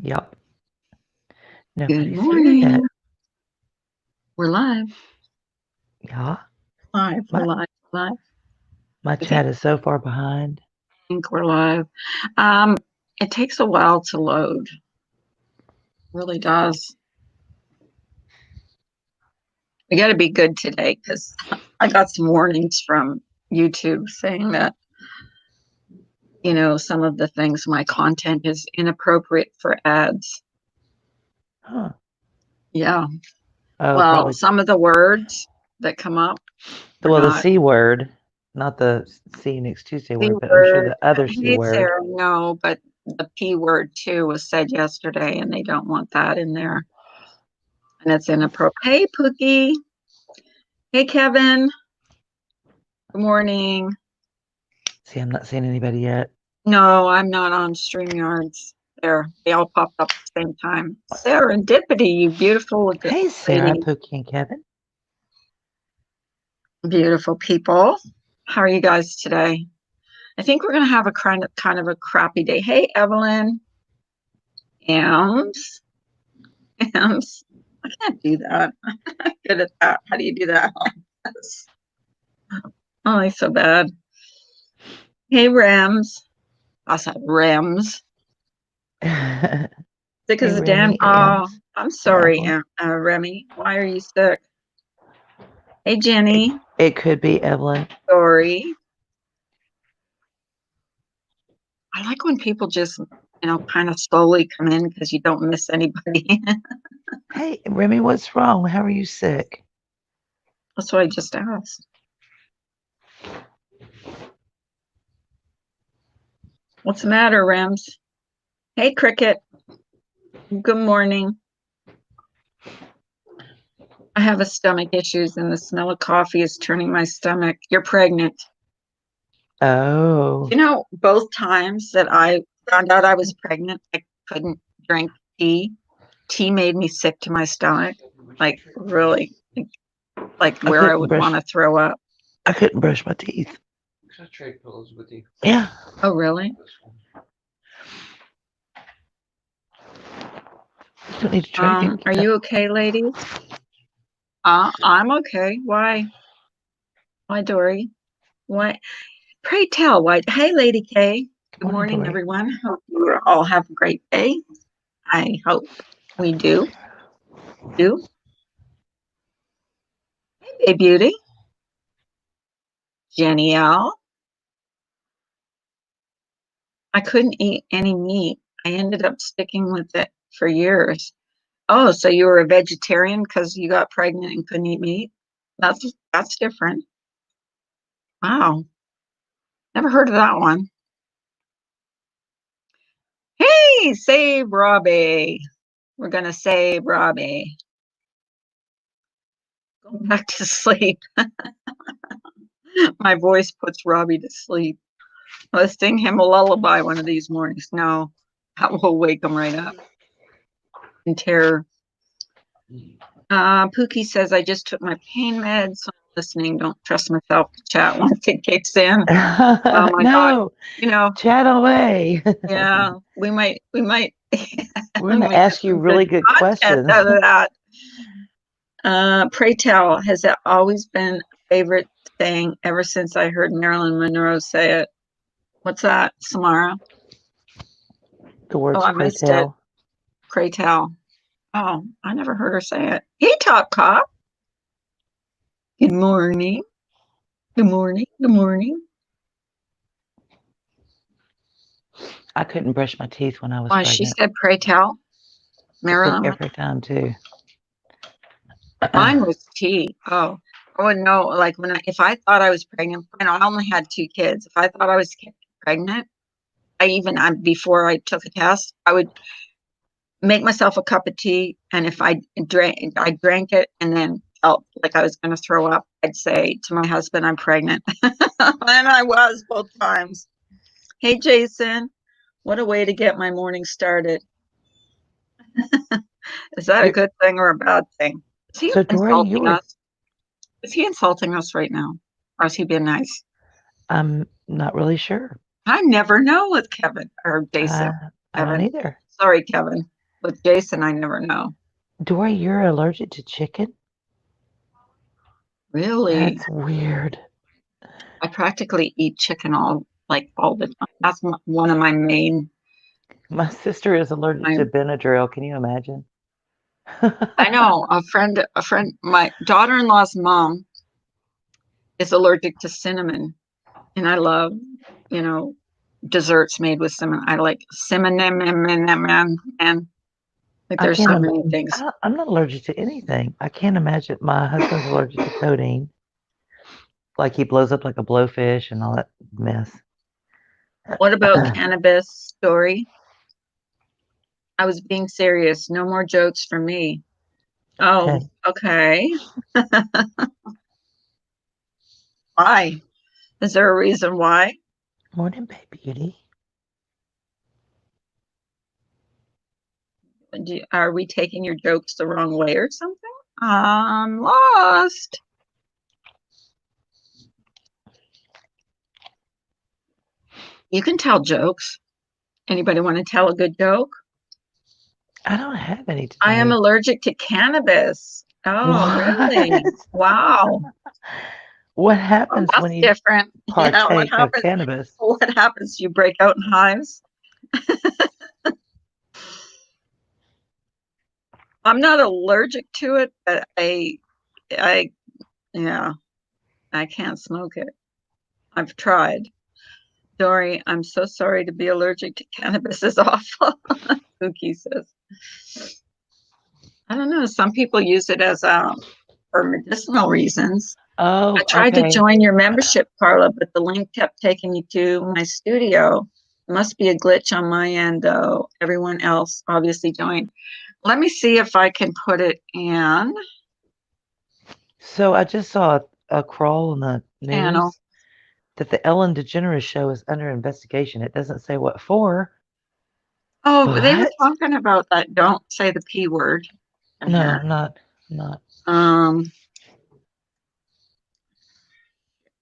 Yep. Good Nobody's here morning. yet. We're live. Yeah. Live. We're My live. Live. my I think, chat is so far behind. we're live. Um, it takes a while to load. Really does. We got to be good today because I got some warnings from YouTube saying that, some of the things, my content is inappropriate for ads. Huh. Yeah. Oh, Well, probably. some of the words that come up are Well, the not C word, not the C next Tuesday C word, but I'm sure word. the other C Hey, word. Sarah. No, but the P word too was said yesterday, and they don't want that in there. And it's inappropriate. Hey, Pookie. Hey, Kevin. Good morning. See, I'm not seeing anybody yet. No, I'm not on StreamYards. There, they all popped up at the same time. Serendipity, you beautiful Hey, Sarah, lady. Pookie, and Kevin. Beautiful people. How are you guys today? I think we're gonna have a kind of a crappy day. Hey, Evelyn. Ams. Ams. I can't do that. I'm not good at that. How do you do that? Oh, it's so bad. Hey, Rams. I said Rams. Hey, Sick as a damn. Remy, Oh, Ems, I'm and sorry, Evelyn. Remy. Why are you sick? Hey, Jenny. It could be Evelyn. Sorry. I like when people just, kind of slowly come in because you don't miss anybody. Hey, Remy, what's wrong? How are you sick? That's what I just asked. What's the matter, Rams? Hey, Cricket. Good morning. I have a stomach issues and the smell of coffee is turning my stomach. You're pregnant. Oh, Both times that I found out I was pregnant, I couldn't drink tea. Tea made me sick to my stomach, like really, like I where I couldn't would want brush. to throw up. I couldn't brush my teeth. Yeah. Oh, really? You don't need to trade it. Are you okay, ladies? I'm okay. Why? Why, Dory? Why? Pray tell. Why? Hey, Lady K. Good Good morning, morning, Dory. everyone. Hope you all have a great day. I hope we do. Do. Hey, Beauty. Jenny L. I couldn't eat any meat. I ended up sticking with it for years. Oh, so you were a vegetarian because you got pregnant and couldn't eat meat? That's different. Wow. Never heard of that one. Hey, save Robbie. We're gonna save Robbie. Go back to sleep. My voice puts Robbie to sleep. Let's sing him a lullaby one of these mornings. No, that will wake him right up in terror. Pookie says, I just took my pain meds. So I'm listening. Don't trust myself to chat once it kicks in. Oh my God. No, You know, chat away. yeah, we might We're we going to might get ask you some good really good content questions. out of that. Pray tell, has it always been a favorite saying ever since I heard Marilyn Monroe say it? What's that, Samara? The Oh, words I pray missed it. tell. Pray tell. Oh, I never heard her say it. Hey, Top Cop. Good morning. Good morning. Good morning. I couldn't brush my teeth when I was Why, she pregnant. said pray tell. I think Marilyn, every time, too. mine was tea. Oh no! Like if I thought I was pregnant, and I only had two kids. If I thought I was pregnant, before I took a test, I would make myself a cup of tea, and if I drank it, and then felt like I was going to throw up, I'd say to my husband, "I'm pregnant," and I was both times. Hey, Jason, what a way to get my morning started. Is that a You're, good thing or a bad thing? Is he so, Dory, you insulting were. us? Is he insulting us right now? Or is he being nice? I'm not really sure. I never know with Kevin or Jason. I don't Kevin. either. Sorry, Kevin. With Jason, I never know. Dory, you're allergic to chicken? Really? That's weird. I practically eat chicken all the time. That's one of my main. My sister is allergic My to Benadryl. Can you imagine? I know my daughter-in-law's mom is allergic to cinnamon, and I love, you know, desserts made with cinnamon. I like cinnamon and like I there's can't so imagine. many things. I'm not allergic to anything. I can't imagine. My husband's allergic to codeine. Like he blows up like a blowfish and all that mess. What about cannabis story? I was being serious. No more jokes from me. Oh, Okay. okay. Why? Is there a reason why? Morning, baby beauty. Are we taking your jokes the wrong way or something? I'm lost. You can tell jokes. Anybody want to tell a good joke? I don't have any I am today. allergic to cannabis. Oh, What? really? Wow. What Well, happens when that's you different. Yeah, what partake of happens? cannabis? What happens? You break out in hives? I'm not allergic to it, but I, yeah, I can't smoke it. I've tried. Dory, I'm so sorry to be allergic to cannabis is awful. Cookie says. I don't know. Some people use it as for medicinal reasons. I Oh, tried to okay. join your membership, Carla, but the link kept taking me to my studio. Must be a glitch on my end, though. Everyone else obviously joined. Let me see if I can put it in So I just saw a crawl in the channel. news that the Ellen DeGeneres show is under investigation. It doesn't say what for, Oh, they were but talking about that. Don't say the P word in no, here. not. Um,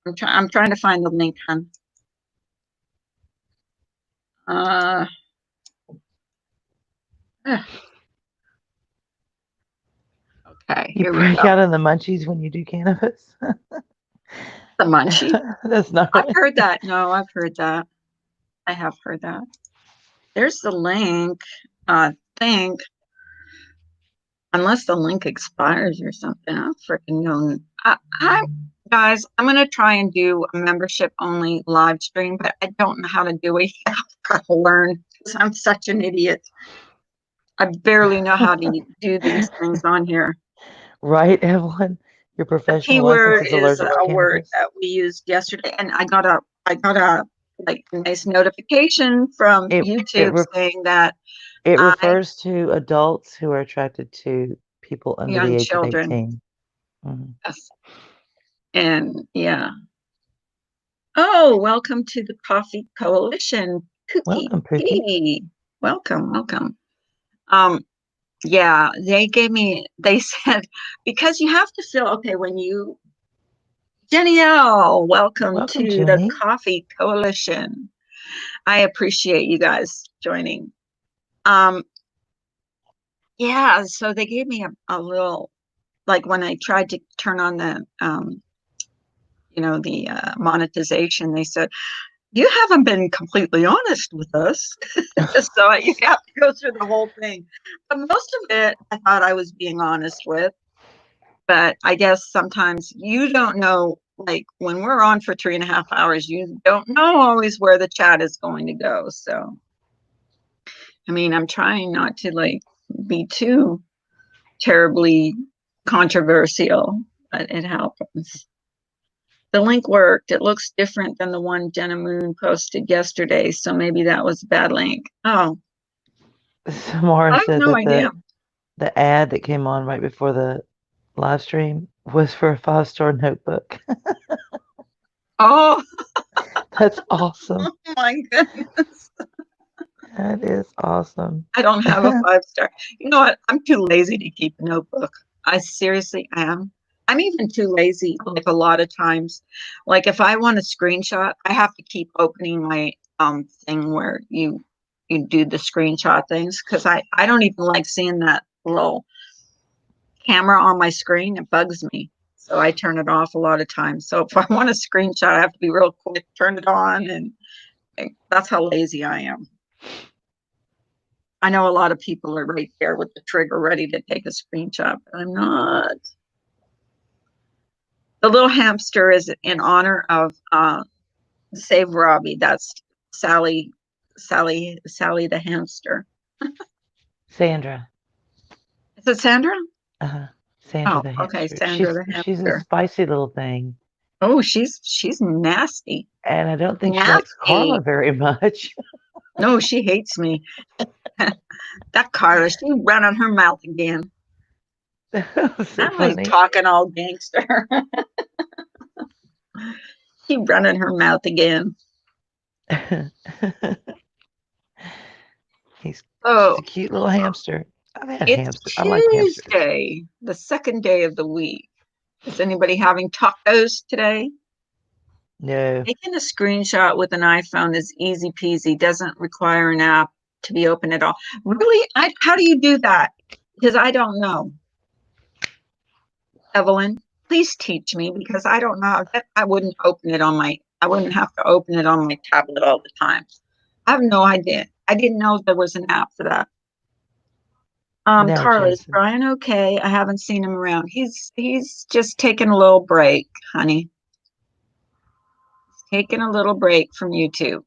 I'm trying to find the link, hon. Uh, okay, You here we break go. out in the munchies when you do cannabis. The munchie. That's not I've really. heard that. No, I've heard that. I have heard that. There's the link. Think unless the link expires or something. I don't freaking know. Guys, I'm gonna try and do a membership only live stream, but I don't know how to do it. I've got to learn because I'm such an idiot. I barely know how to do these things on here. Right, Evelyn? Your The P professional license word is is allergic to a word cannabis. that we used yesterday, and I got a like nice notification from It YouTube re- saying that it I refers to adults who are attracted to people under the young age of children. 18. Mhm. Yes. And yeah. Oh, welcome to the Coffee Coalition, Cookie Welcome, Pookie. Tea. Welcome, welcome. Um, yeah, they said, because you have to feel, okay, when you, Jenny L, welcome Welcome, to the Jenny. Coffee Coalition. I appreciate you guys joining. Um, yeah, so they gave me a little, like when I tried to turn on the monetization, they said, you haven't been completely honest with us. So you have to go through the whole thing. But most of it, I thought I was being honest with. But I guess sometimes you don't know, like when we're on for 3.5 hours, you don't know always where the chat is going to go. So, I mean, I'm trying not to like be too terribly controversial, but it happens. The link worked. It looks different than the one Jenna Moon posted yesterday. So maybe that was a bad link. Oh, I Samara have said no that idea. the ad that came on right before the live stream was for a 5-star notebook. Oh, That's awesome. my goodness. That is awesome. I don't have a 5 star. You know what? I'm too lazy to keep a notebook. I seriously am. I'm even too lazy, like a lot of times. Like if I want a screenshot, I have to keep opening my thing where you you do the screenshot things because I don't even like seeing that little camera on my screen. It bugs me. So I turn it off a lot of times. So if I want a screenshot, I have to be real quick, turn it on, and that's how lazy I am. I know a lot of people are right there with the trigger ready to take a screenshot, but I'm not. The little hamster is in honor of Save Robbie. That's Sally the hamster. Sandra. Is it Sandra? Uh-huh. Sandra Oh, the okay, hamster. Sandra the She's a hamster. spicy little thing. Oh, she's nasty. And I don't think she likes Carla Nasty. very much. No, she hates me. That Carla, she running her mouth again. That was so I'm like funny. talking all gangster. She running her mouth again. She's So a cute little hamster. I've had it's hamster. I like hamsters. Tuesday, the second day of the week. Is anybody having tacos today? No, Taking a screenshot with an iPhone is easy peasy, doesn't require an app to be open at all. Really? How do you do that? Because I don't know. Evelyn, please teach me because I don't know. I wouldn't open it on I wouldn't have to open it on my tablet all the time. I have no idea. I didn't know there was an app for that. no, Carla, is Jason. Brian okay? I haven't seen him around. He's just taking a little break, honey. He's taking a little break from YouTube.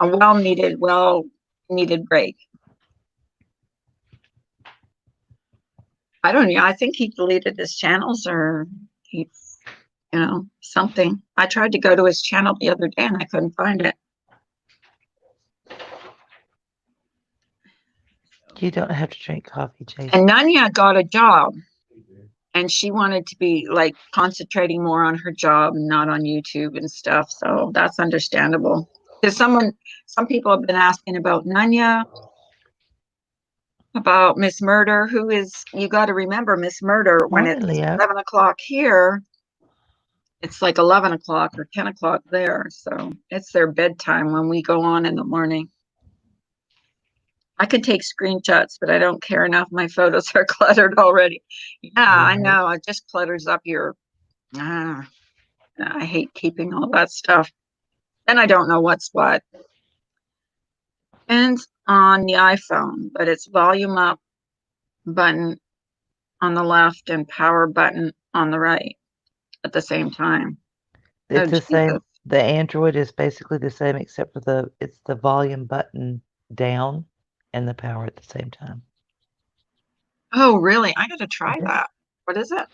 A well needed break. I don't know. I think he deleted his channels or he, something. I tried to go to his channel the other day and I couldn't find it. You don't have to drink coffee, Jason. And Nanya got a job and she wanted to be like concentrating more on her job and not on YouTube and stuff. So that's understandable. Because some people have been asking about Nanya, about Miss Murder, who is, you got to remember, Miss Murder, when Morning, it's Leo. 11 o'clock here, it's like 11 o'clock or 10 o'clock there. So it's their bedtime when we go on in the morning. I could take screenshots, but I don't care enough. My photos are cluttered already. Yeah, I know. It just clutters up your. I hate keeping all that stuff. Then I don't know what's what. And on the iPhone, but it's volume up button on the left and power button on the right at the same time. Oh, It's the Jesus. same. The Android is basically the same except for it's the volume button down and the power at the same time. Oh, really? I got to try Mhm. that. What is it?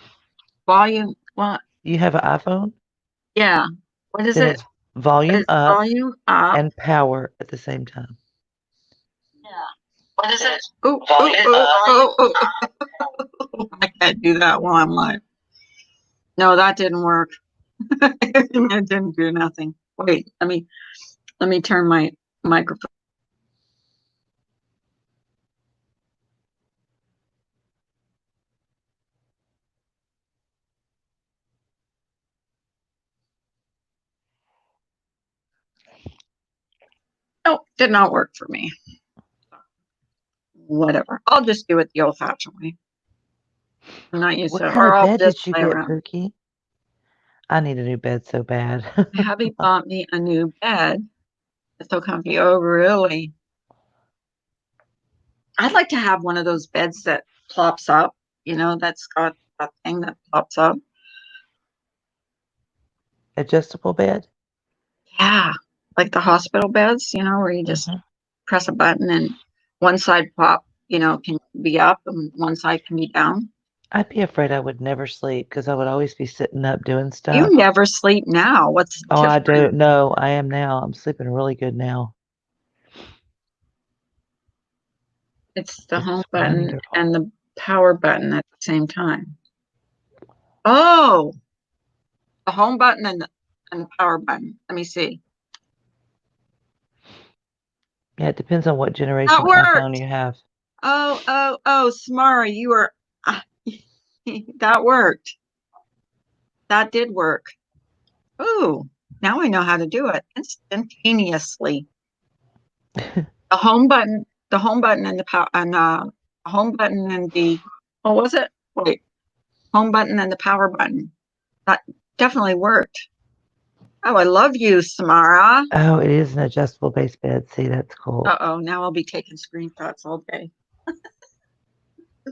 Volume. What? You have an iPhone, Yeah. What is then it? it's volume It's up volume up. and power at the same time. Yeah. What is it? Oh, oh. I can't do that while I'm live. No, that didn't work. It didn't do nothing. Wait, let me turn my microphone. No, did not work for me. Whatever. I'll just do it the old-fashioned way. I'm not used What to it. kind Or of I'll bed just did you play get, around. Perky? I need a new bed so bad. My hubby bought me a new bed. It's so comfy. Oh, really? I'd like to have one of those beds that plops up, that's got that thing that plops up. Adjustable bed? Yeah, like the hospital beds, where you just Hmm. press a button and one side can be up and one side can be down. I'd be afraid I would never sleep because I would always be sitting up doing You stuff. never sleep now. What's Oh, I different? don't know. I am now. I'm sleeping really good now. It's the It's home button wonderful. and the power button at the same time. Oh, the home button and the power button. Let me see. Yeah, it depends on what That generation iPhone worked. you have. Oh, Smara, you were that worked. That did work. Oh, now I know how to do it instantaneously. the home button and the power and home button and the what was it? Wait, home button and the power button. That definitely worked. Oh, I love you, Samara. Oh, it is an adjustable base bed. See, that's cool. Uh-oh, now I'll be taking screenshots all day.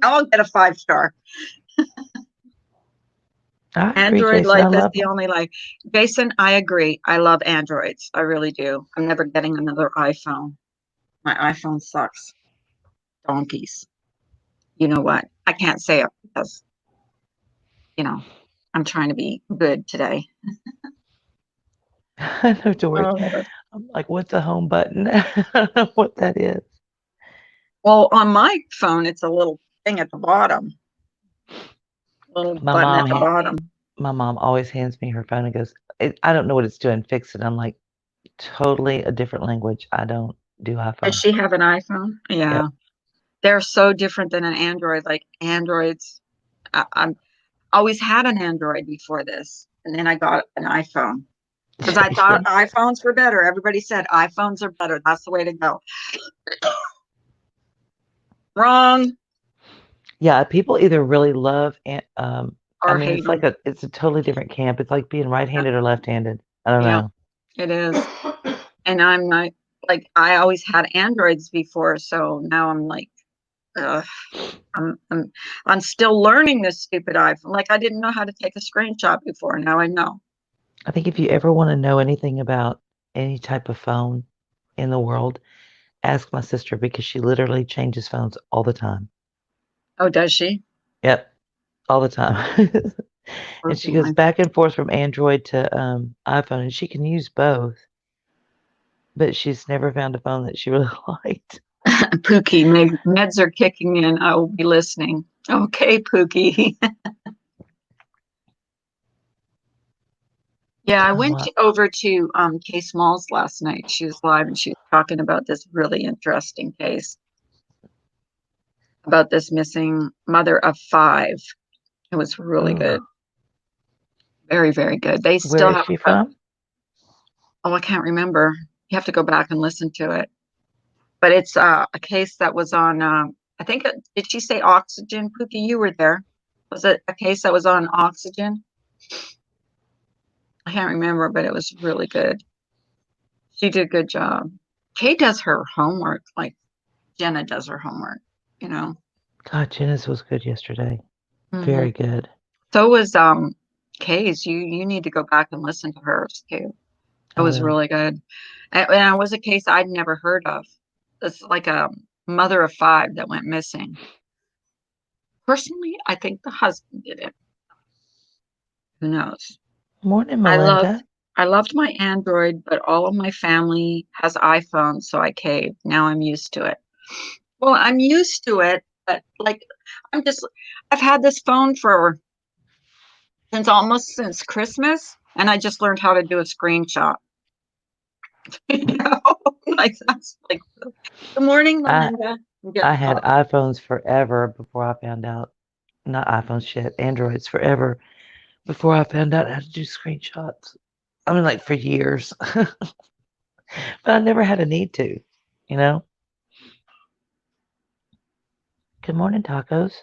I'll get a 5 star. I agree, Android Jason. I life is love the them. only life. Jason, I agree. I love Androids. I really do. I'm never getting another iPhone. My iPhone sucks. Donkeys. You know what? I can't say it because, you know, I'm trying to be good today. I know, Dory. Oh. I'm like, what's a home button? I don't know what that is. Well, on my phone, it's a little thing at the bottom, little My button at mom, the bottom. my mom always hands me her phone and goes, I don't know what it's doing. Fix it. I'm like, totally a different language. I don't do Does iPhone. she have an iPhone? Yeah. Yep. They're so different than an Android. Like Androids, I'm always had an Android before this, and then I got an iPhone because I thought Jason. iPhones were better. Everybody said iPhones are better. That's the way to go. Wrong Yeah, people either really love and I or mean hate them. it's a totally different camp. It's like being Yeah, right-handed or left-handed. I don't yeah, know. it is. And I'm not like I always had Androids before, so now I'm like, ugh, I'm I'm I'm still learning this stupid iPhone. Like I didn't know how to take a screenshot before. Now I know. I think if you ever want to know anything about any type of phone in the world, ask my sister because she literally changes phones all the time. Oh, does she? Yep, all the time. And she goes Personally. back and forth from Android to iPhone, and she can use both, but she's never found a phone that she really liked. Pookie, meds are kicking in. I will be listening. Okay, Pookie. Yeah, I went Oh, over to Kay Smalls last night. She was live and she was talking about this really interesting case about this missing mother of five. It was really oh, good. Very, very good. They where still is have she from? oh, I can't remember. You have to go back and listen to it. But it's a case that was on I think did she say Oxygen, Pookie? You were there. Was it a case that was on Oxygen? I can't remember, but it was really good. She did a good job. Kay does her homework, like Jenna does her homework, you know. God, Jenna's was good yesterday. Hmm. Very good. So was Kay's. You need to go back and listen to hers too. It I was will. really good. And it was a case I'd never heard of. It's like a mother of five that went missing. Personally, I think the husband did it. Who knows? Morning, I loved Melinda. I loved my Android, but all of my family has iPhones, so I caved. Now I'm used to it. Well, I'm used to it, but like I'm just I've had this phone for since Christmas, and I just learned how to do a screenshot. You know, like that's like good morning, I Melinda. I'm I getting had coffee. iPhones forever before I found out, not iPhones, shit, Androids forever before I found out how to do screenshots. I mean, like for years, but I never had a need to, you know? Good morning, tacos.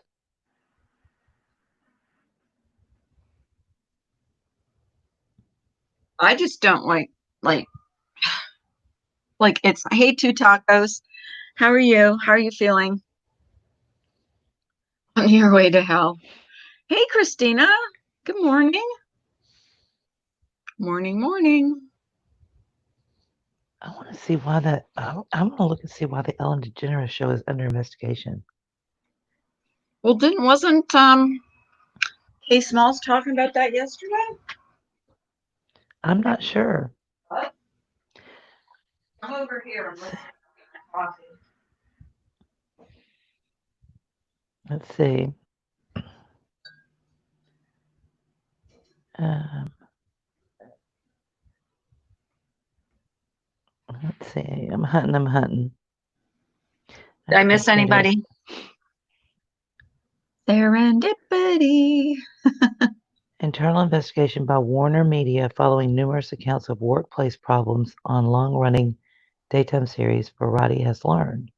I just don't like like it's hey two tacos. How are you? How are you feeling on your way to hell? Hey Christina. Good morning. Morning, morning. I want to see why I'm going to look and see why the Ellen DeGeneres show is under investigation. Well, didn't wasn't Kay Smalls talking about that yesterday? I'm not sure. What? I'm over here. I'm listening to coffee. Let's see. Um, let's see. I'm hunting. I'm hunting. Did I Okay, miss here it is. anybody? Serendipity. Internal investigation by Warner Media following numerous accounts of workplace problems on long running daytime series Variety has learned.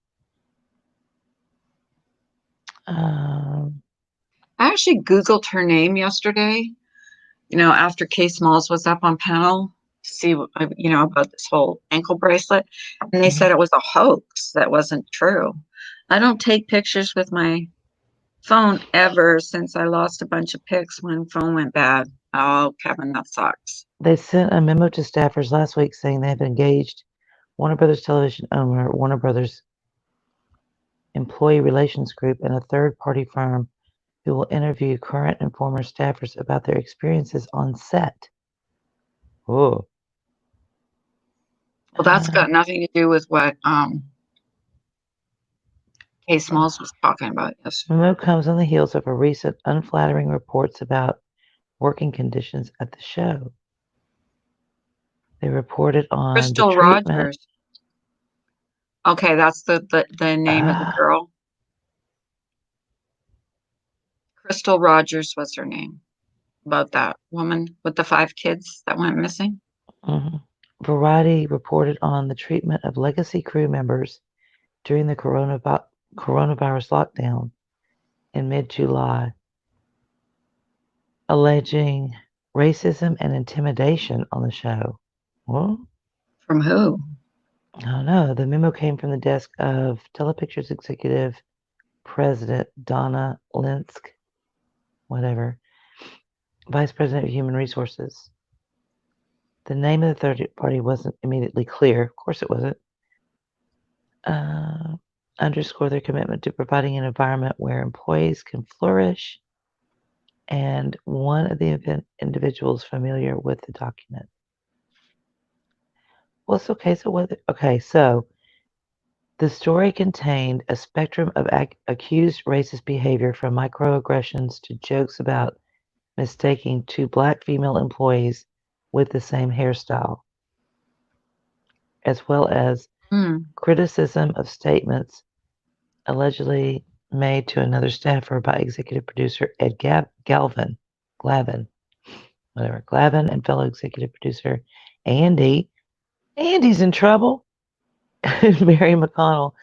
Um, I actually Googled her name yesterday, after Kay Smalls was up on panel to see, about this whole ankle bracelet. And they mhm. said it was a hoax that wasn't true. I don't take pictures with my phone ever since I lost a bunch of pics when phone went bad. Oh, Kevin, that sucks. They sent a memo to staffers last week saying they have engaged Warner Brothers television owner, Warner Brothers Employee Relations Group, and a third-party firm who will interview current and former staffers about their experiences on set. Oh, Well, that's got nothing to do with what Kay Smalls was talking about yesterday. memo comes on the heels of a recent unflattering reports about working conditions at the show. They reported on the Crystal treatment. Rogers. Okay, that's the name of the Uh, girl. Crystal Rogers was her name. About that woman with the 5 kids that went missing. mhm. Variety reported on the treatment of legacy crew members during the coronavirus lockdown in mid-July, alleging racism and intimidation on the show. Well, From who? I don't know. The memo came from the desk of Telepictures executive president Donna Linsk, whatever, vice president of human resources. The name of the third party wasn't immediately clear. Of course, it wasn't. Uh, underscore their commitment to providing an environment where employees can flourish, and one of the event individuals familiar with the document. Well, it's okay. So what? Okay, so the story contained a spectrum of accused racist behavior from microaggressions to jokes about mistaking two black female employees with the same hairstyle, as well as Hmm. criticism of statements allegedly made to another staffer by executive producer Ed Glavin, whatever, Glavin, and fellow executive producer Andy. Andy's in trouble. Mary McConnell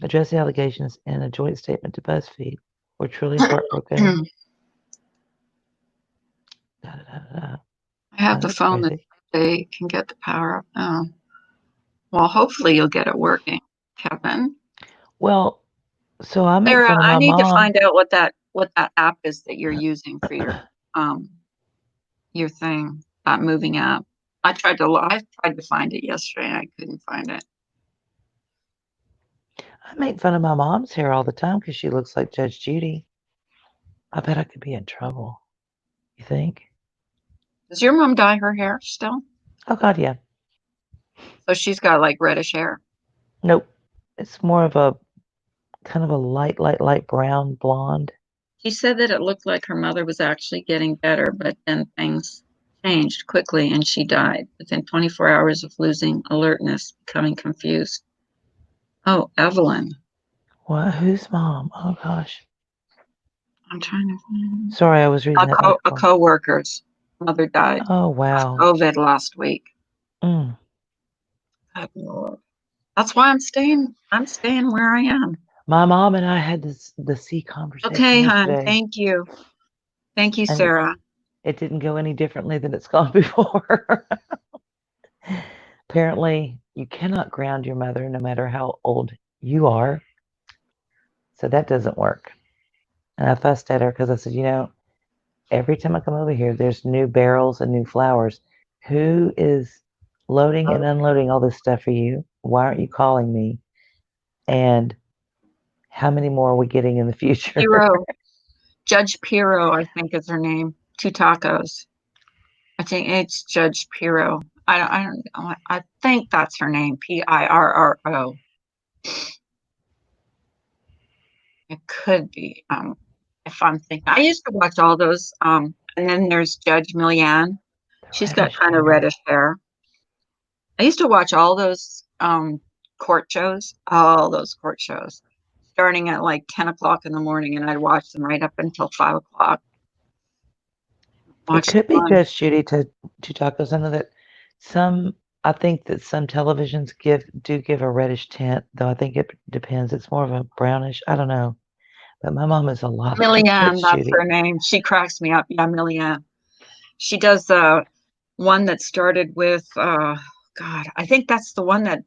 addressed the allegations in a joint statement to BuzzFeed. We're truly heartbroken. I Da, da, da, da. have Oh, the that's phone that crazy. they can get the power up now. Well, hopefully you'll get it working, Kevin. Well, so I make Sarah, fun of I my need to mom. find out what that app is that you're using for um your thing, that moving app. I tried to find it yesterday and I couldn't find it. I make fun of my mom's hair all the time because she looks like Judge Judy. I bet I could be in trouble. You think? Does your mom dye her hair still? Oh God, yeah. So she's got like reddish hair. Nope. It's more of a kind of a light brown blonde. She said that it looked like her mother was actually getting better, but then things changed quickly and she died within 24 hours of losing alertness, becoming confused. Oh, Evelyn. What? Whose mom? Oh gosh. I'm trying to find Sorry, I was reading that a article. co-worker's mother died Oh of wow. COVID last week. Mm. Good Lord. That's why I'm staying where I am. My mom and I had the C conversation Okay, hon. yesterday, Thank you. Thank you, and Sarah. it didn't go any differently than it's gone before. Apparently, you cannot ground your mother no matter how old you are, so that doesn't work. And I fussed at her because I said, every time I come over here, there's new barrels and new flowers. Who is loading and unloading all this stuff for you? Why aren't you calling me? And how many more are we getting in the future? Hero. Judge Piro, I think is her name. Two tacos. I think it's Judge Piro. I don't know. I think that's her name. Pirro. It could be. If I'm thinking, I used to watch all those. And then there's Judge Millian. The She's got reddish kind of hair. reddish hair. I used to watch all those court shows, starting at like 10 o'clock in the morning, and I'd watch them right up until 5 o'clock. It Watch could be them on. Judge Judy to tacos. I know that some I think that some televisions give a reddish tint, though I think it depends. It's more of a brownish. I don't know. But my mom is a lot like Millyanne, Judge that's her Judy. name. She cracks me up. Yeah, Millyanne. She does the one that started with God, I think that's the one that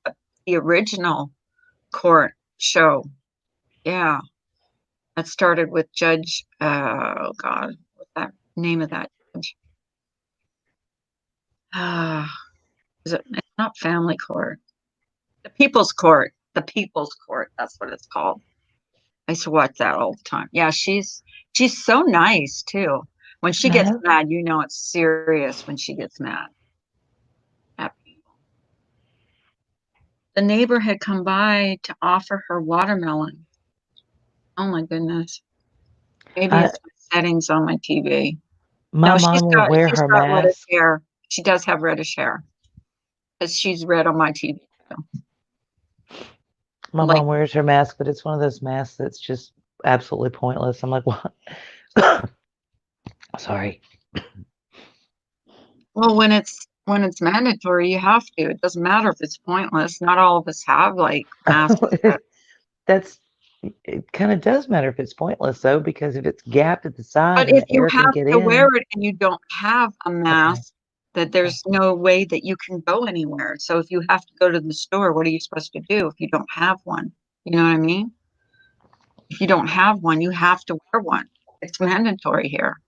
the original court show. Yeah. That started with Judge oh God, what's that name of that judge? Ah, is it it's not family court? The People's Court. The People's Court, that's what it's called. I used to watch that all the time. Yeah, she's so nice too. When she gets No, mad, you know it's serious when she gets mad at people. The neighbor had come by to offer her watermelon. Oh my goodness. Maybe I it's my settings on my TV. my No, mom will wear she's her got reddish mask. hair. She does have reddish hair because she's red on my TV too. My Like, mom wears her mask, but it's one of those masks that's just absolutely pointless. I'm like, what? Sorry. well, when it's mandatory, you have to. It doesn't matter if it's pointless. Not all of us have like masks that, That's it kind of does matter if it's pointless though, because if it's gapped at the side but and if the you air can have get to wear in. it and you don't have a Okay. mask, that Okay. there's no way that you can go anywhere. So if you have to go to the store, what are you supposed to do if you don't have one? You know what I mean? If you don't have one, you have to wear one. It's mandatory here.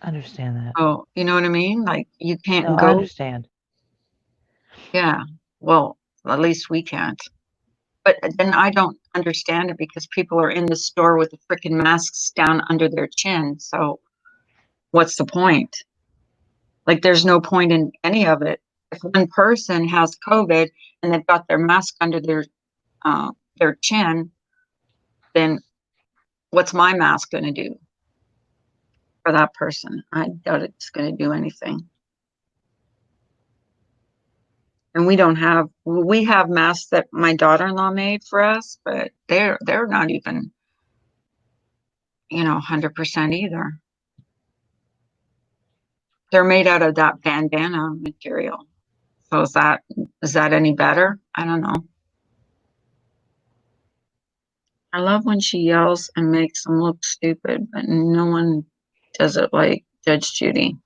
I understand that. Oh, you know what I mean? Like you No, can't I go. understand. Yeah. Well, at least we can't. But then I don't understand it because people are in the store with the freaking masks down under their chin. So what's the point? Like there's no point in any of it. If one person has COVID and they've got their mask under their chin, then what's my mask going to do for that person? I doubt it's going to do anything. And we have masks that my daughter-in-law made for us, but they're not even, 100% either. They're made out of that bandana material. So is that any better? I don't know. I love when she yells and makes them look stupid, but no one does it like Judge Judy.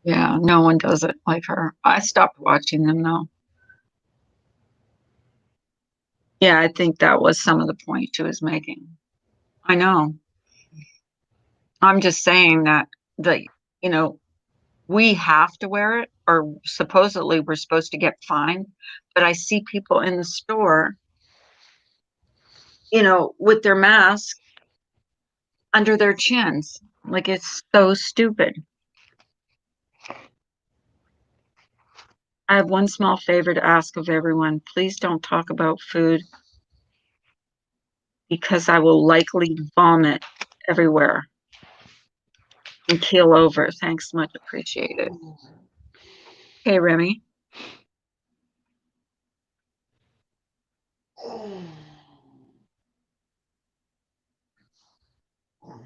Yeah, no one does it like her. I stopped watching them though. Yeah, I think that was some of the point she was making. I know. I'm just saying that the, you know, we have to wear it, or supposedly we're supposed to get fined. But I see people in the store, with their mask under their chins. Like it's so stupid. I have one small favor to ask of everyone. Please don't talk about food because I will likely vomit everywhere and keel over. Thanks, much appreciated. Hey, Remy,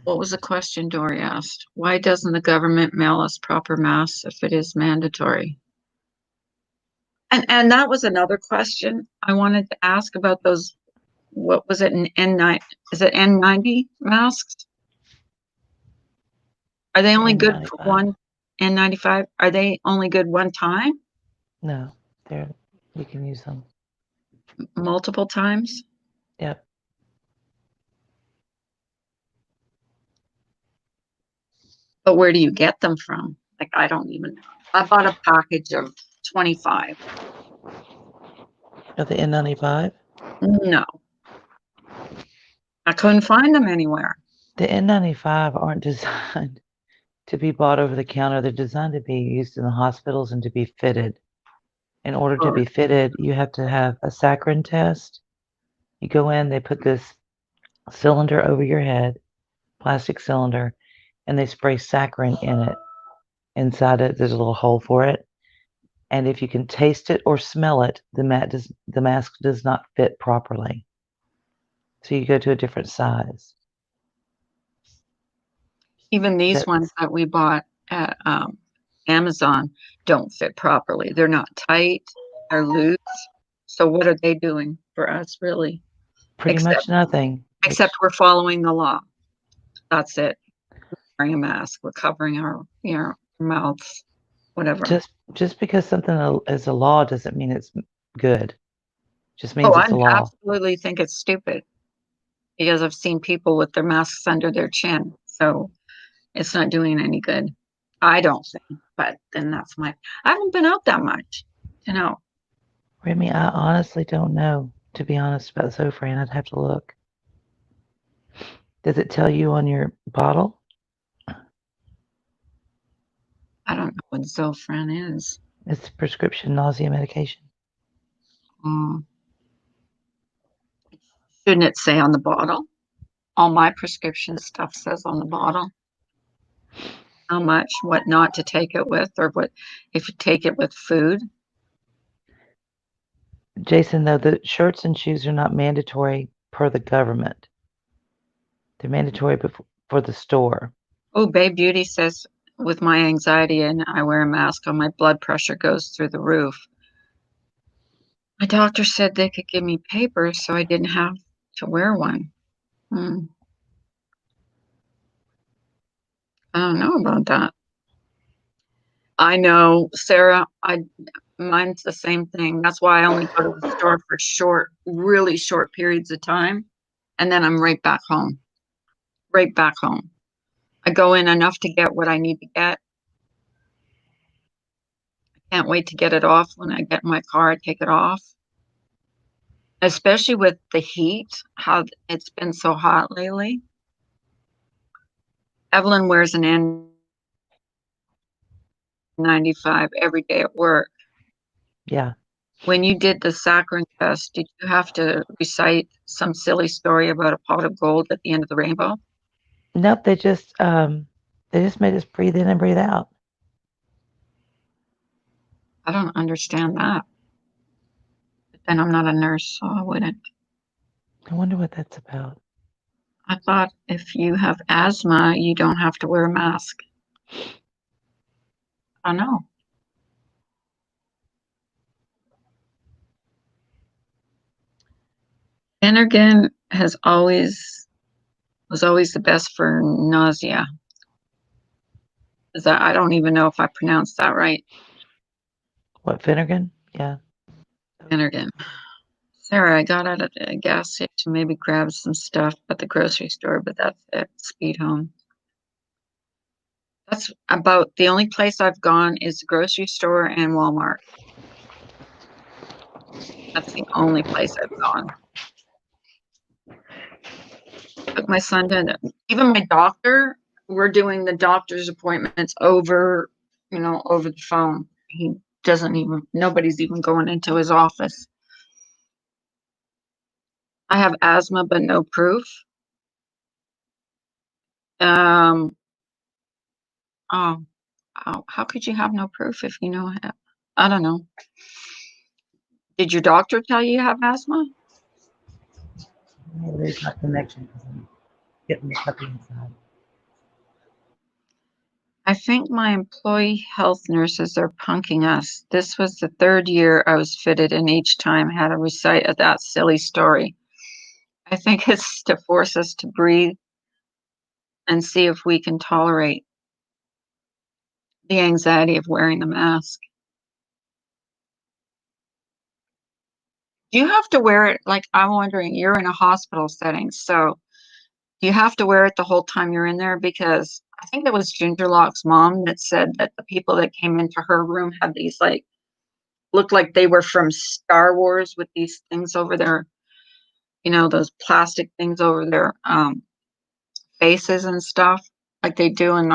what was the question Dory asked? Why doesn't the government mail us proper masks if it is mandatory? And that was another question I wanted to ask about those. What was it? An N9? Is it N90 masks? Are they only good for N95. one N95? Are they only good one time? No, there you can use them. Multiple times? Yep. But where do you get them from? Like, I don't even know. I bought a package of 25. Of the N95. No, I couldn't find them anywhere. The N95 aren't designed to be bought over the counter. They're designed to be used in the hospitals and to be fitted. In order to Oh, be fitted, you have to have a saccharin test. You go in, they put this cylinder over your head, plastic cylinder, and they spray saccharin in it. Inside it, there's a little hole for it. And if you can taste it or smell it, the mask does not fit properly. So you go to a different size. even these ones That's that we bought at Amazon don't fit properly. They're not tight, they're loose. So what are they doing for us really? Pretty Except much nothing, except which we're following the law. That's it. Wearing a mask, we're covering our mouths, whatever. just because something is a law doesn't mean it's good. Just Oh, means I it's a law. absolutely think it's stupid because I've seen people with their masks under their chin. So it's not doing any good. I don't think, but then I haven't been out that much, you know. Remy, I honestly don't know, to be honest about Zofran. I'd have to look. Does it tell you on your bottle? I don't know what Zofran is. It's prescription nausea medication. Mm. Shouldn't it say on the bottle? All my prescription stuff says on the bottle how much, what not to take it with, or what if you take it with food. Jason, though, the shirts and shoes are not mandatory per the government. They're mandatory for the store. Oh, Babe Beauty says with my anxiety and I wear a mask on, my blood pressure goes through the roof. My doctor said they could give me papers so I didn't have to wear one. Hmm. I don't know about that. I know, Sarah, mine's the same thing. That's why I only go to the store for short, really short periods of time, and then I'm right back home. Right back home. I go in enough to get what I need to get. Can't wait to get it off. When I get in my car, I take it off. Especially with the heat, how it's been so hot lately. Evelyn wears an N95 every day at work. Yeah. When you did the saccharin test, did you have to recite some silly story about a pot of gold at the end of the rainbow? Nope, they just made us breathe in and breathe out. I don't understand that. But then I'm not a nurse, so I wouldn't. I wonder what that's about. I thought if you have asthma, you don't have to wear a mask. I don't know. Energen has always was always the best for nausea. Is that I don't even know if I pronounced that right. What, Finnegan? Yeah. Energen. Sarah, I got out of the gas station, maybe grab some stuff at the grocery store, but that's it. Speed home. That's about the only place I've gone is the grocery store and Walmart. That's the only place I've gone. Took my son to even my doctor. We're doing the doctor's appointments over, over the phone. He doesn't even, nobody's even going into his office. I have asthma, but no proof. Um, oh, how could you have no proof if you know? I don't know. Did your doctor tell you you have asthma? Maybe there's not connection because I'm getting the puppy inside. I think my employee health nurses are punking us. This was the third year I was fitted, and each time had to recite that silly story. I think it's to force us to breathe and see if we can tolerate the anxiety of wearing the mask. Do you have to wear it? Like, I'm wondering, you're in a hospital setting, so do you have to wear it the whole time you're in there? Because I think it was Gingerlock's mom that said that the people that came into her room had these, like, looked like they were from Star Wars with these things over their, those plastic things over their faces and stuff, like they do in,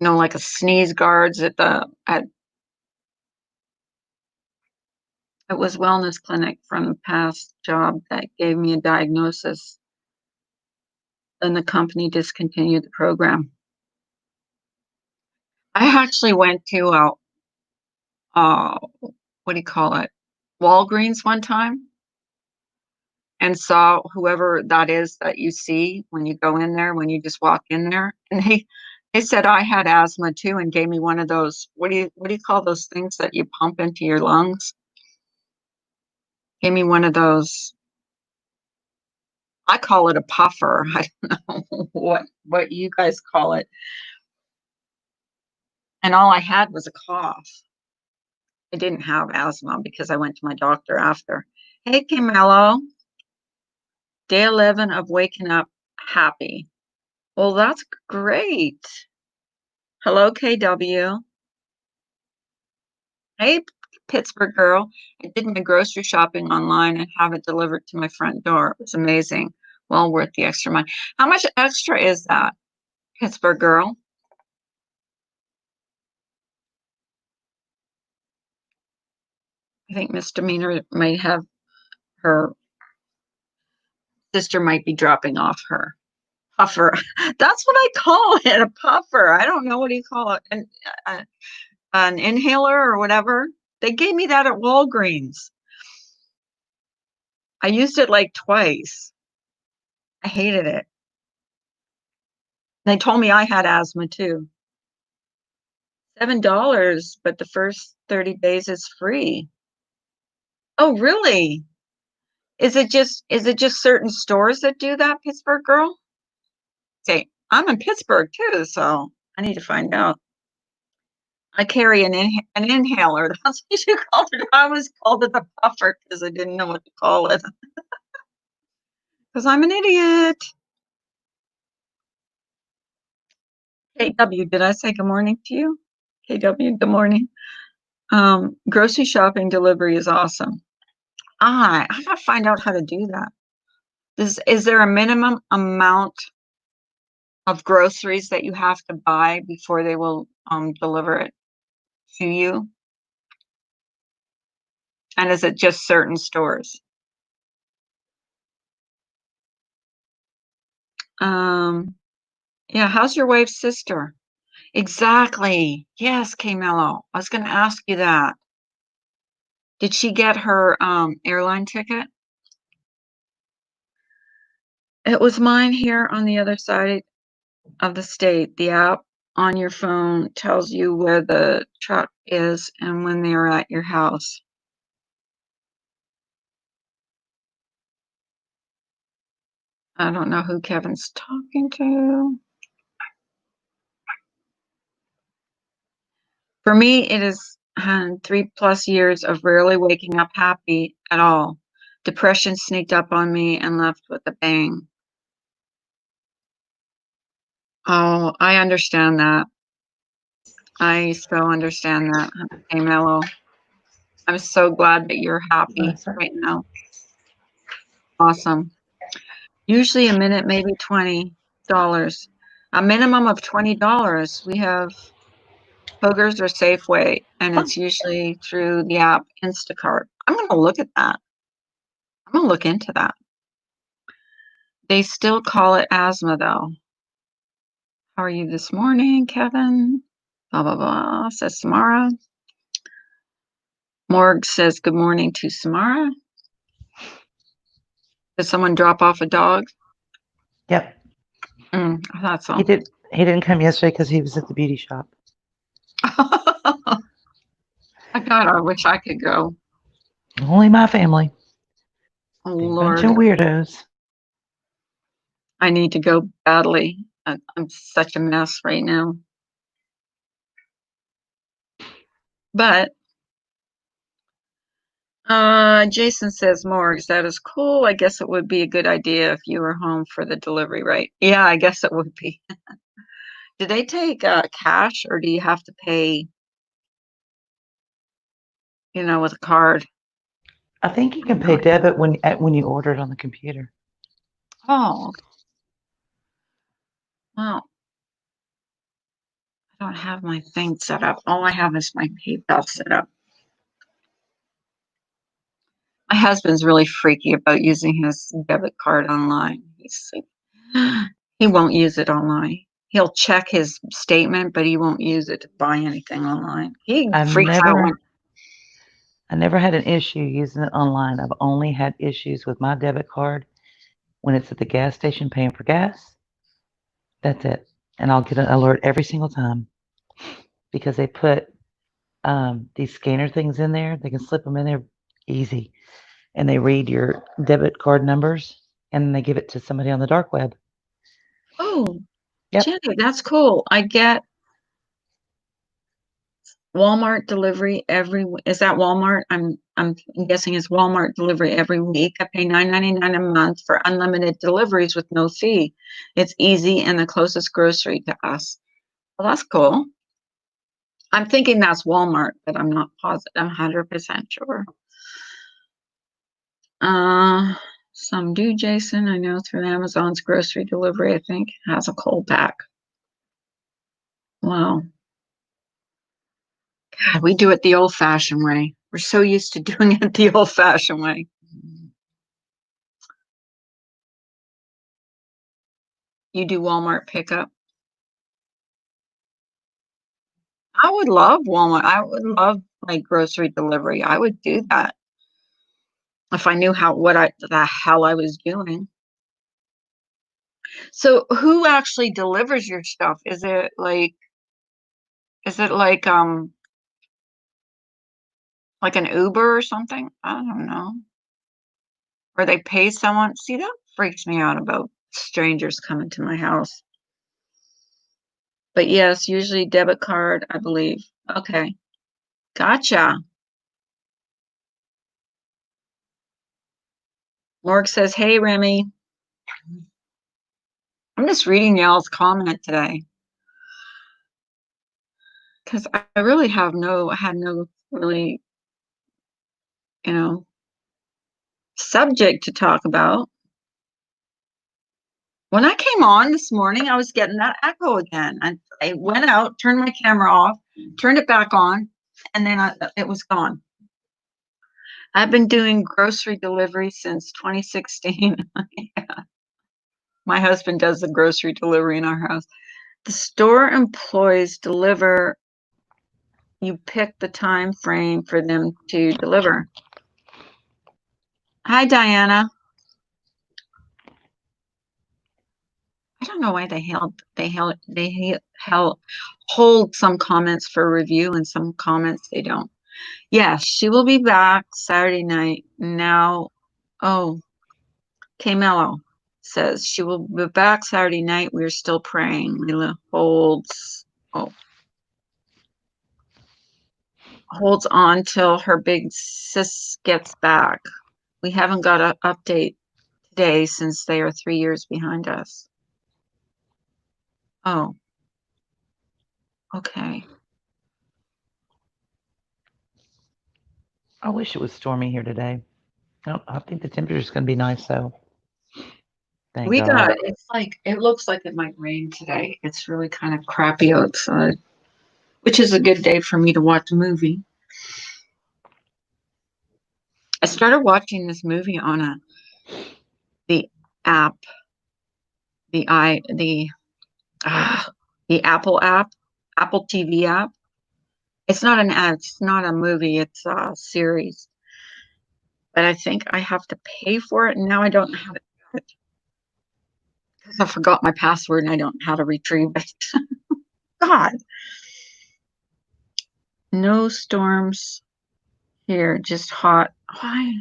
like a sneeze guards at it was wellness clinic from a past job that gave me a diagnosis. Then the company discontinued the program. I actually went to what do you call it? Walgreens one time and saw whoever that is that you see when you go in there, when you just walk in there. And They said I had asthma too and gave me one of those, what do you call those things that you pump into your lungs? Gave me one of those. I call it a puffer. I don't know what you guys call it. And all I had was a cough. I didn't have asthma because I went to my doctor after. Hey, Camelo, day 11 of waking up happy. Well, that's great. Hello, KW. Hey, Pittsburgh girl. I did my grocery shopping online and have it delivered to my front door. It was amazing. Well worth the extra money. How much extra is that, Pittsburgh girl? I think Misdemeanor might have her sister might be dropping off her puffer. That's what I call it, a puffer. I don't know what do you call it, uh, an inhaler or whatever. They gave me that at Walgreens. I used it like twice. I hated it. They told me I had asthma too. $7, but the first 30 days is free. Oh, really? Is it just certain stores that do that, Pittsburgh girl? Say, I'm in Pittsburgh too, so I need to find out. I carry an inhaler. That's what you called it. I always called it a puffer because I didn't know what to call it. Because I'm an idiot. KW, did I say good morning to you? KW, good morning. Grocery shopping delivery is awesome. I gotta find out how to do that. Is there a minimum amount of groceries that you have to buy before they will deliver it to you? And is it just certain stores? Um, yeah, how's your wife's sister? Exactly. Yes, Mello. I was going to ask you that. Did she get her airline ticket? It was mine here on the other side of the state. The app on your phone tells you where the truck is and when they're at your house. I don't know who Kevin's talking to. For me, it is 3+ years of rarely waking up happy at all. Depression sneaked up on me and left with a bang. Oh, I understand that. I so understand that. Hey, Mello. I'm so glad that you're happy Bless her. right now. Awesome. Usually a minute, maybe $20. A minimum of $20. We have Hoagers or Safeway, and it's usually through the app Instacart. I'm going to look at that. I'm going to look into that. They still call it asthma, though. How are you this morning, Kevin? Blah, blah, blah, says Samara. Morg says good morning to Samara. Did someone drop off a dog? Yep. I thought He so. did. He didn't come yesterday because he was at the beauty shop. I wish I could go. Only my family. Oh, Big bunch of Lord. weirdos. I need to go badly. I'm such a mess right now. But Jason says, Morgs, that is cool. I guess it would be a good idea if you were home for the delivery, right? Yeah, I guess it would be. Do they take cash or do you have to pay, with a card? I think you I have can no pay idea. debit when you order it on the computer. Oh, okay. Well, I don't have my thing set up. All I have is my PayPal set up. My husband's really freaky about using his debit card online. He's like, he won't use it online. He'll check his statement, but he won't use it to buy anything online. He I freaks out when never, I never had an issue using it online. I've only had issues with my debit card when it's at the gas station paying for gas. That's it. and I'll get an alert every single time because they put these scanner things in there. They can slip them in there easy, and they read your debit card numbers, and then they give it to somebody on the dark web. Oh, Yep. Jenny, that's cool. I get Walmart delivery is that Walmart? I'm guessing it's Walmart delivery every week. I pay $9.99 a month for unlimited deliveries with no fee. It's easy and the closest grocery to us. Well, that's cool. I'm thinking that's Walmart, but I'm not positive. I'm 100% sure. Uh, some do, Jason. I know through Amazon's grocery delivery, I think, has a cold pack. Wow. God, we do it the old fashioned way. We're so used to doing it the old fashioned way. You do Walmart pickup. I would love Walmart. I would love like grocery delivery. I would do that if I knew the hell I was doing. So who actually delivers your stuff? Is it like an Uber or something? I don't know. Or they pay someone. See, that freaks me out about strangers coming to my house. But yes, usually debit card, I believe. Okay. Gotcha. Morg says, hey, Remy. I'm just reading y'all's comment today because I really had no really, you know, subject to talk about. When I came on this morning, I was getting that echo again. I went out, turned my camera off, turned it back on, and then it was gone. I've been doing grocery delivery since 2016. Yeah. My husband does the grocery delivery in our house. The store employees deliver. You pick the time frame for them to deliver. Hi, Diana. I don't know why they hold some comments for review and some comments they don't. Yes, she will be back Saturday night. Now, oh, Mello says she will be back Saturday night. We're still praying. Lila oh holds on till her big sis gets back. We haven't got an update today since they are 3 years behind us. Oh, okay. I wish it was stormy here today. I think the temperature's going to be nice, though. Thank God. It looks like it might rain today. It's really kind of crappy outside, which is a good day for me to watch a movie. I started watching this movie on the app, the i the Apple app, Apple TV app. It's not an ad, it's not a movie, it's a series. But I think I have to pay for it, and now I don't know how to do it because I forgot my password and I don't know how to retrieve it. God, no storms here, just hot. Why?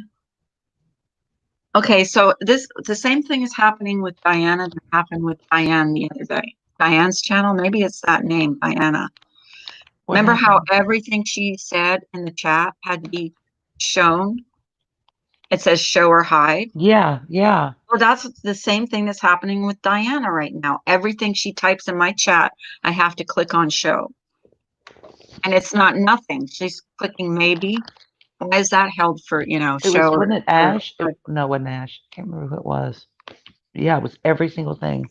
Okay, so the same thing is happening with Diana that happened with Diane the other day. Diane's channel, maybe it's that name, Diana. What Remember how happened? everything she said in the chat had to be shown? It says show or hide. Yeah, yeah. Well, that's the same thing that's happening with Diana right now. Everything she types in my chat, I have to click on show. And it's not nothing. She's clicking maybe. Why is that held for, It was, show wasn't it or Ash? No, it wasn't Ash. Can't remember who it was. Yeah, it was every single thing.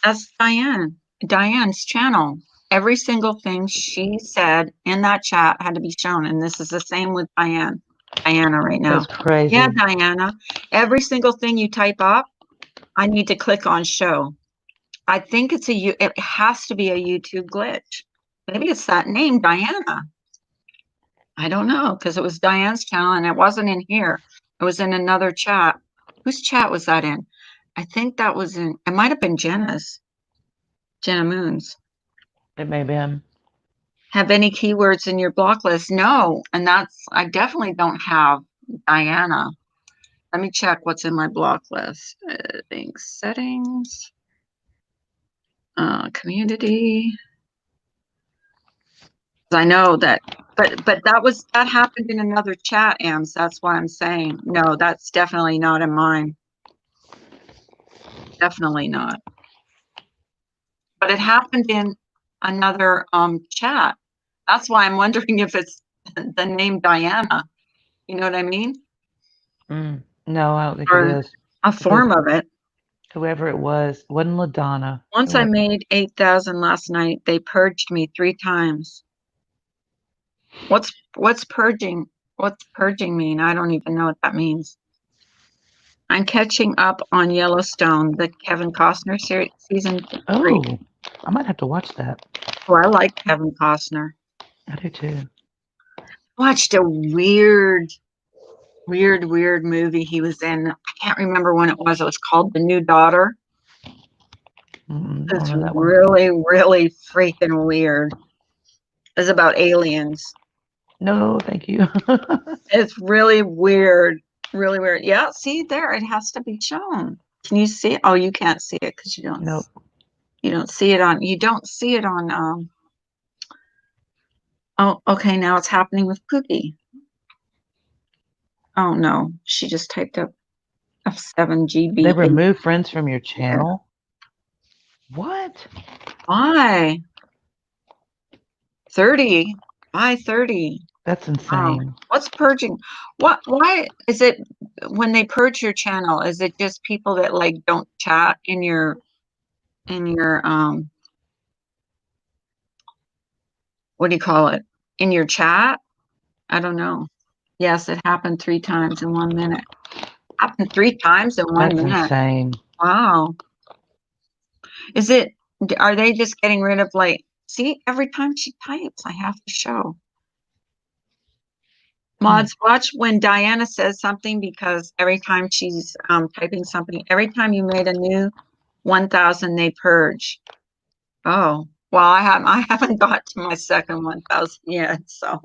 that's Diane. Diane's channel. Every single thing she said in that chat had to be shown. And this is the same with Diana right That's now. Yeah, crazy. Diana. Every single thing you type up, I need to click on show. I think it has to be a YouTube glitch. Maybe it's that name, Diana. I don't know, because it was Diane's channel and it wasn't in here. It was in another chat. Whose chat was that in? I think that was it might have been Jenna's. Jenna Moons. It may have been. Have any keywords in your block list? No, and I definitely don't have Diana. Let me check what's in my block list. Settings, community. I know that, but that happened in another chat, Ams. That's why I'm saying no. That's definitely not in mine. Definitely not. But it happened in another chat. That's why I'm wondering if it's the name Diana. You know what I mean? No, I don't think it Or is. a Because form of it. whoever it wasn't LaDonna. Once I Whoever. made 8,000 last night, they purged me 3 times. What's purging? What's purging mean? I don't even know what that means. I'm catching up on Yellowstone, the Kevin Costner series, season 3. Oh, I might have to watch that. Oh, I like Kevin Costner. I do too. Watched a weird movie he was in. I can't remember when it was. It was called The New Daughter. I don't It's know that one. really freaking weird. It's about aliens. No, thank you. It's really weird. Really weird. Yeah, see there, it has to be shown. Can you see it? Oh, you can't see it because Nope. you don't see it on oh, okay, now it's happening with Pookie. Oh no, she just typed up They F7GB8. remove friends from your channel? What? Why? 30. Why 30? That's Oh, insane. what's purging? Why is it when they purge your channel, is it just people that like don't chat in your what do you call it? In your chat? I don't know. Yes, it happened 3 times in 1 minute. Happened 3 times in one That's minute. insane. Wow. Is it, are they just getting rid of like, see, every time she types, I have to show. Hmm. Mods, watch when Diana says something because every time she's typing something, every time you made a new 1,000, they purge. Oh, well, I haven't got to my second 1,000 yet, so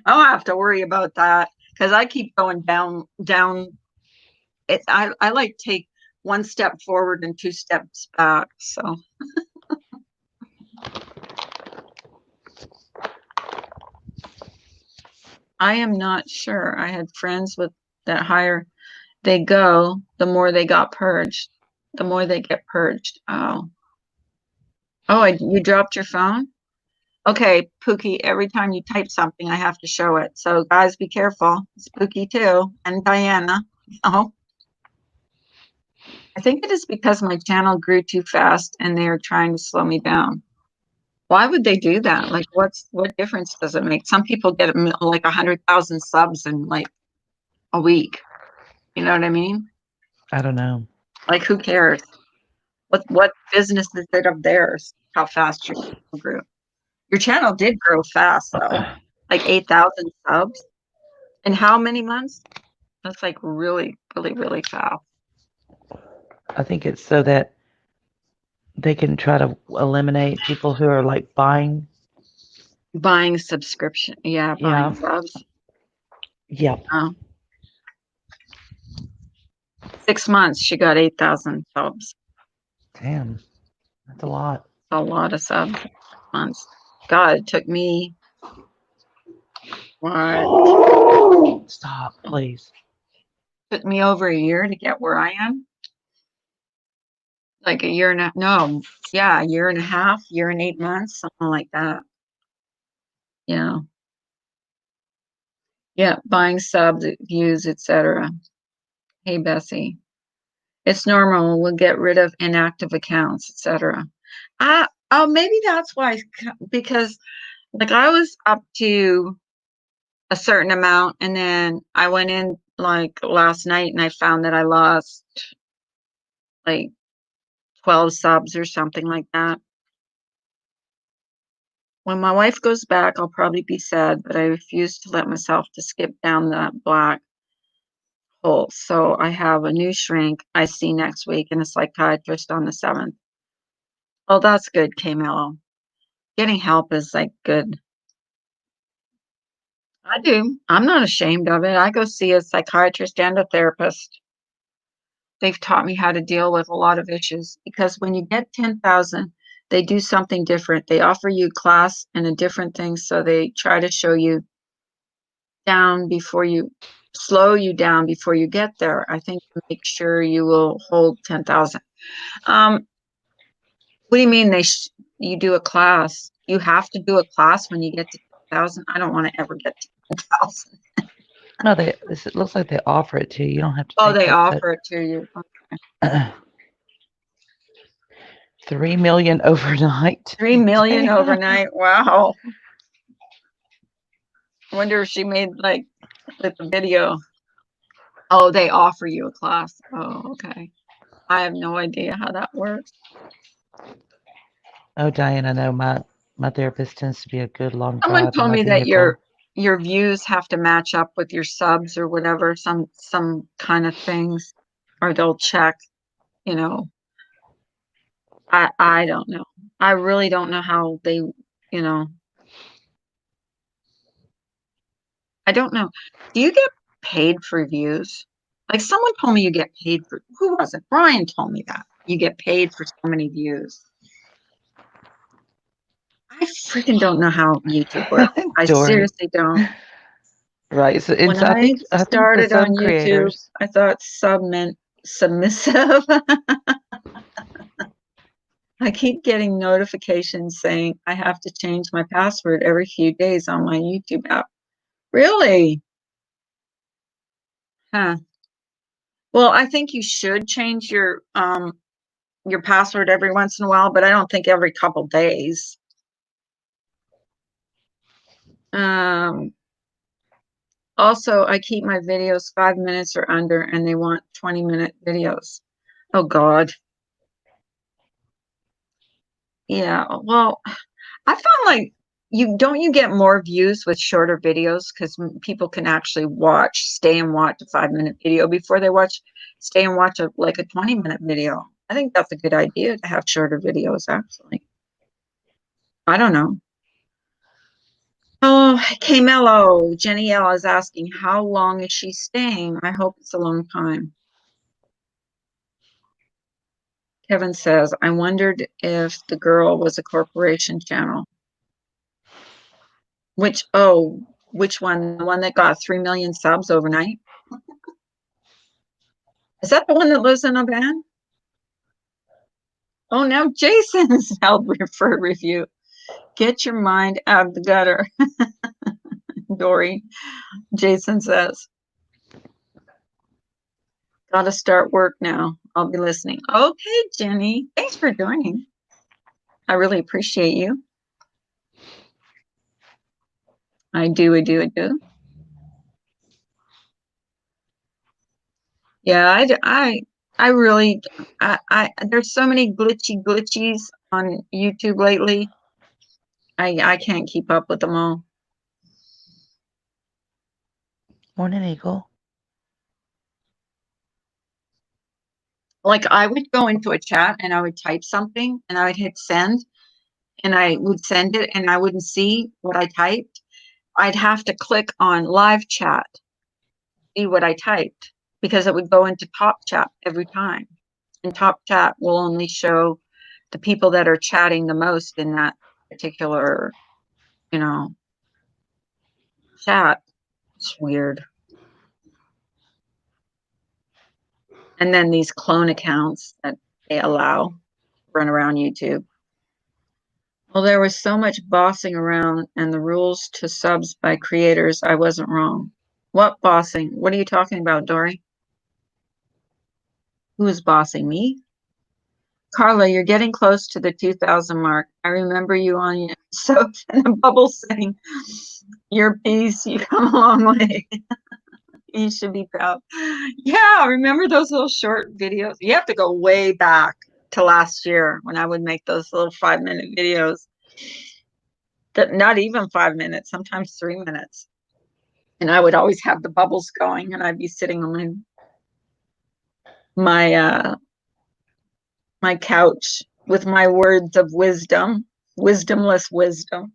I don't have to worry about that because I keep going down. I like take one step forward and 2 steps back. So I am not sure. I had friends with that higher they go, the more they got purged, the more they get purged. Oh, you dropped your phone? Okay, Pookie, every time you type something, I have to show it. So guys, be careful. It's Pookie too, and Diana. Oh, I think it is because my channel grew too fast and they are trying to slow me down. Why would they do that? Like, what difference does it make? Some people get like 100,000 subs in like a week. You know what I mean? I don't know. Like, who cares? What business is it of theirs? How fast your channel grew? Your channel did grow fast though, like 8,000 subs. In how many months? That's like really fast. I think it's so that they can try to eliminate people who are like buying. Buying subscription, yeah, buying Yeah. subs. Yep. Oh, 6 months, she got 8,000 subs. Damn. That's a lot. A lot of subs. Months. God, it took me what? Stop, please. Took me over a year to get where I am. Like a year and a no, yeah, a year and a half, year and 8 months, something like that. Yeah. Yeah, buying subs, views, etc. Hey Bessie. It's normal. We'll get rid of inactive accounts, etc. Oh, maybe that's why because like I was up to a certain amount and then I went in like last night and I found that I lost like 12 subs or something like that. When my wife goes back, I'll probably be sad, but I refuse to let myself to skip down that black hole. So I have a new shrink I see next week and a psychiatrist on the 7th. Oh, that's good, K-Mello. Getting help is like good. I do. I'm not ashamed of it. I go see a psychiatrist and a therapist. They've taught me how to deal with a lot of issues because when you get 10,000, they do something different. They offer you class and a different thing. So they try to show you down before you slow you down before you get there. I think to make sure you will hold 10,000. What do you mean you do a class? You have to do a class when you get to 10,000? I don't want to ever get to 10,000. No, it looks like they offer it to you. You don't have to Oh, take they it, but offer it to you. 3 million overnight. 3 million Damn. overnight. Wow. I wonder if she made like with the video. Oh, they offer you a class. Oh, okay. I have no idea how that works. Oh, Diane, I know my therapist tends to be a good long Someone drive in told my me that vehicle. your views have to match up with your subs or whatever, some kind of things, or they'll check, you know. I don't know. I really don't know how they, you know, I don't know. Do you get paid for views? Like someone told me you get paid for, who was it? Brian told me that. You get paid for so many views. I freaking don't know how YouTube works. I Dory. seriously don't. Right. So, and When so I think the started on sub YouTube, creators. I thought sub meant submissive. I keep getting notifications saying I have to change my password every few days on my YouTube app. Really? Huh. Well, I think you should change your password every once in a while, but I don't think every couple days. Um, Also, I keep my videos 5 minutes or under, and they want 20-minute videos. Oh God. Yeah. Well, I found like you get more views with shorter videos because people can actually stay and watch a 5 minute video before they stay and watch like a 20-minute video. I think that's a good idea to have shorter videos, actually. I don't know. Oh, Mello, Jenny L is asking, how long is she staying? I hope it's a long time. Kevin says, I wondered if the girl was a corporation channel. Which one? The one that got 3 million subs overnight? Is that the one that lives in a van? Oh, now Jason's held for review. Get your mind out of the gutter, Dory. Jason says, gotta start work now. I'll be listening. Okay, Jenny. Thanks for joining. I really appreciate you. I do, I do, I do. Yeah, I really, there's so many glitchies on YouTube lately. I can't keep up with them all. Morning, Eagle. Like I would go into a chat and I would type something and I would hit send and I would send it and I wouldn't see what I typed. I'd have to click on live chat, see what I typed because it would go into top chat every time. And top chat will only show the people that are chatting the most in that particular, you know, chat. It's weird. And then these clone accounts that they allow run around YouTube. Well, there was so much bossing around and the rules to subs by creators, I wasn't wrong. What bossing? What are you talking about, Dory? Who is bossing me? Carla, you're getting close to the 2000 mark. I remember you on your soap and the bubble saying, your piece, you come a long way. You should be proud. Yeah, remember those little short videos? You have to go way back to last year when I would make those little 5 minute videos. That not even 5 minutes, sometimes 3 minutes. And I would always have the bubbles going and I'd be sitting on my couch with my words of wisdom, wisdomless wisdom.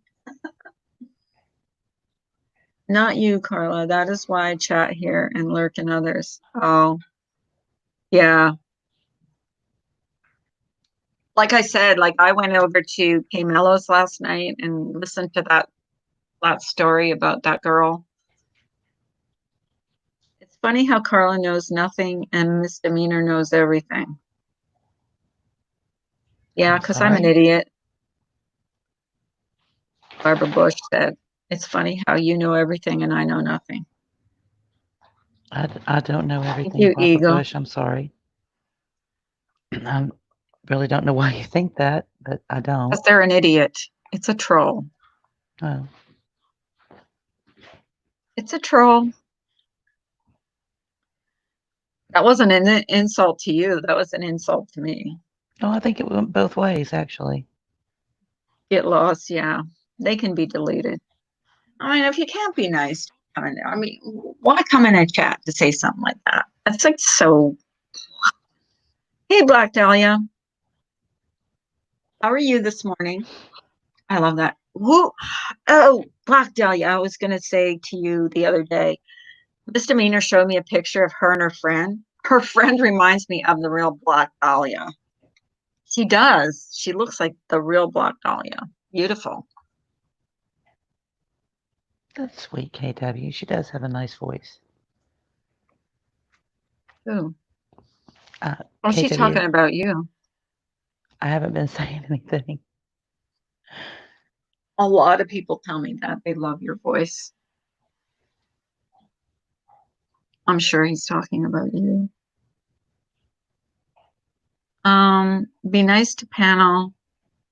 Not you, Carla. That is why I chat here and lurk in others. Oh, yeah. Like I said, like I went over to K Mello's last night and listened to that story about that girl. It's funny how Carla knows nothing and Misdemeanor knows everything. Yeah, I'm because I'm an sorry. idiot. Barbara Bush said, "It's funny how you know everything and I know nothing." I don't know Thank everything, you, Barbara Eagle. Bush. I'm sorry. I really don't know why you think that, but I don't. Because they're an idiot. It's a troll. Oh, It's a troll. That wasn't an insult to you. That was an insult to me. no, I think it went both ways, actually. Get lost, yeah. They can be deleted. I mean, if you can't be nice, I mean, why come in a chat to say something like that? That's like so. Hey, Black Dahlia, how are you this morning? I love that. Who? Oh, Black Dahlia. I was gonna say to you the other day, Misdemeanor showed me a picture of her and her friend. Her friend reminds me of the real Black Dahlia. She does. She looks like the real Black Dahlia. Beautiful. That's sweet, KW. She does have a nice voice. Ooh. Uh, Oh, she's KW, talking about you. I haven't been saying anything. A lot of people tell me that they love your voice. I'm sure he's talking about you. Be nice to panel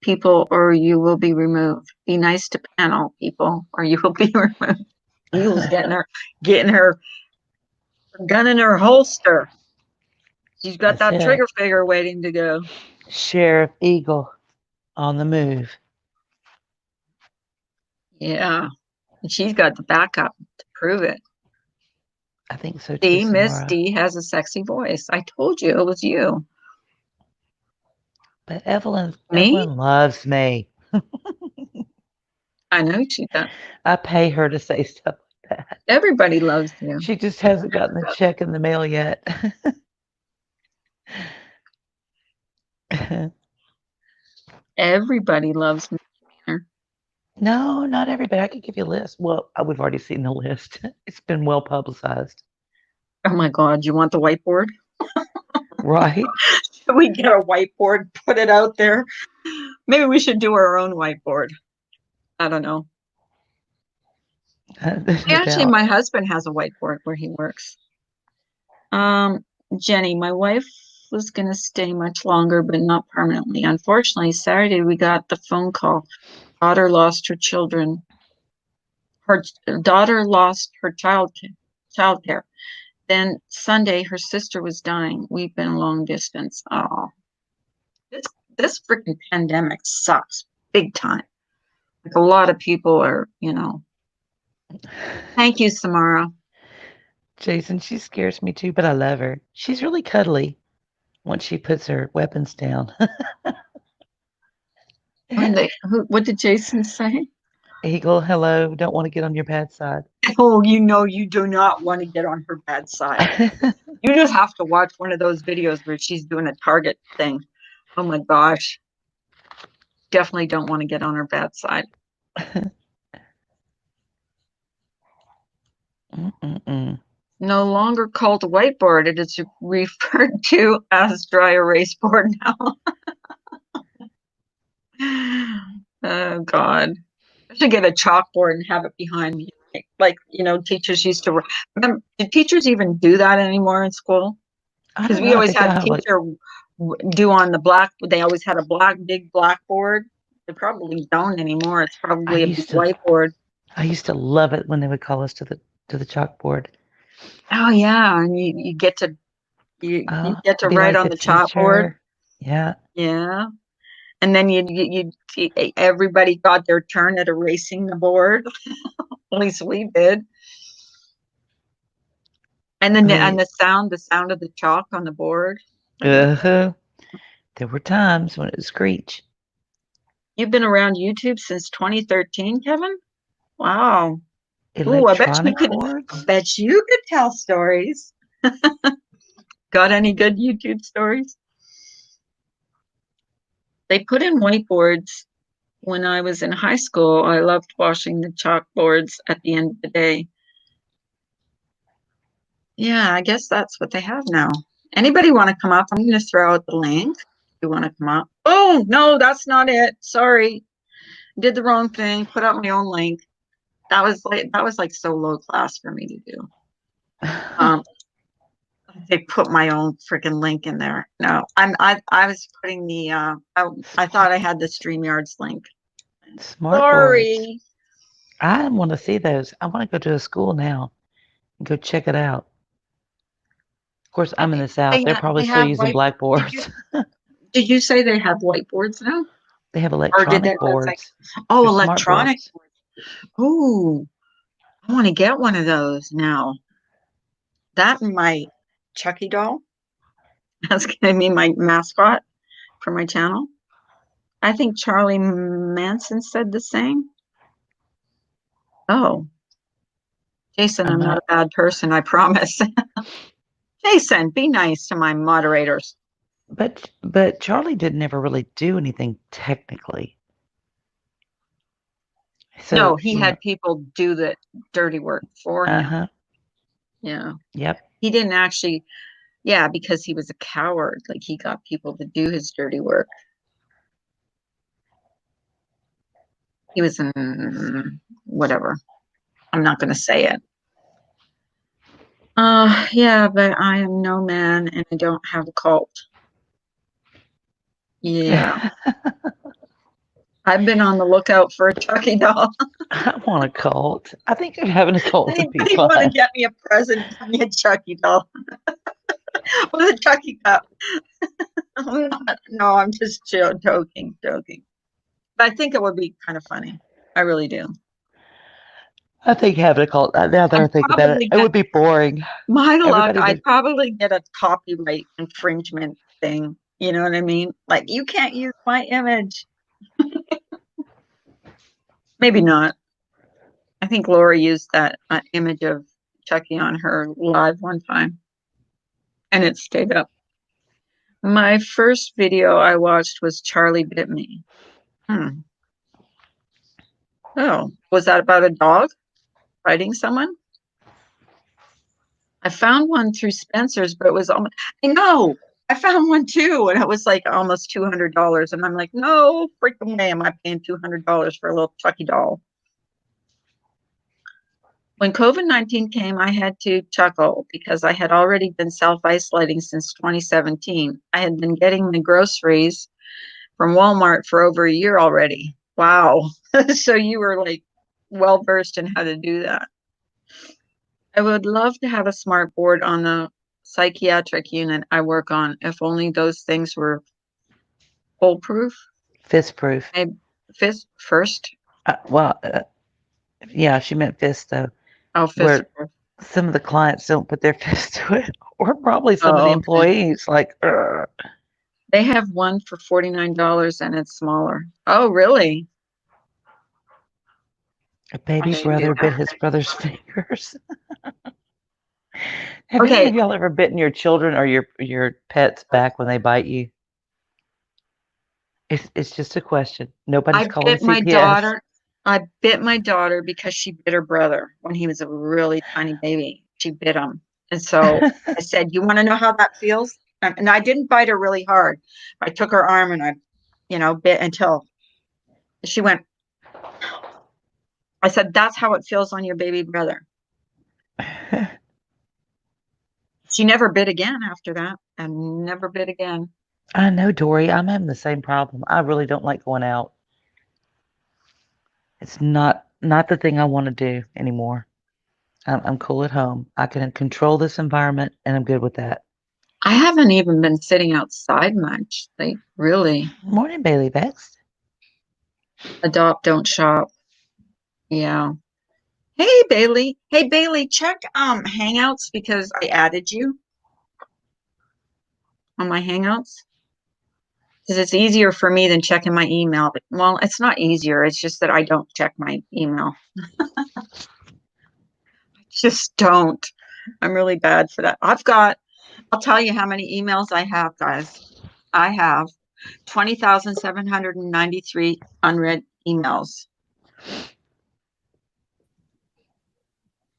people or you will be removed. Be nice to panel people or you will be removed. Eagle's getting her gun in her holster. She's got That's that it. trigger finger waiting to go. Sheriff Eagle on the move. Yeah. And she's got the backup to prove it. I think so too, See, Miss Samara. D has a sexy voice. I told you it was you. But Evelyn, Me? Evelyn loves me. I know she does. I pay her to say stuff like that. Everybody loves you. She just hasn't gotten the check in the mail yet. Everybody loves me. No, not everybody. I could give you a list. Well, we've already seen the list. It's been well publicized, Oh my God, you want the whiteboard? right? Should we get a whiteboard, put it out there? Maybe we should do our own whiteboard. I don't know. No Actually, doubt. my husband has a whiteboard where he works. Um, Jenny, my wife was going to stay much longer, but not permanently. Unfortunately, Saturday we got the phone call. Daughter lost her children. Her daughter lost her childcare. Then Sunday, her sister was dying. We've been long distance. Oh, this this freaking pandemic sucks big time. Like a lot of people are. Thank you, Samara. Jason, she scares me too, but I love her. She's really cuddly once she puts her weapons down. What did Jason say? Eagle, hello. Don't want to get on your bad side. Oh, you do not want to get on her bad side. You just have to watch one of those videos where she's doing a target thing. Oh my gosh. Definitely don't want to get on her bad side. Mm-mm-mm. No longer called a whiteboard. It is referred to as dry erase board now. Oh God. I should get a chalkboard and have it behind me. Like, teachers used to. Remember, did teachers even do that anymore in school? I Because don't we know. I always think I had have like teacher do on the black. They always had a big blackboard. They probably don't anymore. It's I probably a big used to whiteboard. I used to love it when they would call us to the chalkboard. Oh yeah, and you get to Be write like on the the chalkboard. teacher. Yeah. Yeah, and then everybody got their turn at erasing the board. At least we did. And then Me. the sound of the chalk on the board. Like, Uh-huh. There were times when it was Screech. You've been around YouTube since 2013, Kevin? Wow. Ooh, Electronic I boards? bet you could tell stories. Got any good YouTube stories? They put in whiteboards when I was in high school. I loved washing the chalkboards at the end of the day. Yeah, I guess that's what they have now. Anybody want to come up? I'm going to throw out the link. You want to come up? Oh, no, that's not it. Sorry. Did the wrong thing. Put up my own link. That was like so low class for me to do. Um, they put my own freaking link in there. No, I was putting the I thought I had the StreamYards link. Smart boards. Sorry. I want to see those. I want to go to a school now and go check it out. Of course, I'm in the South. They're probably They still have using white. Did you blackboards. did you say they have whiteboards now? They have Or did they electronic that's like boards. oh They're smart electronic? boards. Oh, I want to get one of those now. That and my Chucky doll. That's gonna be my mascot for my channel. I think Charlie Manson said the same. Oh, Jason, I'm I'm not not, a bad person, I promise. Jason, be nice to my moderators. but Charlie didn't ever really do anything technically. No, So, he had people do the dirty work for him. uh-huh. Yeah. Yep. He didn't actually, yeah, because he was a coward. Like he got people to do his dirty work. He was in whatever. I'm not going to say it. Yeah, but I am no man and I don't have a cult. Yeah. I've been on the lookout for a Chucky doll. I want a cult. I think having a cult would be Anybody want to fun. get me a present? Get me a Chucky doll with a Chucky cup. No, I'm just joking, joking. But I think it would be kind of funny. I really do. I think having a cult, now that I I'd think about it, probably it get would be boring. my luck. Everybody I'd would, probably get a copyright infringement thing. You know what I mean? Like you can't use my image. Maybe not. I think Laura used that image of Chucky on her live one time, and it stayed up. My first video I watched was Charlie Bit Me. Hmm. Oh, was that about a dog biting someone? I found one through Spencer's, but it was almost, I know, I found one too, and it was like almost $200. And I'm like, no freaking way am I paying $200 for a little Chucky doll. When COVID-19 came, I had to chuckle because I had already been self isolating since 2017. I had been getting my groceries from Walmart for over a year already. Wow. So you were like well versed in how to do that. I would love to have a smart board on the psychiatric unit I work on, if only those things were foolproof. fist proof. I fist first. Well, yeah, she meant fist though, Oh, fist where first. some of the clients don't put their fist to it, or probably some of the Oh, okay. employees. Like, "Ugh." They have one for $49 and it's smaller. Oh, really? A I baby should do brother bit that. his brother's fingers. Have any Okay. of y'all ever bitten your children or your pets back when they bite you? It's just a question. Nobody's I calling bit my CPS. daughter. I bit my daughter because she bit her brother when he was a really tiny baby. She bit him. And so I said, you want to know how that feels? And I didn't bite her really hard. I took her arm and bit until she went. I said, that's how it feels on your baby brother. She never bit again after that and never bit again. I know, Dory. I'm having the same problem. I really don't like going out. It's not the thing I want to do anymore. I'm cool at home. I can control this environment, and I'm good with that. I haven't even been sitting outside much. Like, really, Morning, Bailey Bex. adopt, don't shop. Yeah. Hey Bailey. Hey Bailey, check Hangouts because I added you on my Hangouts. because it's easier for me than checking my email. But, well, it's not easier. It's just that I don't check my email. Just don't. I'm really bad for that. I'll tell you how many emails I have, guys. I have 20,793 unread emails.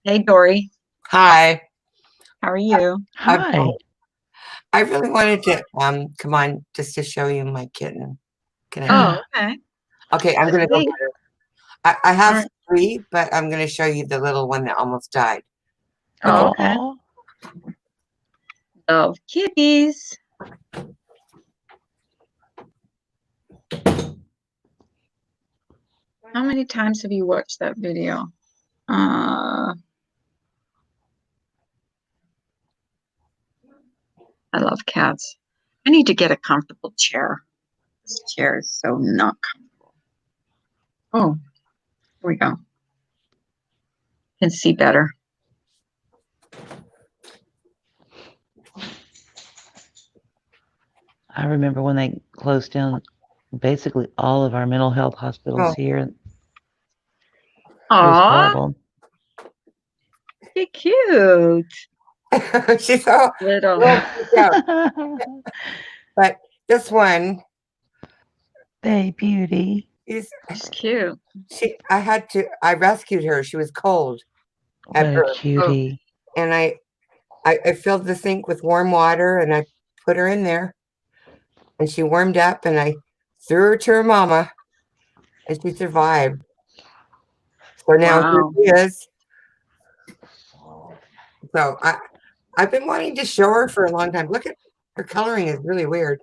Hey, Dory, Hi. how are you? I Hi. I really wanted to come on just to show you my kitten. Can I? Oh, okay. Okay, I'm gonna go Sweet. get her. I All have right. 3, but I'm gonna show you the little one that almost died. Okay. Oh, okay. Oh, Love kitties. How many times have you watched that video? I love cats. I need to get a comfortable chair. This chair is so not comfortable. Oh, here we go. Can see better. I remember when they closed down basically all of our mental health hospitals Oh. here. It was Aw, horrible. cute. She's so Little. freaked out. But this one Hey, beauty. is She's cute. I rescued her. She was cold What at a birth. cutie. And I filled the sink with warm water and I put her in there and she warmed up and I threw her to her mama and she survived. So now here Wow. she is. So I've been wanting to show her for a long time. Look at her coloring is really weird.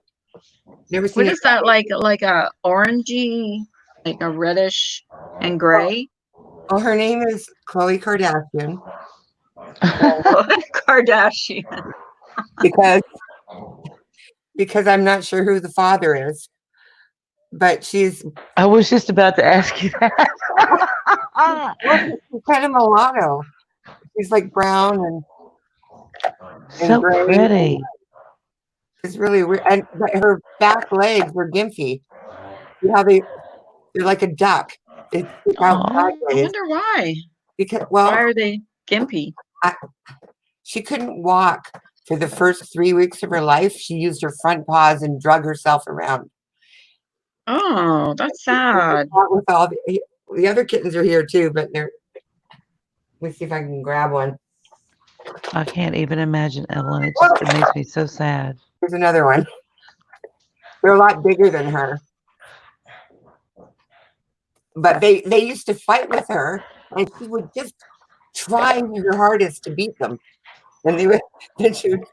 Never seen What it. is that like a orangey, like a reddish and gray? Oh, her name is Khloe Kardashian Kardashian. because I'm not sure who the father is, but she's I was just about to ask you that. she's kind of mulatto. She's like brown and So gray. pretty. It's really weird. And but her back legs were gimpy. See how they're like a duck. They stick out Oh, I sideways wonder why. because Why are they gimpy? I, she couldn't walk for the first 3 weeks of her life. She used her front paws and drug herself around. Oh, that's sad. With all the other kittens are here too, but they're. Let me see if I can grab one. I can't even imagine, Evelyn. It makes me so sad. Here's another one. They're a lot bigger than her. But they used to fight with her, and she would just try her hardest to beat them. And they would then she would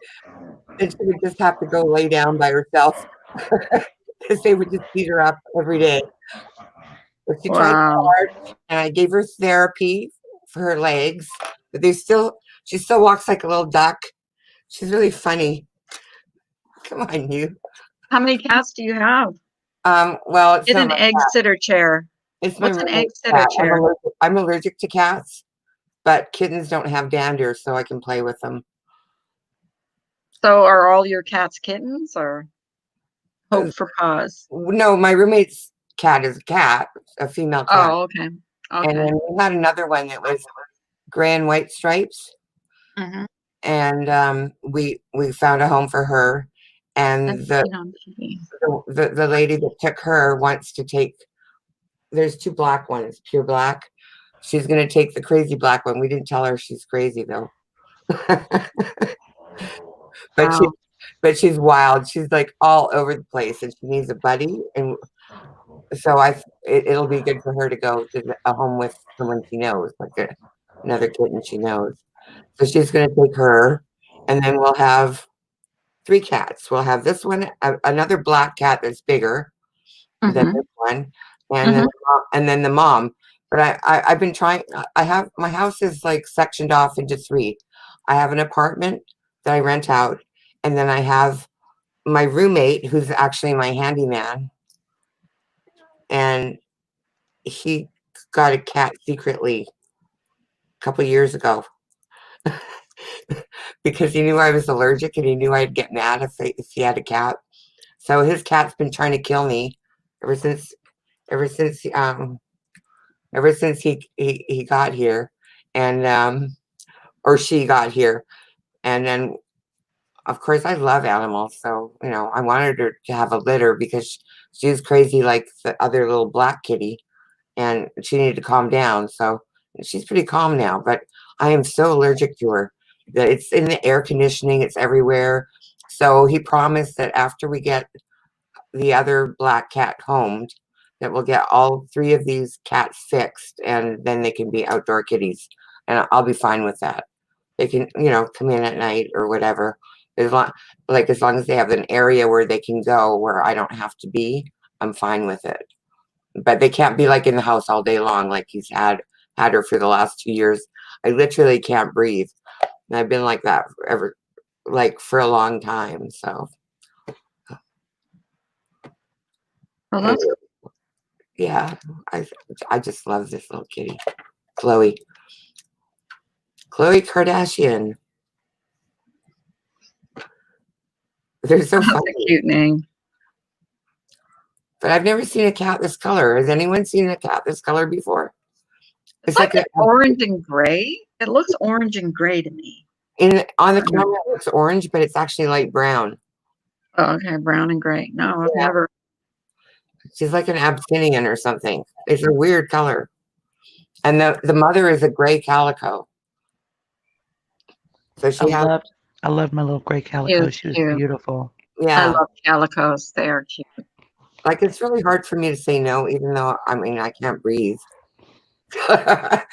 just have to go lay down by herself because they would just beat her up every day. But she tried Wow. hard, and I gave her therapy for her legs. But she still walks like a little duck. She's really funny. Come on, you. How many cats do you have? Well, it's Get not an my egg cat. sitter chair. It's my What's an egg roommate's sitter cat. chair? I'm allergic to cats, but kittens don't have dander, so I can play with them. So are all your cats kittens or hope for paws? No, my roommate's cat is a cat, a female cat. Oh, okay. And Okay. then we had another one that was gray and white stripes. Mm-hmm. And we found a home for her. And I've seen on TV. the lady that took her wants to take. There's 2 black ones, pure black. She's gonna take the crazy black one. We didn't tell her she's crazy though. But Wow. she's wild. She's like all over the place, and she needs a buddy. And so it'll be good for her to go to a home with someone she knows, like another kitten she knows. So she's going to take her, and then we'll have 3 cats. We'll have this one, another black cat that's bigger than Mm-hmm. this one, Mm-hmm. and then the mom. But I've been trying. I have my house is like sectioned off into 3. I have an apartment that I rent out, and then I have my roommate who's actually my handyman, and he got a cat secretly a couple years ago because he knew I was allergic and he knew I'd get mad if he had a cat. So his cat's been trying to kill me ever since ever since ever since he got here, and or she got here. And then of course I love animals, so I wanted her to have a litter because she was crazy like the other little black kitty, and she needed to calm down. So she's pretty calm now, but I am so allergic to her that it's in the air conditioning, it's everywhere. So he promised that after we get the other black cat homed, that we'll get all three of these cats fixed, and then they can be outdoor kitties, and I'll be fine with that. They can, come in at night or whatever. As long, as long as they have an area where they can go where I don't have to be, I'm fine with it. But they can't be like in the house all day long, like he's had her for the last 2 years. I literally can't breathe. And I've been like that forever, like for a long time. So Well, that's yeah, I I just love this little kitty, Chloe. Chloe Kardashian. They're so a funny. cute name. But I've never seen a cat this color. Has anyone seen a cat this color before? It's It's like like an orange and gray. It looks orange and gray to me. on the camera it looks orange, but it's actually light brown. Oh, okay, brown and gray. No, I've Yeah. never. She's like an Abyssinian or something. It's a weird color. And the mother is a gray calico. So I she has, loved my little gray calico. Cute, She was cute. beautiful. I yeah, love calicos. They are cute. like it's really hard for me to say no, even though I can't breathe. But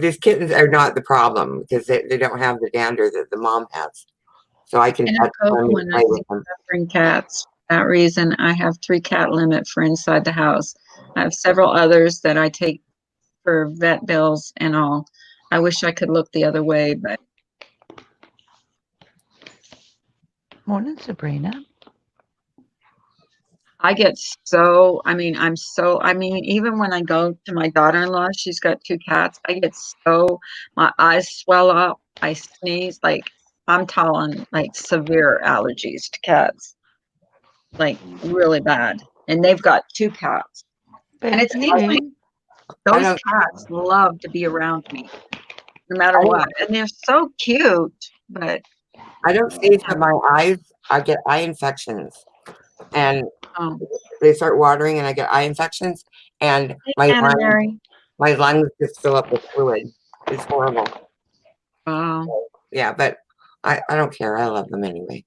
these kittens are not the problem because they don't have the dander that the mom has. So I can And touch I cope them and when I play see with them. suffering cats. For that reason, I have 3 cat limit for inside the house. I have several others that I take for vet bills and all. I wish I could look the other way, but Morning, Sabrina. I get so, even when I go to my daughter-in-law, she's got 2 cats. I get so, my eyes swell up. I sneeze, like I'm telling, like severe allergies to cats, like really bad. And they've got 2 cats. And Baby it seems like beauty. I those don't cats love to be around me, no matter I don't what. And they're so cute, but I don't sneeze, but my eyes, I get eye infections, and um, they start watering, and I get eye infections, and hey, Anna Mary. my lungs just fill up with fluid. It's horrible. Wow. Yeah, but I don't care. I love them anyway.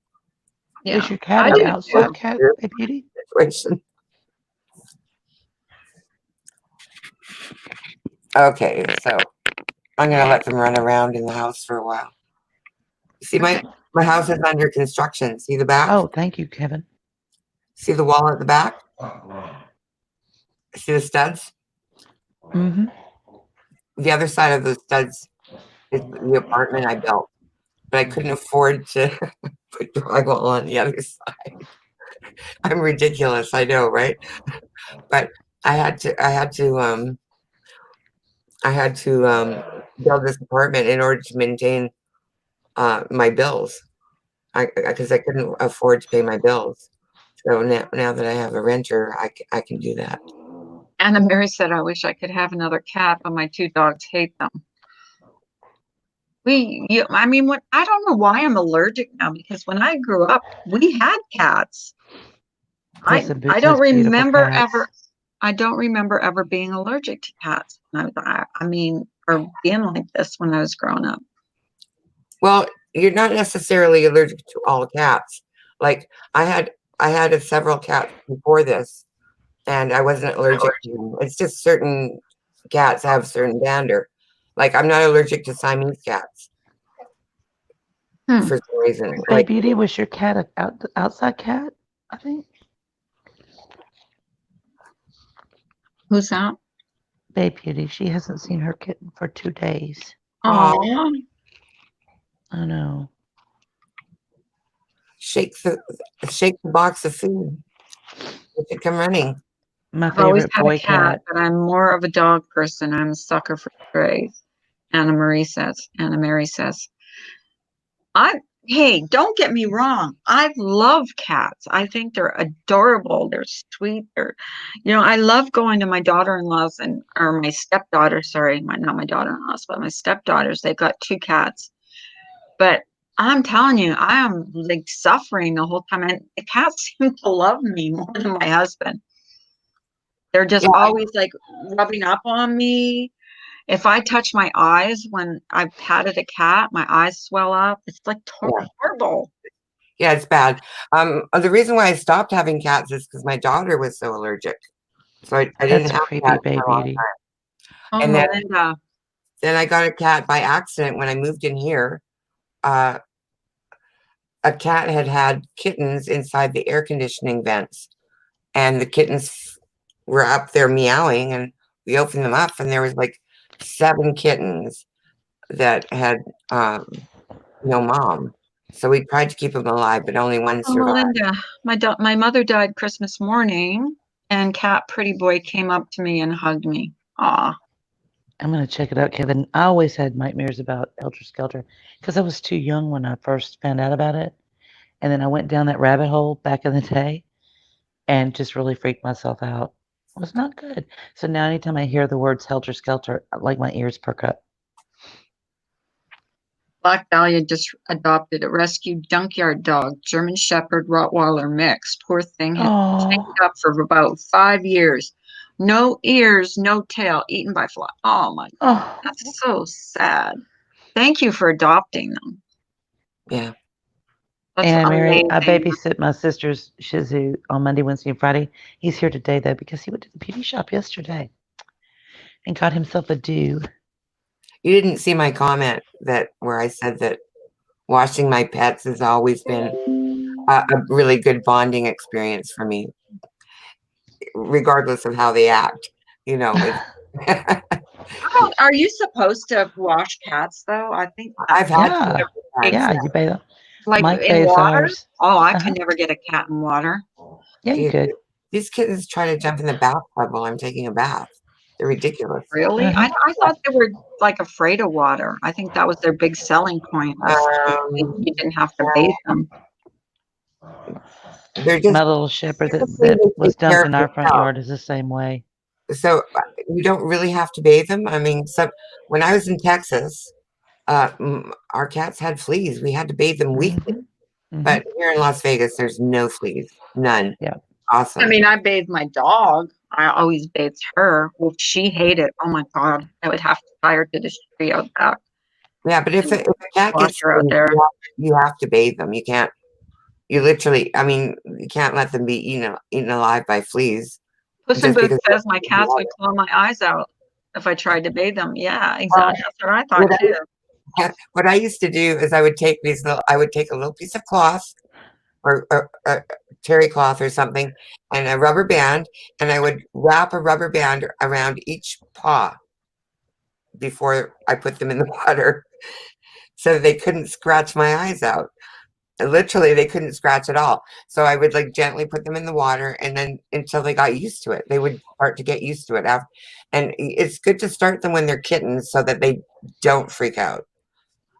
Yeah, Is your cat I an do outside too. cat, baby beauty? Situation. Okay, so I'm gonna let them run around in the house for a while. See, my house is under construction. See the back? Oh, thank you, Kevin. See the wall at the back? See the studs? Mm-hmm. The other side of the studs is the apartment I built, but I couldn't afford to put drywall on the other side. I'm ridiculous, I know, right? But I had to build this apartment in order to maintain my bills. Because I couldn't afford to pay my bills. So now that I have a renter, I can do that. Anna Mary said, I wish I could have another cat, but my 2 dogs hate them. What I don't know why I'm allergic now because when I grew up, we had cats. Listen, I Boots don't has beautiful remember cats. ever being allergic to cats. Or being like this when I was growing up. Well, you're not necessarily allergic to all cats. Like I had several cats before this, and I wasn't allergic to them. It's just certain cats have certain dander. Like I'm not allergic to Siamese cats Hmm. for some reason. Baby Like beauty, was your cat an outside cat? I think. Who's that? Baby beauty. She hasn't seen her kitten for 2 days. Oh, I know. shake the shake the box of food. It should come running. My I've always favorite had a boy cat, cat. but I'm more of a dog person. I'm a sucker for strays. Anna Mary says. I Hey, don't get me wrong. I love cats. I think they're adorable. They're sweet. I love going to my daughter-in-law's or my stepdaughter, sorry, not my daughter-in-law's, but my stepdaughters. They've got two cats. But I'm telling you, I am like suffering the whole time. And the cats seem to love me more than my husband. They're just Yeah, always like rubbing up on me. If I touch my eyes when I've patted a cat, my eyes swell up. It's like yeah, horrible. yeah, it's bad. The reason why I stopped having cats is because my daughter was so allergic. So I didn't That's have creepy, cats for a long baby. time. Oh, And Melinda. then I got a cat by accident when I moved in here. Uh, a cat had kittens inside the air conditioning vents, and the kittens were up there meowing, and we opened them up, and there was like 7 kittens that had no mom. So we tried to keep them alive, but only one Oh, survived. Melinda. My mother died Christmas morning, and Cat Pretty Boy came up to me and hugged me. Aw. I'm gonna check it out, Kevin. I always had nightmares about Helter Skelter because I was too young when I first found out about it, and then I went down that rabbit hole back in the day and just really freaked myself out. It was not good. So now, anytime I hear the words Helter Skelter, like my ears perk up. Black Dahlia just adopted a rescued junkyard dog, German Shepherd Rottweiler mix. Poor thing had been chained Oh, up for about 5 years. No ears, no tail, eaten by fly. Oh my God. oh. That's so sad. Thank you for adopting them. Yeah. That's And Mary, I amazing. babysit my sister's Shih Tzu on Monday, Wednesday, and Friday. He's here today though because he went to the beauty shop yesterday and got himself a do. You didn't see my comment that where I said that washing my pets has always been a really good bonding experience for me, regardless of how they act. You know, it's Are you supposed to wash cats though? I think I've had Yeah, cats. yeah, you bathe. like Mike in bathes water. ours. Oh, I Uh-huh. can never get a cat in water. Yeah, you Yeah, could. these kittens try to jump in the bathtub while I'm taking a bath. They're ridiculous. Really? Uh-huh. I thought they were like afraid of water. I think that was their big selling point was Um, you didn't have to bathe them. they're just My little shepherd typically that they was take care dumped of in our front themselves. yard is the same way. So you don't really have to bathe them. I mean, when I was in Texas, our cats had fleas. We had to bathe them weekly. Hmm. Hmm. But here in Las Vegas, there's no fleas, none. Yeah. I Awesome. mean, I bathed my dog. I always bathed her. Well, she hated. Oh my God, I would have to tie her to the tree out back Yeah, but if and a cat wash gets her out fleas, there. you have to bathe them. You can't. You literally. I mean, you can't let them be eaten alive by fleas Puss in just Boots because. says my cats would claw my eyes out if I tried to bathe them. Yeah, Well, exactly. That's what I thought what too. what I used to do is I would take a little piece of cloth or terry cloth or something and a rubber band, and I would wrap a rubber band around each paw before I put them in the water so that they couldn't scratch my eyes out. Literally, they couldn't scratch at all. So I would like gently put them in the water, and then until they got used to it, they would start to get used to it. After, and it's good to start them when they're kittens so that they don't freak out,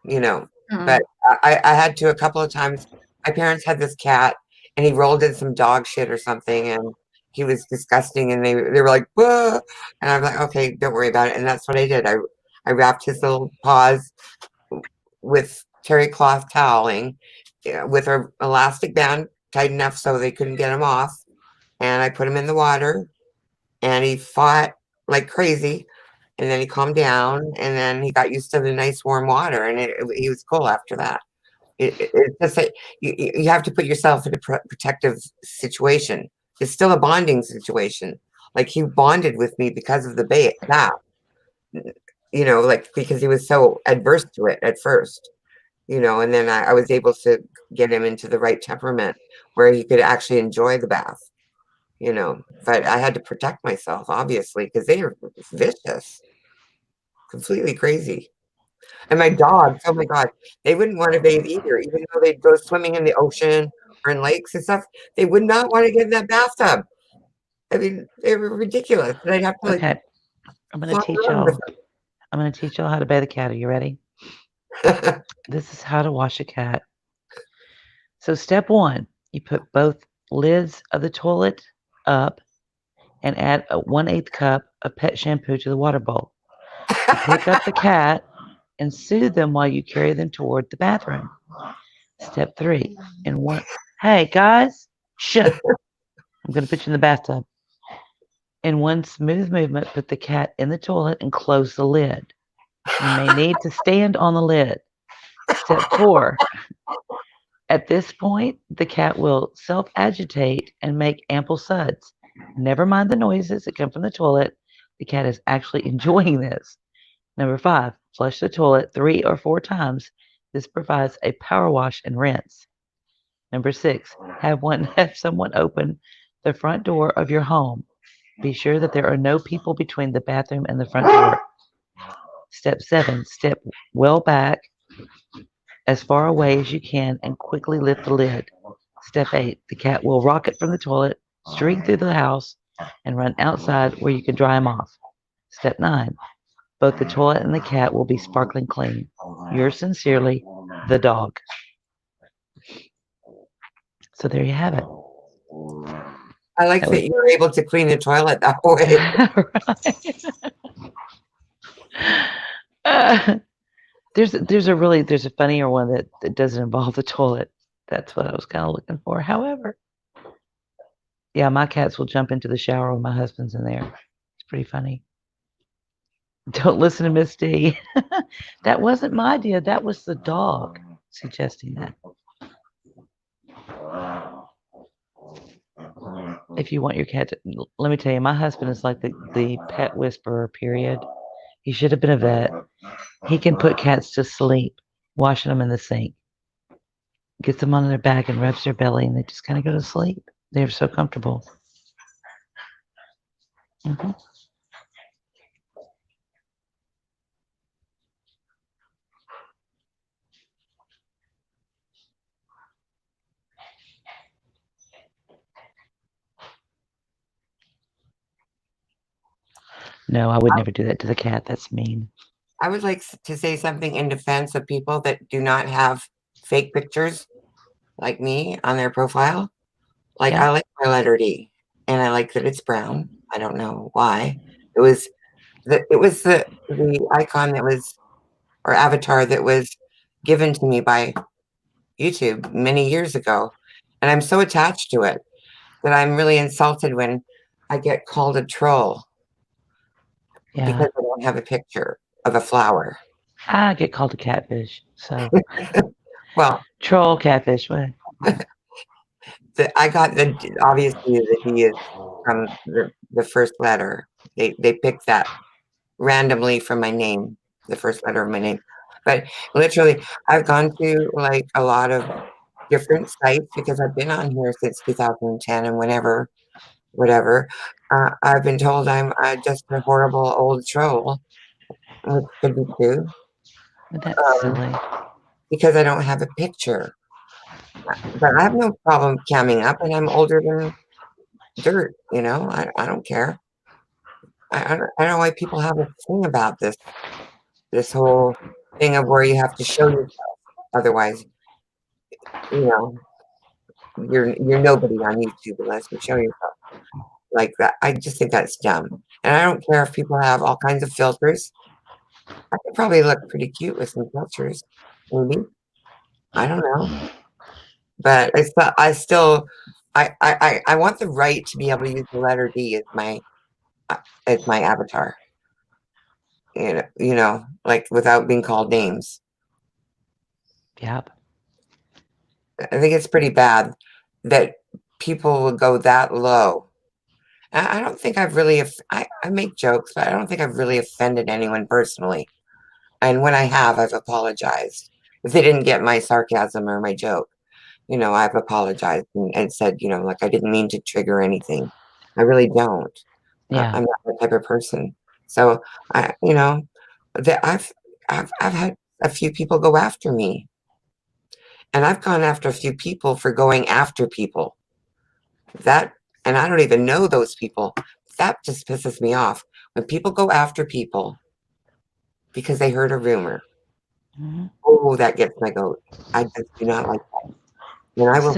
you know. Hmm. But I had to a couple of times. My parents had this cat, and he rolled in some dog shit or something, and he was disgusting. And they were like, "Whoa!" And I'm like, "Okay, don't worry about it." And that's what I did. I wrapped his little paws with terry cloth toweling, with an elastic band tight enough so they couldn't get him off. And I put him in the water, and he fought like crazy. And then he calmed down, and then he got used to the nice warm water, and he was cool after that. It's just that you have to put yourself in a protective situation. It's still a bonding situation. Like he bonded with me because of the bath, like because he was so adverse to it at first, and then I was able to get him into the right temperament where he could actually enjoy the bath, but I had to protect myself, obviously, because they are vicious, completely crazy. And my dogs, oh my God, they wouldn't want to bathe either, even though they'd go swimming in the ocean or in lakes and stuff. They would not want to get in that bathtub. I mean, they were ridiculous. And I'd have to like Okay, I'm gonna fly teach around with y'all. I'm gonna teach y'all how to bathe a cat. Are you ready? them. This is how to wash a cat. So, step one, you put both lids of the toilet up and add a 1/8 cup of pet shampoo to the water bowl. You pick up the cat and soothe them while you carry them toward the bathroom. Step three, in one, hey guys, shh, I'm going to put you in the bathtub. In one smooth movement, put the cat in the toilet and close the lid. You may need to stand on the lid. Step four, at this point, the cat will self agitate and make ample suds. Never mind the noises that come from the toilet. The cat is actually enjoying this. Number five, flush the toilet 3 or 4 times. This provides a power wash and rinse. Number six, have someone open the front door of your home. Be sure that there are no people between the bathroom and the front door. Step seven, step well back as far away as you can and quickly lift the lid. Step eight, the cat will rocket from the toilet, streak through the house, and run outside where you can dry him off. Step nine, both the toilet and the cat will be sparkling clean. Yours sincerely, the dog. So there you have it. I like That that was you were able to clean the toilet that way. uh, there's a funnier one that doesn't involve the toilet. That's what I was kind of looking for. However, yeah, my cats will jump into the shower when my husband's in there. It's pretty funny. Don't listen to Miss D. That wasn't my idea. That was the dog suggesting that. If you want your cat to, let me tell you, my husband is like the pet whisperer, period. He should have been a vet. He can put cats to sleep, washing them in the sink. Gets them on their back and rubs their belly, and they just kind of go to sleep. They're so comfortable. hmm No, I would never do that to the cat. That's mean. I would like to say something in defense of people that do not have fake pictures like me on their profile. Like Yeah. I like my letter D, and I like that it's brown. I don't know why. It was the icon that was or avatar that was given to me by YouTube many years ago, and I'm so attached to it that I'm really insulted when I get called a troll Yeah. because I don't have a picture of a flower. I get called a catfish. So Well, troll catfish. What? I got the obviously the D is from the first letter. They picked that randomly from my name, the first letter of my name. But literally, I've gone to like a lot of different sites because I've been on here since 2010 and whenever, whatever. I've been told I'm just a horrible old troll, which could be true, That's um, silly. because I don't have a picture. But I have no problem camming up, and I'm older than dirt. I don't care. I don't know why people have a thing about this whole thing of where you have to show yourself. Otherwise, you know, you're nobody on YouTube unless you show yourself like that. I just think that's dumb. And I don't care if people have all kinds of filters. I could probably look pretty cute with some filters, maybe. I don't know. But I want the right to be able to use the letter D as my avatar. Like without being called names. Yep. I think it's pretty bad that people will go that low. I don't think I've really, I make jokes, but I don't think I've really offended anyone personally. And when I have, I've apologized. If they didn't get my sarcasm or my joke, I've apologized and said, like I didn't mean to trigger anything. I really don't. Yeah. I'm not that type of person. So that I've had a few people go after me, and I've gone after a few people for going after people. That, and I don't even know those people. That just pisses me off when people go after people because they heard a rumor. hmm Oh, that gets my goat. I just do not like that. And I will.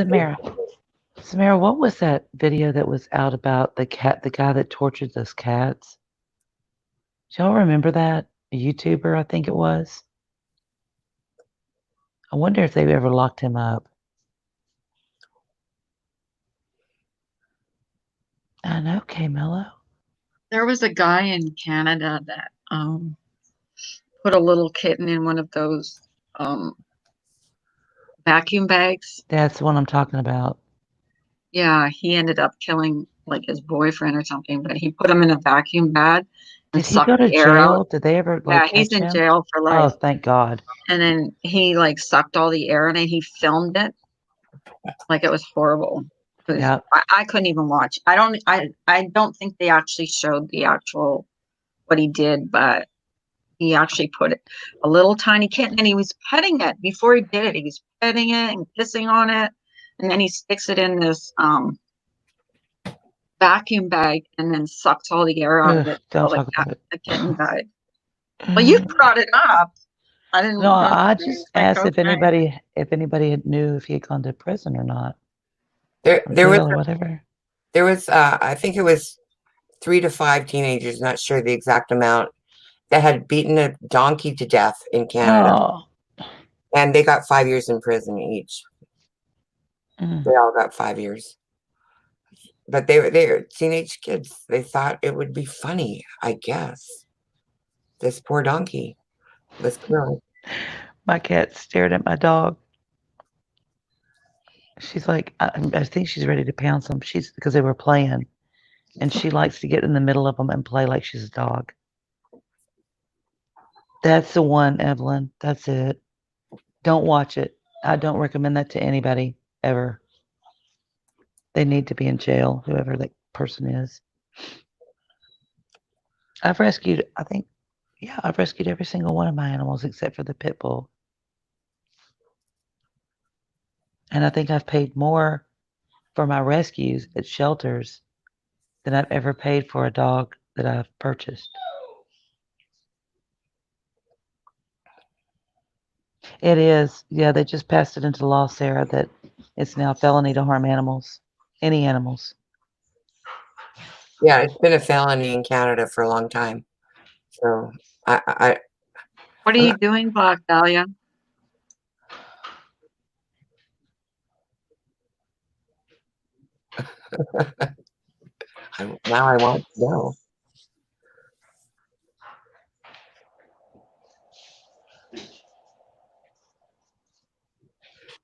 Samara, what was that video that was out about the guy that tortured those cats? Do y'all remember that? A YouTuber, I think it was. I wonder if they've ever locked him up. I know, K Mello. There was a guy in Canada that put a little kitten in one of those vacuum bags. That's what I'm talking about. Yeah, he ended up killing like his boyfriend or something, but he put him in a vacuum bag and Did he sucked go to the air out. jail? Did they ever Yeah, like he's catch in him? jail for Oh, life. thank God. And then he like sucked all the air in it. He filmed it. Like it was horrible. Yeah. I couldn't even watch. I don't think they actually showed the actual what he did, but he actually put it a little tiny kitten and he was petting it before he did it. He was petting it and kissing on it. And then he sticks it in this vacuum bag and then sucks all the air out of Ugh, it don't till talk about it. the kitten died. Well, you brought it up. I didn't No, know. I It's just like, asked okay. if anybody knew if he had gone to prison or not, There, or there was, jail or whatever. there was. I think it was 3 to 5 teenagers. Not sure the exact amount that had beaten a donkey to death in Canada, Oh. and they got 5 years in prison each. Mm. They all got 5 years. But they were teenage kids. They thought it would be funny, I guess. This poor donkey was killed. My cat stared at my dog. She's like, I think she's ready to pounce them. She's because they were playing, and she likes to get in the middle of them and play like she's a dog. That's the one, Evelyn. That's it. Don't watch it. I don't recommend that to anybody ever. They need to be in jail, whoever that person is. I've rescued, I think, yeah, I've rescued every single one of my animals except for the pit bull. And I think I've paid more for my rescues at shelters than I've ever paid for a dog that I've purchased. It is. Yeah, they just passed it into law, Sarah, that it's now felony to harm animals, any animals. Yeah, it's been a felony in Canada for a long time. So What are I'm you not, doing, Black Dahlia? now I want to know.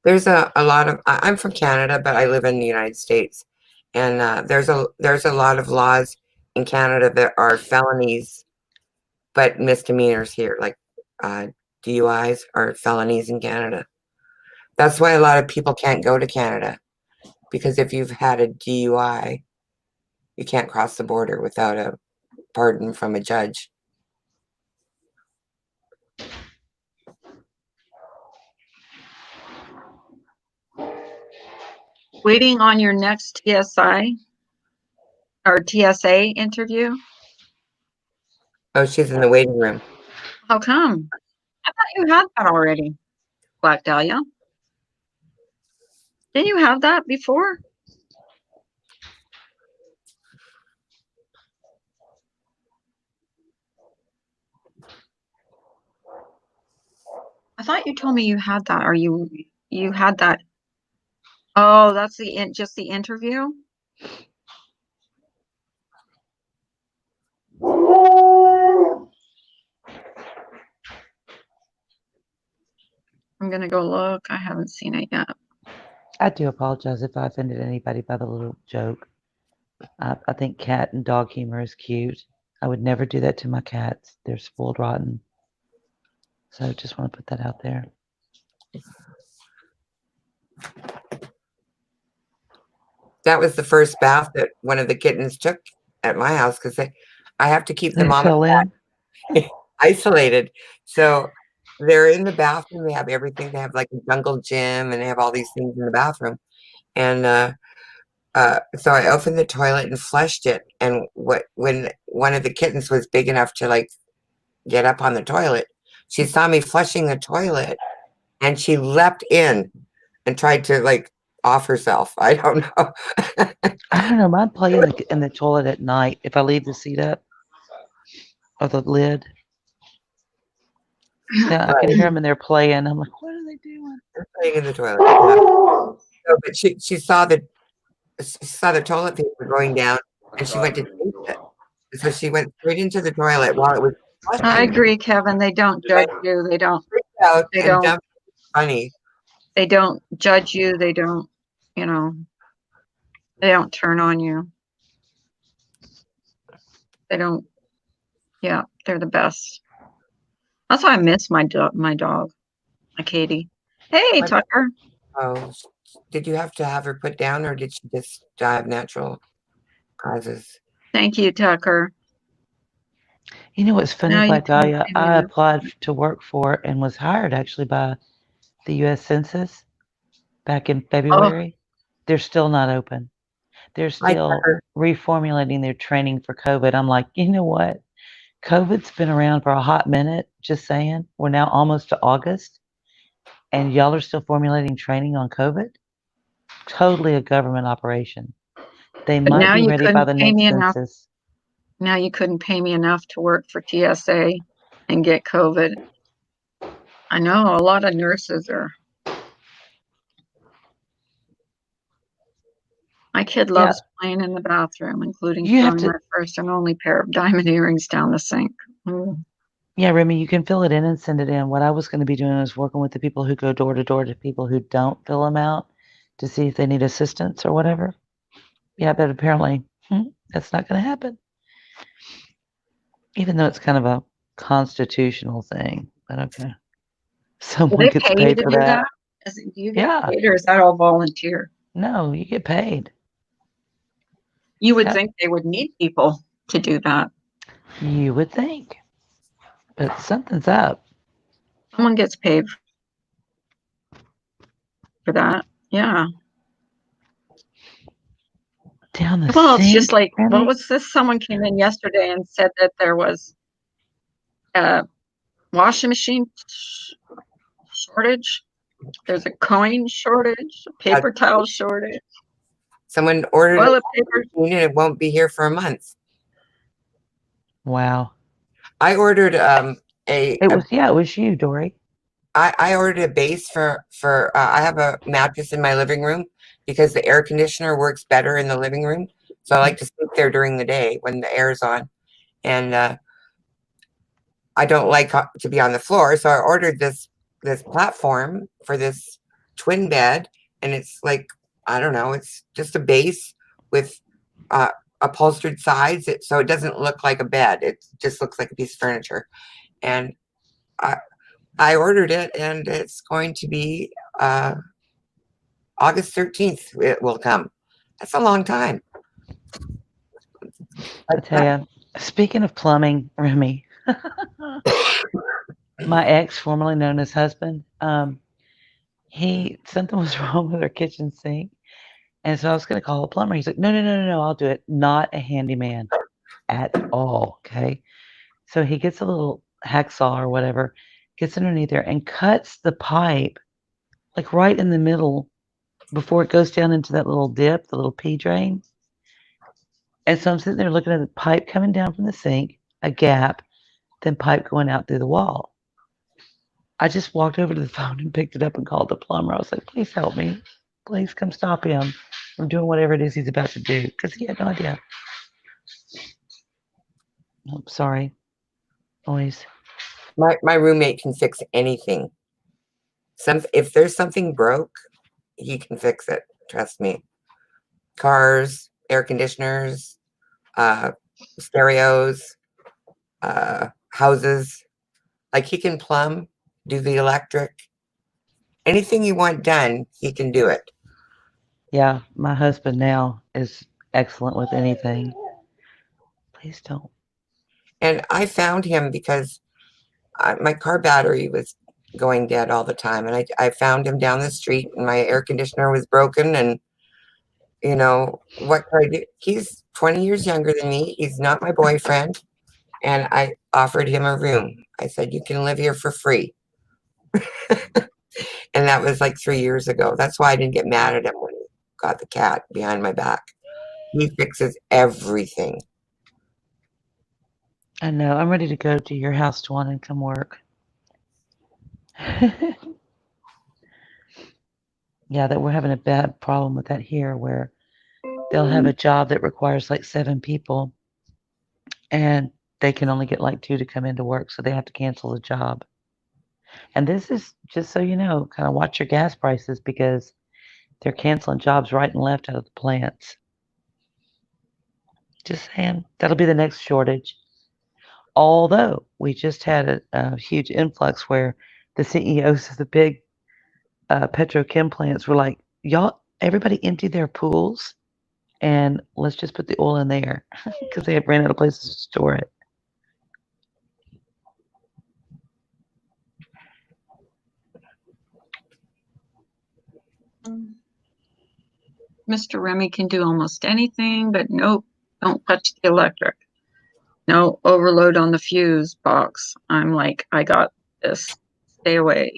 There's a lot of. I'm from Canada, but I live in the United States, and there's a lot of laws in Canada that are felonies, but misdemeanors here, like uh, DUIs are felonies in Canada. That's why a lot of people can't go to Canada, because if you've had a DUI, you can't cross the border without a pardon from a judge. Waiting on your next TSI or TSA interview? Oh, she's in the waiting room. How come? I thought you had that already, Black Dahlia. Didn't you have that before? I thought you told me you had that. Or you had that? Oh, that's just the interview. I'm gonna go look. I haven't seen it yet. I do apologize if I offended anybody by the little joke. I think cat and dog humor is cute. I would never do that to my cats. They're spoiled rotten. So just want to put that out there. That was the first bath that one of the kittens took at my house because I have to keep the They mom fell in. isolated. So they're in the bathroom. They have everything. They have like a jungle gym and they have all these things in the bathroom. And so I opened the toilet and flushed it. And when one of the kittens was big enough to like get up on the toilet, she saw me flushing the toilet and she leapt in and tried to like off herself. I don't know. I don't know. Mine play in the toilet at night if I leave the seat up or the lid. Yeah, I can hear them in there playing. I'm like, what are they doing? They're playing in the toilet. Yeah. So, but she saw the toilet paper going down, and she went to taste it. So she went straight into the toilet while it was I flushing. agree, Kevin. They don't She went judge you. They don't. straight out They and don't. dumped it. Funny. They don't judge you. They don't. You know. They don't turn on you. They don't. Yeah, they're the best. That's why I miss my dog. My Katie. Hey, What? Tucker. Oh, did you have to have her put down, or did she just die of natural causes? Thank you, Tucker. You know what's funny, No, you Black couldn't Dahlia? pay me I enough. applied to work for and was hired actually by the U.S. Census back in Oh, February. They're still not open. They're Hi, still Tucker. reformulating their training for COVID. I'm like, you know what? COVID's been around for a hot minute. Just saying. We're now almost to August, and y'all are still formulating training on COVID? Totally a government operation. They but might now be you ready by couldn't the pay me next enough. census. Now you couldn't pay me enough to work for TSA and get COVID. I know a lot of nurses are. My kid Yeah, loves playing in the bathroom, including you have throwing to. my first and only pair of diamond earrings down the sink. Mm. Yeah, Remy, you can fill it in and send it in. What I was going to be doing is working with the people who go door to door to people who don't fill them out to see if they need assistance or whatever. Yeah, but apparently that's not going to happen, even though it's kind of a constitutional thing. But okay, Do someone they gets pay you paid to for do that. that? Do you get Yeah, paid or is that all volunteer? no, you get paid. You would Yep, think they would need people to do that. you would think, but something's up. Someone gets paid for that. Yeah. Down the Well, it's just sink, like, what Remy? was this? Someone came in yesterday and said that there was a washing machine shortage. There's a coin shortage, a Uh, paper towel shortage, Someone ordered a toilet paper. machine and it won't be here for a month. Wow. I ordered a, It a was, yeah, it was you, Dory. I ordered a base for I have a mattress in my living room because the air conditioner works better in the living room. So I like to sleep there during the day when the air is on, and I don't like to be on the floor. So I ordered this platform for this twin bed, and it's like I don't know, it's just a base with uh, upholstered sides, so it doesn't look like a bed. It just looks like a piece of furniture, and I I ordered it, and it's going to be uh, August 13th. It will come. That's a long time. I tell you, speaking of plumbing, Remy, my ex, formerly known as husband, he something was wrong with our kitchen sink, and so I was going to call a plumber. He's like, "No, no, no, no, no, I'll do it. Not a handyman at all." Okay, so he gets a little hacksaw or whatever, gets underneath there and cuts the pipe like right in the middle before it goes down into that little dip, the little pee drain. And so I'm sitting there looking at the pipe coming down from the sink, a gap, then pipe going out through the wall. I just walked over to the phone and picked it up and called the plumber. I was like, please help me. Please come stop him from doing whatever it is he's about to do because he had no idea. Oh, sorry. Always. My roommate can fix anything. If there's something broke, he can fix it. Trust me. Cars, air conditioners, uh, stereos, houses. Like he can plumb, do the electric, anything you want done, he can do it. Yeah, my husband now is excellent with anything. Please don't. And I found him because my car battery was going dead all the time, and I found him down the street, and my air conditioner was broken, and what could I do? He's 20 years younger than me. He's not my boyfriend, and I offered him a room. I said, "You can live here for free," and that was like 3 years ago. That's why I didn't get mad at him when got the cat behind my back. He fixes everything. I know. I'm ready to go to your house, Tuan, and come work. Yeah, that we're having a bad problem with that here where they'll have a job that requires like 7 people and they can only get like 2 to come into work, so they have to cancel the job. And this is just so you know, kind of watch your gas prices because they're canceling jobs right and left out of the plants. Just saying, that'll be the next shortage. Although we just had a huge influx where the CEOs of the big petrochem plants were like, y'all, everybody empty their pools and let's just put the oil in there because they had ran out of places to store it. Mr. Remy can do almost anything, but nope, don't touch the electric. No overload on the fuse box. I'm like, I got this. Stay away.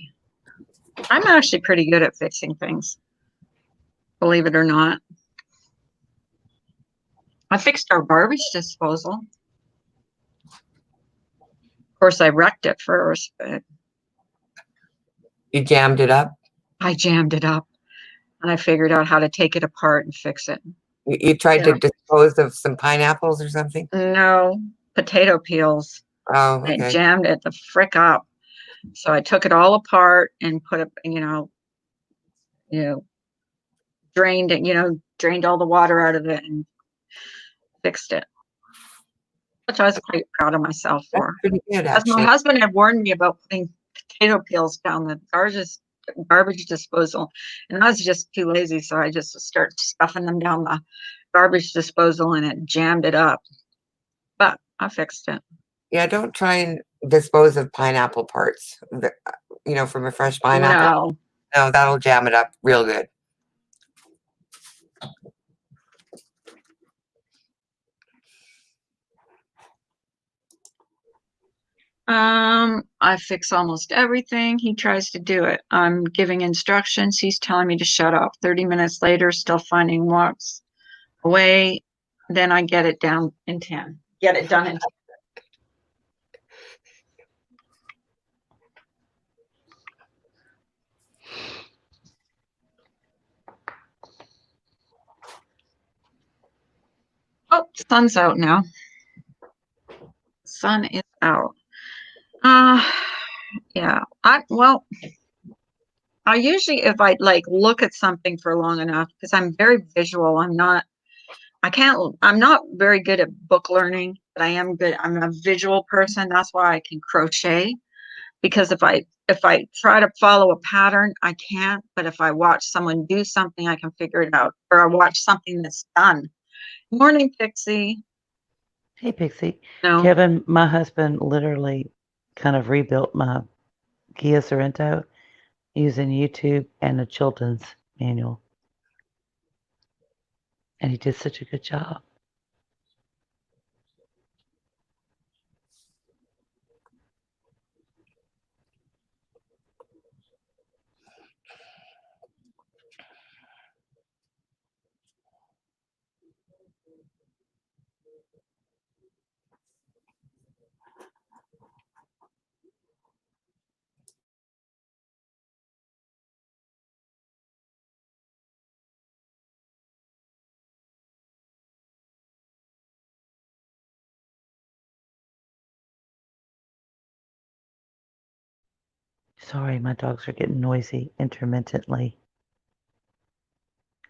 I'm actually pretty good at fixing things, believe it or not. I fixed our garbage disposal. Of course, I wrecked it first, but You jammed it up. I jammed it up and I figured out how to take it apart and fix it. You tried to dispose of some pineapples or something. No, potato peels. Oh, I okay. jammed it the frick up. So I took it all apart and put it, you know, drained it, drained all the water out of it and fixed it, which I was quite proud of myself That's for. pretty good, As my actually. husband had warned me about putting potato peels down the garbage disposal, and I was just too lazy, so I just started stuffing them down the garbage disposal, and it jammed it up. But I fixed it. Yeah, don't try and dispose of pineapple parts. From a fresh pineapple. No. No, that'll jam it up real good. I fix almost everything. He tries to do it. I'm giving instructions. He's telling me to shut up. 30 minutes later, still finding walks away. Then I get it down in 10. Get it done in 10. Oh, sun's out now. Sun is out. Yeah. I usually, if I like look at something for long enough, because I'm very visual, I'm not very good at book learning, but I am good. I'm a visual person. That's why I can crochet, because if I try to follow a pattern, I can't. But if I watch someone do something, I can figure it out. Or I watch something that's done. Morning, Pixie. Hey, Pixie. No. Kevin, my husband literally kind of rebuilt my Kia Sorrento using YouTube and a children's manual. And he did such a good job. Sorry, my dogs are getting noisy intermittently.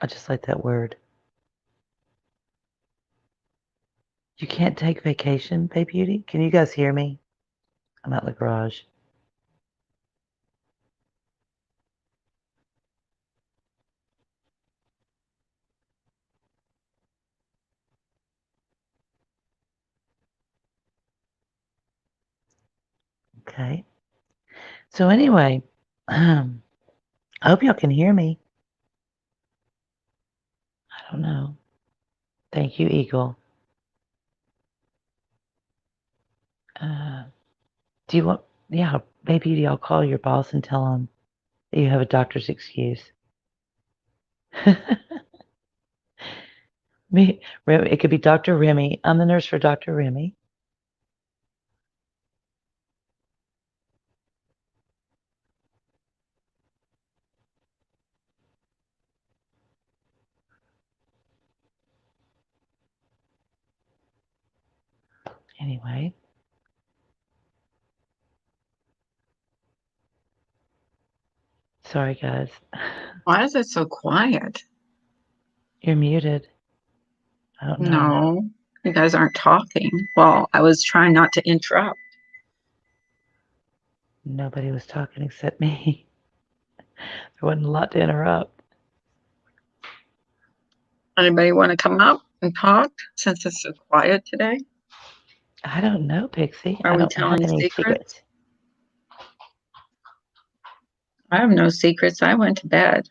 I just like that word. You can't take vacation, Bay Beauty? Can you guys hear me? I'm out in the garage. Okay. So anyway, I hope y'all can hear me. I don't know. Thank you, Eagle. Do you want, yeah, Bay Beauty, I'll call your boss and tell him that you have a doctor's excuse. Me, it could be Dr. Remy. I'm the nurse for Dr. Remy. Anyway, sorry guys. Why is it so quiet? You're muted. I don't know. No, you guys aren't talking. Well, I was trying not to interrupt. Nobody was talking except me. There wasn't a lot to interrupt. Anybody want to come up and talk since it's so quiet today? I don't know, Pixie. Are I we don't have telling any secrets? secrets. I have no secrets. I went to bed.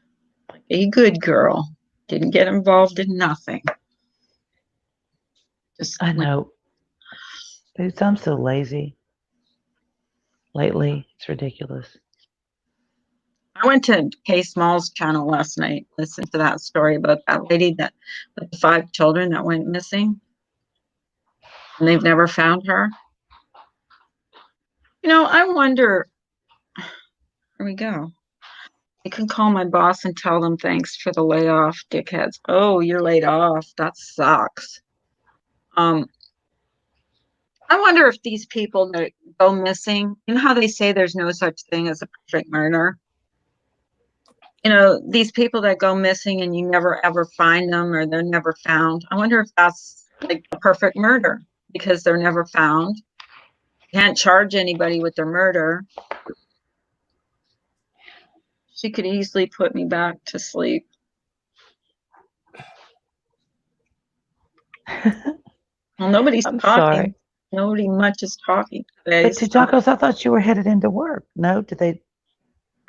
A good girl. Didn't get involved in nothing. Just I went. know. Dude, I'm so lazy. Lately, it's ridiculous. I went to Kay Small's channel last night. Listened to that story about that lady that with the 5 children that went missing, and they've never found her. I wonder. Here we go. I can call my boss and tell them thanks for the layoff, dickheads. Oh, you're laid off. That sucks. I wonder if these people that go missing, you know how they say there's no such thing as a perfect murder? These people that go missing and you never ever find them or they're never found. I wonder if that's like a perfect murder because they're never found. Can't charge anybody with their murder. She could easily put me back to sleep. Well, nobody's I'm talking. sorry. Nobody much is talking today. But to Tacos, I thought you were headed into work. No, did they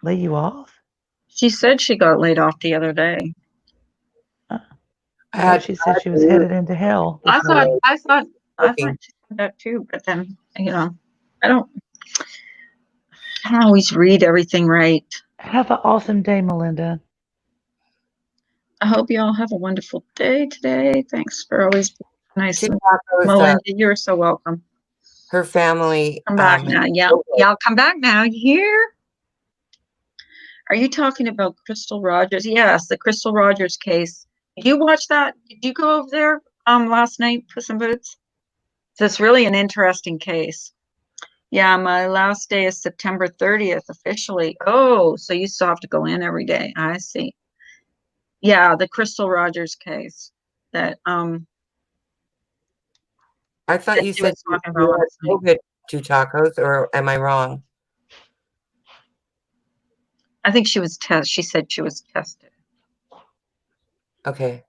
lay you off? She said she got laid off the other day. I thought she said she was headed into hell. I thought she said that too, but then I don't always read everything right. Have an awesome day, Melinda. I hope you all have a wonderful day today. Thanks for always being nice to me. Tacos, Melinda, you're so welcome. her family. Come back now. Yeah, y'all come back now. You hear? Are you talking about Crystal Rogers? Yes, the Crystal Rogers case. Did you watch that? Did you go over there last night, Puss in Boots? It's really an interesting case. Yeah, my last day is September 30th officially. Oh, so you still have to go in every day. I see. Yeah, the Crystal Rogers case that I thought you said you had COVID to Tacos, or am I wrong? I think she was she said she was tested. Okay.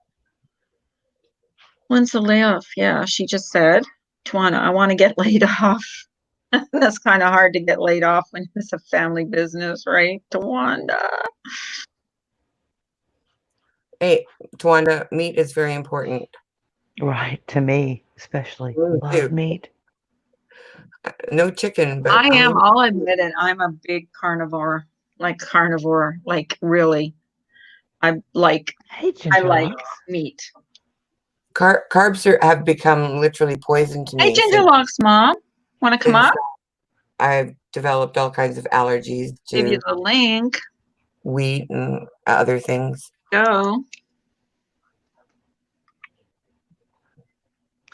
When's the layoff? Yeah, she just said, Tawana, I want to get laid off. That's kind of hard to get laid off when it's a family business, right, Tawanda? Hey, Tawanda, meat is very important. Right, to me, especially. Love meat. No chicken, but I am, I'll admit it, I'm a big carnivore, like really. I like meat. Carbs have become literally poison to me. Hey, Ginger Locks, Mom. Want to come up? I've developed all kinds of allergies to give you the link. Wheat and other things. Go.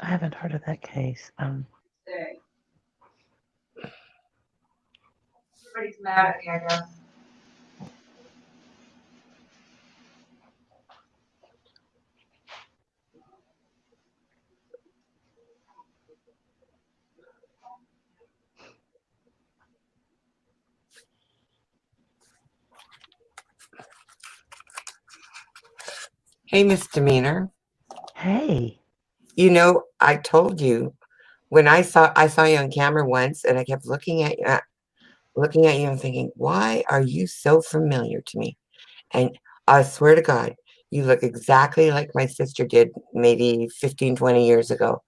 I haven't heard of that case. Everybody's mad at me, I guess. Hey, Misdemeanor. Hey. I told you when I saw you on camera once, and I kept looking at you and thinking, why are you so familiar to me? And I swear to God, you look exactly like my sister did maybe 15, 20 years ago.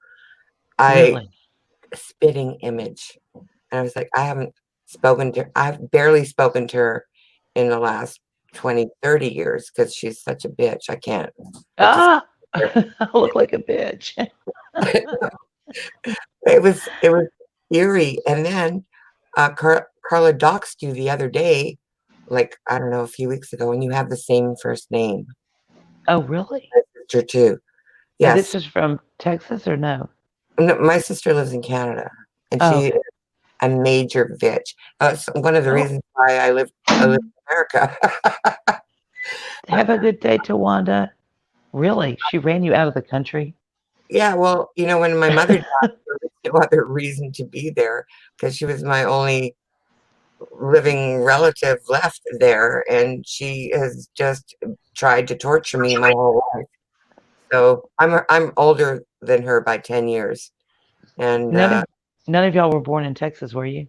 Really? Spitting image. And I was like, I've barely spoken to her in the last 20, 30 years because she's such a bitch. I can't. I look like a bitch. It was eerie. And then Carla doxed you the other day, like I don't know, a few weeks ago, and you have the same first name. Oh, really? My sister too. And this Yes. is from Texas or no? No, my sister lives in Canada, and Oh, she okay. is a major bitch. It's one of the Oh, reasons why I live in America. have a good day, Tawanda. Really? She ran you out of the country? Yeah, well, when my mother died, there was no other reason to be there because she was my only living relative left there, and she has just tried to torture me my whole life. So I'm older than her by 10 years. And None of none of y'all were born in Texas, were you?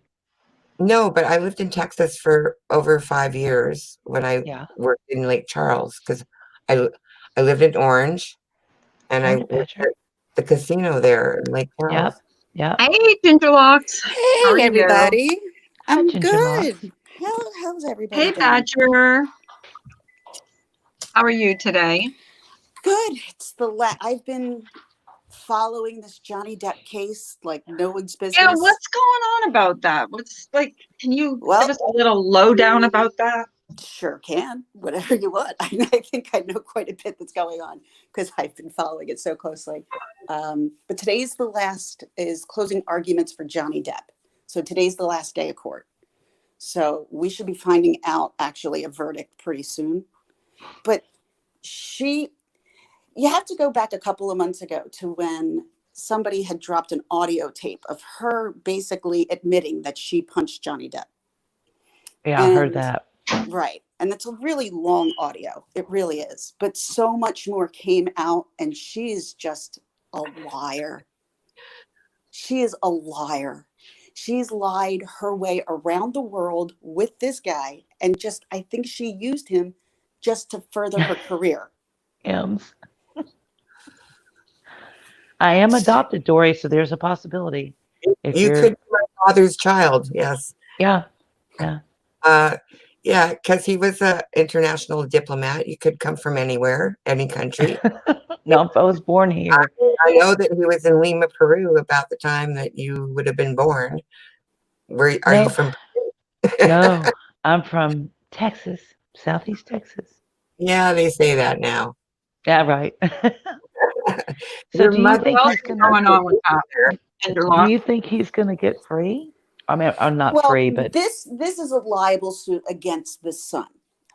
no, but I lived in Texas for over 5 years when I Yeah. worked in Lake Charles because I I lived in Orange and I Morning, worked at Patrick. the casino there in Lake Yep. Charles. Yep. Hey, Gingerlocks. How Hey, are you? everybody. Hi, I'm Ginger Locks. good. How's everybody Hey, doing? Badger. How are you today? Good. I've been following this Johnny Depp case like no one's Yeah, business. what's going on about that? Can you give Well, us a little lowdown about that? sure can. Whatever you want. I think I know quite a bit that's going on because I've been following it so closely. But today's the last is closing arguments for Johnny Depp. So today's the last day of court. So we should be finding out actually a verdict pretty soon. But you have to go back a couple of months ago to when somebody had dropped an audio tape of her basically admitting that she punched Johnny Depp. Yeah, I heard And that. right. And that's a really long audio. It really is. But so much more came out, and she is just a liar. She is a liar. She's lied her way around the world with this guy. And I think she used him just to further her career. M's. I am adopted, Dory, so there's a possibility. If You could you're, be my father's child, yes. yeah, yeah. Uh, yeah, because he was an international diplomat. You could come from anywhere, any country. No, if I was born here. I know that he was in Lima, Peru about the time that you would have been born. Are you No, from? no, I'm from Texas, Southeast Texas. Yeah, they say that now. Yeah, right. So Your do you mother think What else he's is gonna, going on with that, do Gingerlock? you think he's gonna get free? I mean, I'm not Well, free, but this is a libel suit against the Sun.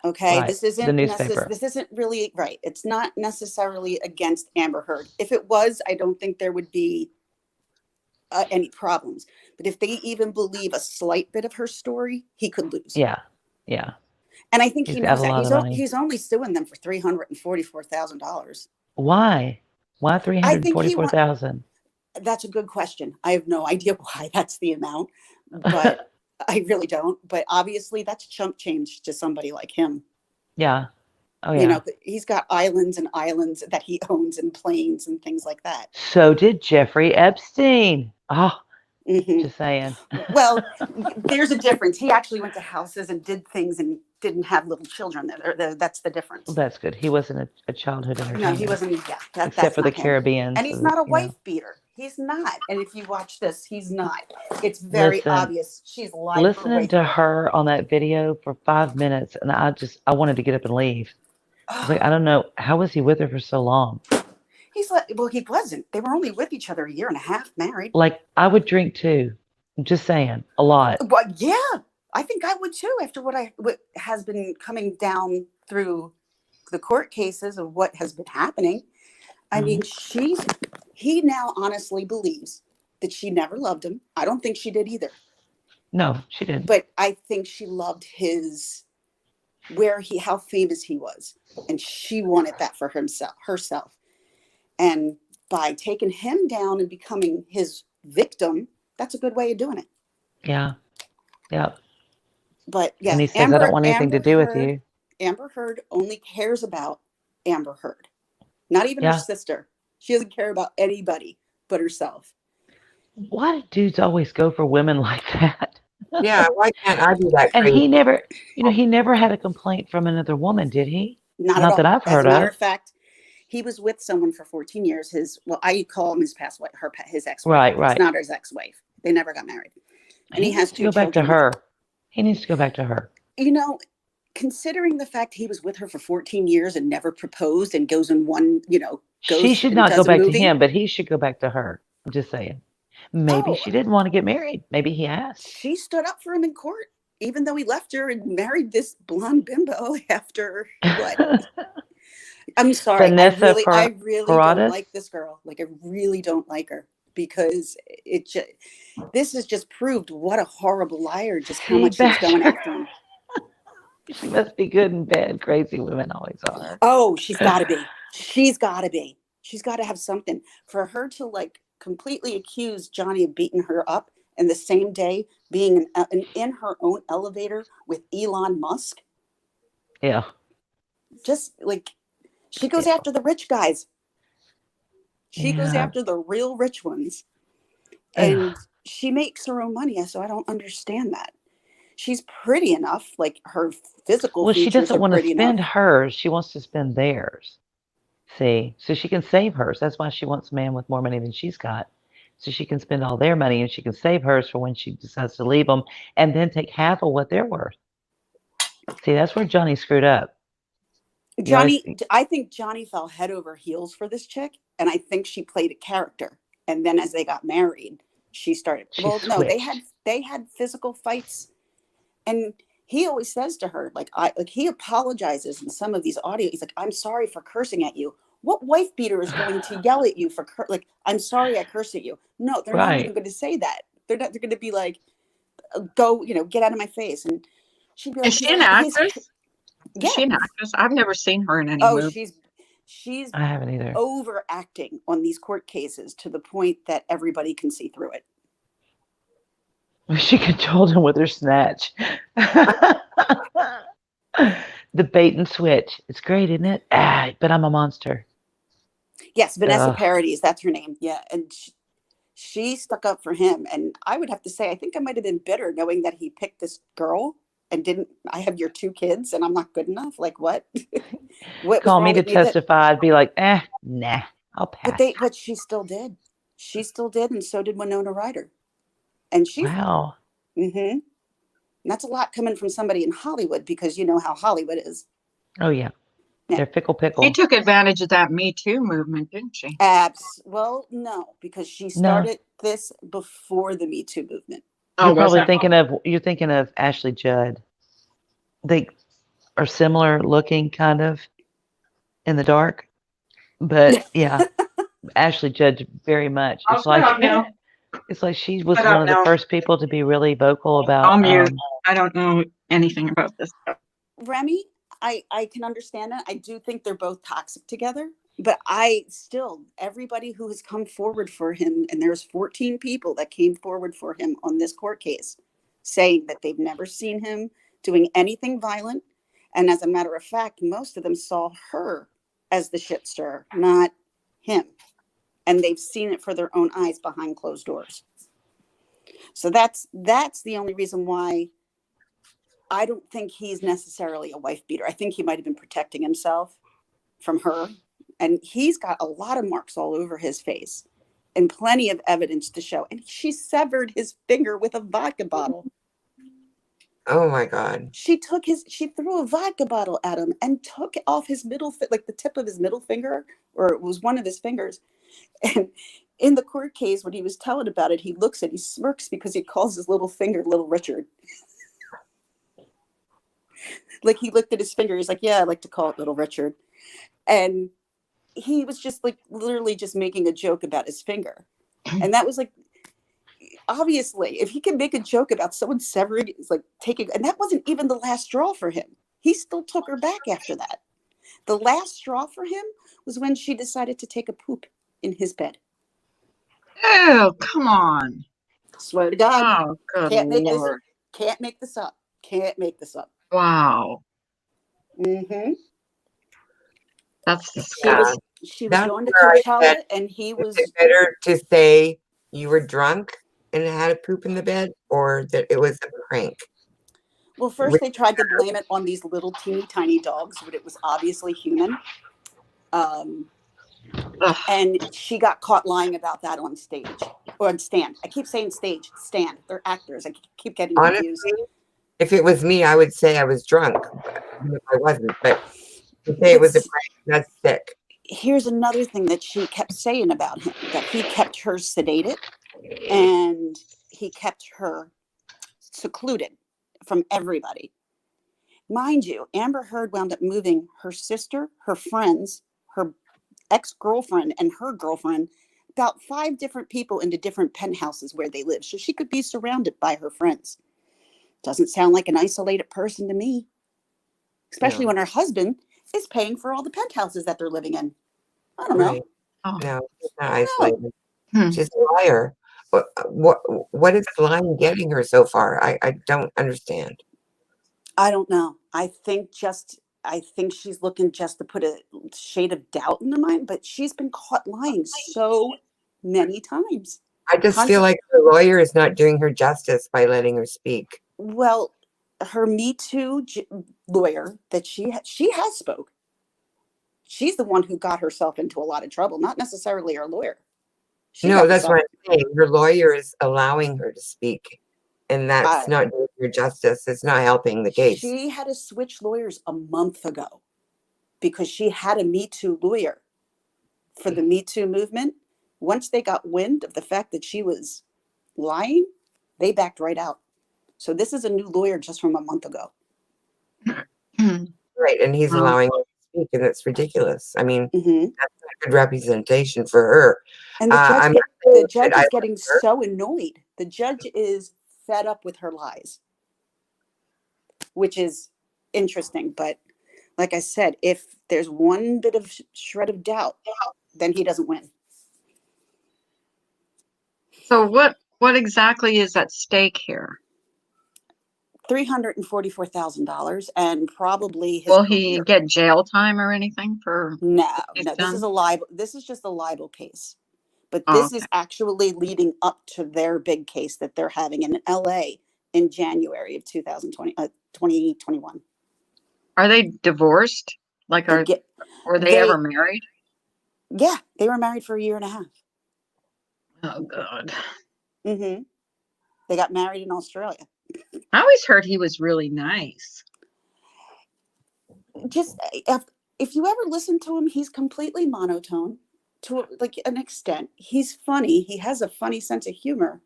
Okay, right, the newspaper. this isn't really right. It's not necessarily against Amber Heard. If it was, I don't think there would be any problems. But if they even believe a slight bit of her story, he could lose. Yeah, yeah. And I think He's he got knows a that. lot of money. He's only suing them for $344,000. Why? Why three I hundred think he forty-four want. thousand? That's a good question. I have no idea why that's the amount, but I really don't. But obviously, that's chump change to somebody like him. Yeah. Oh You yeah. know, he's got islands and islands that he owns and planes and things like that. So did Jeffrey Epstein. Oh, Hmm. just saying. Well, there's a difference. He actually went to houses and did things and didn't have little children. That's the Well, difference. that's good. He wasn't a childhood No, he entertainer, wasn't. Yeah, except that's for the not him. Caribbean. And So he's that, not a wife beater. He's not. And if you watch this, he's not. It's very listen, obvious. She's lied her way listening to through. her on that video for 5 minutes, and I wanted to get up and leave. I was like, I don't know, how was he with her for so long? He's like, well, he wasn't. They were only with each other a year and a half, married. Like, I would drink too. I'm just saying, a lot. Well, yeah, I think I would too. After what has been coming down through the court cases of what has been happening, I mean, he now honestly believes that she never loved him. I don't think she did either. No, she didn't. But I think she loved how famous he was, and she wanted that for herself. And by taking him down and becoming his victim, that's a good way of doing it. Yeah. Yep. But And yeah, he says, I don't want anything to do with you. Amber Heard only cares about Amber Heard, not even her Yeah. sister. She doesn't care about anybody but herself. Why do dudes always go for women like that? Yeah, why can't I be that And crazy? he never had a complaint from another woman, did he? Not at Not that all. I've As heard a matter of. of fact, He was with someone for 14 years. I call him his past wife, his ex-wife. Right, It's right. not his ex-wife. They never got married. And He he has needs to 2 go back to children. her. He needs to go back to her. You know, considering the fact he was with her for 14 years and never proposed and goes in one, She goes should and not go does a back to movie. him, but he should go back to her. I'm just saying. Maybe Oh, she didn't want to get married. Maybe he asked. she stood up for him in court, even though he left her and married this blonde bimbo after what? I'm sorry. Vanessa I really don't Paradas. like this girl. Like, I really don't like her because this has just proved what a horrible liar, just how See, much she was going Badger. after him. She must be good and bad. Crazy women always are. Oh, she's got to be. She's got to be. She's got to have something for her to like completely accuse Johnny of beating her up and the same day being in her own elevator with Elon Musk. Yeah. Just like she goes Yeah. after the rich guys. She goes Yeah. after the real rich ones. Ugh. And she makes her own money. So I don't understand that. She's pretty enough. Like her physical Well, she features doesn't are want to pretty enough. spend hers. She wants to spend theirs. See, so she can save hers. That's why she wants a man with more money than she's got. So she can spend all their money and she can save hers for when she decides to leave them and then take half of what they're worth. See, that's where Johnny screwed up. I think Johnny fell head over heels for this chick. And I think she played a character. And then as they got married, she started, She well, no, they switched. had physical fights. And he always says to her, he apologizes in some of these audio. He's like, I'm sorry for cursing at you. What wife beater is going to yell at you for I'm sorry I cursed at you? No, they're not even Right. going to say that. They're going to be like, go, get out of my face. And she'd be like, Is she an actress? yeah. Is she an actress? I've never seen her in any Oh, movie. she's I haven't either. overacting on these court cases to the point that everybody can see through it. She controlled him with her snatch. The bait and switch. It's great, isn't it? But I'm a monster. Yes, Vanessa Ugh. Paradis, that's her name. Yeah, and she stuck up for him. And I would have to say, I think I might have been bitter knowing that he picked this girl and didn't. I have your 2 kids and I'm not good enough. Like, what? What was Call me wrong to with me? That, testify. I'd be like, nah, I'll pass. but she still did. She still did, and so did Winona Ryder. And she's Wow. And that's a lot coming from somebody in Hollywood because you know how Hollywood is. Oh yeah. Yeah. They're fickle She pickle. took advantage of that Me Too movement, didn't she? Well, no, because she No. started this before the Me Too movement. Oh, You're was probably that? you're thinking of Ashley Judd. They are similar looking kind of in the dark. But yeah, Ashley Judd very much. I'll It's shut like up now. it's like she was Shut one up of the now. first people to be really vocal I'll about mute. I don't know anything about this stuff. Remy, I can understand that. I do think they're both toxic together, but everybody who has come forward for him, and there's 14 people that came forward for him on this court case, saying that they've never seen him doing anything violent. And as a matter of fact, most of them saw her as the shit stirrer, not him. And they've seen it for their own eyes behind closed doors. So that's the only reason why I don't think he's necessarily a wife beater. I think he might have been protecting himself from her. And he's got a lot of marks all over his face and plenty of evidence to show. And she severed his finger with a vodka bottle. Oh my God. She threw a vodka bottle at him and took off his like the tip of his middle finger, or it was one of his fingers. And in the court case, when he was telling about it, he smirks because he calls his little finger Little Richard. Like he looked at his finger. He's like, yeah, I like to call it Little Richard. And he was just like literally just making a joke about his finger. And that was like, obviously, if he can make a joke about someone severing, it's like taking, and that wasn't even the last straw for him. He still took her back after that. The last straw for him was when she decided to take a poop in his bed. Oh, come on. Swear to God. Oh, good Can't make Lord. this up. Can't make this up. Wow. Mm-hmm. That's She disgusting. was That's going to where I Coachella said, and he is was, it better to say you were drunk and had a poop in the bed, or that it was a prank? well, first they tried to blame it on these little teeny tiny dogs, but it was obviously human. Ugh. And she got caught lying about that on stage or on stand. I keep saying stage, stand. They're actors. I keep getting confused. Honestly, if it was me, I would say I was drunk, even if I wasn't. But to say it But was a prank, that's sick. here's another thing that she kept saying about him, that he kept her sedated and he kept her secluded from everybody. Mind you, Amber Heard wound up moving her sister, her friends, her ex-girlfriend, and her girlfriend, about 5 different people into different penthouses where they live. So she could be surrounded by her friends. Doesn't sound like an isolated person to me, especially No, when her husband is paying for all the penthouses that they're living in. I don't know. right? Oh. No, she's not I don't know. isolated. Hmm. She's a liar. What is lying getting her so far? I don't understand. I don't know. I think she's looking just to put a shade of doubt in the mind, but she's been caught lying so many times. I just feel Contra- like the lawyer is not doing her justice by letting her speak. well, her Me Too lawyer that she has spoke. She's the one who got herself into a lot of trouble, not necessarily her lawyer. She No, got that's herself. what I'm saying. Her lawyer is allowing her to speak, and Uh, that's not doing her justice. It's not helping the case. she had to switch lawyers a month ago because she had a Me Too lawyer for the Me Too movement. Once they got wind of the fact that she was lying, they backed right out. So this is a new lawyer just from a month ago. Right, and he's Well, allowing her to speak, and it's ridiculous. I mean, Hmm. that's not good representation for her. And the judge I'm not the saying that judge I is like getting her. so annoyed. The judge is fed up with her lies, which is interesting. But like I said, if there's one bit of shred of doubt, then he doesn't win. so what exactly is at stake here? $344,000 and probably his Will he career. get jail time or anything for No, what he's no, this is done? a libel. This is just a libel case. But Oh, this okay. is actually leading up to their big case that they're having in LA in January of 2021. Are they divorced? Like, They get were they ever they married? Yeah, they were married for a year and a half. Oh God. Hmm. They got married in Australia. I always heard he was really nice. Just if you ever listen to him, he's completely monotone to like an extent. He's funny. He has a funny sense of humor,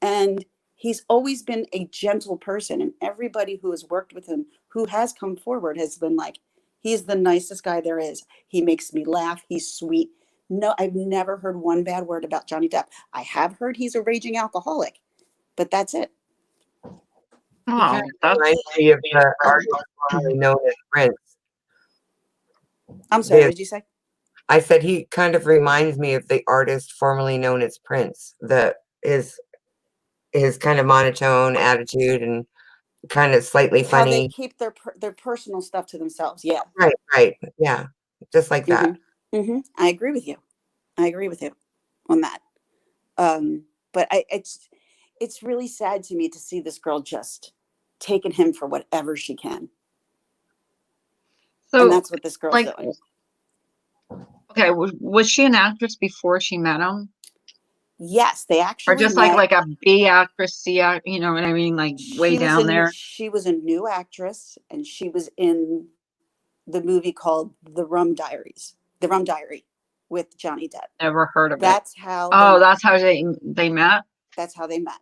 and he's always been a gentle person. And everybody who has worked with him, who has come forward, has been like, he's the nicest guy there is. He makes me laugh. He's sweet. No, I've never heard one bad word about Johnny Depp. I have heard he's a raging alcoholic, but that's it. He kind Oh, of that's reminds me of the artist formerly known as Prince. I'm sorry, what The, did you say? I said he kind of reminds me of the artist formerly known as Prince. His kind of monotone attitude and kind of slightly How they funny. keep their personal stuff to themselves. Yeah. Right, right. Yeah. Just like Hmm. that. Hmm. I agree with you. I agree with you on that. But it's really sad to me to see this girl just taking him for whatever she can, and so that's what this girl's like doing. okay, was she an actress before she met him? Yes, they Or actually just like met. a B actress, C act, you know what I mean? Like way down there. She was a new actress, and she was in the movie called The Rum Diary, with Johnny Depp. Never heard of it. That's how Oh, that's how they met? they met.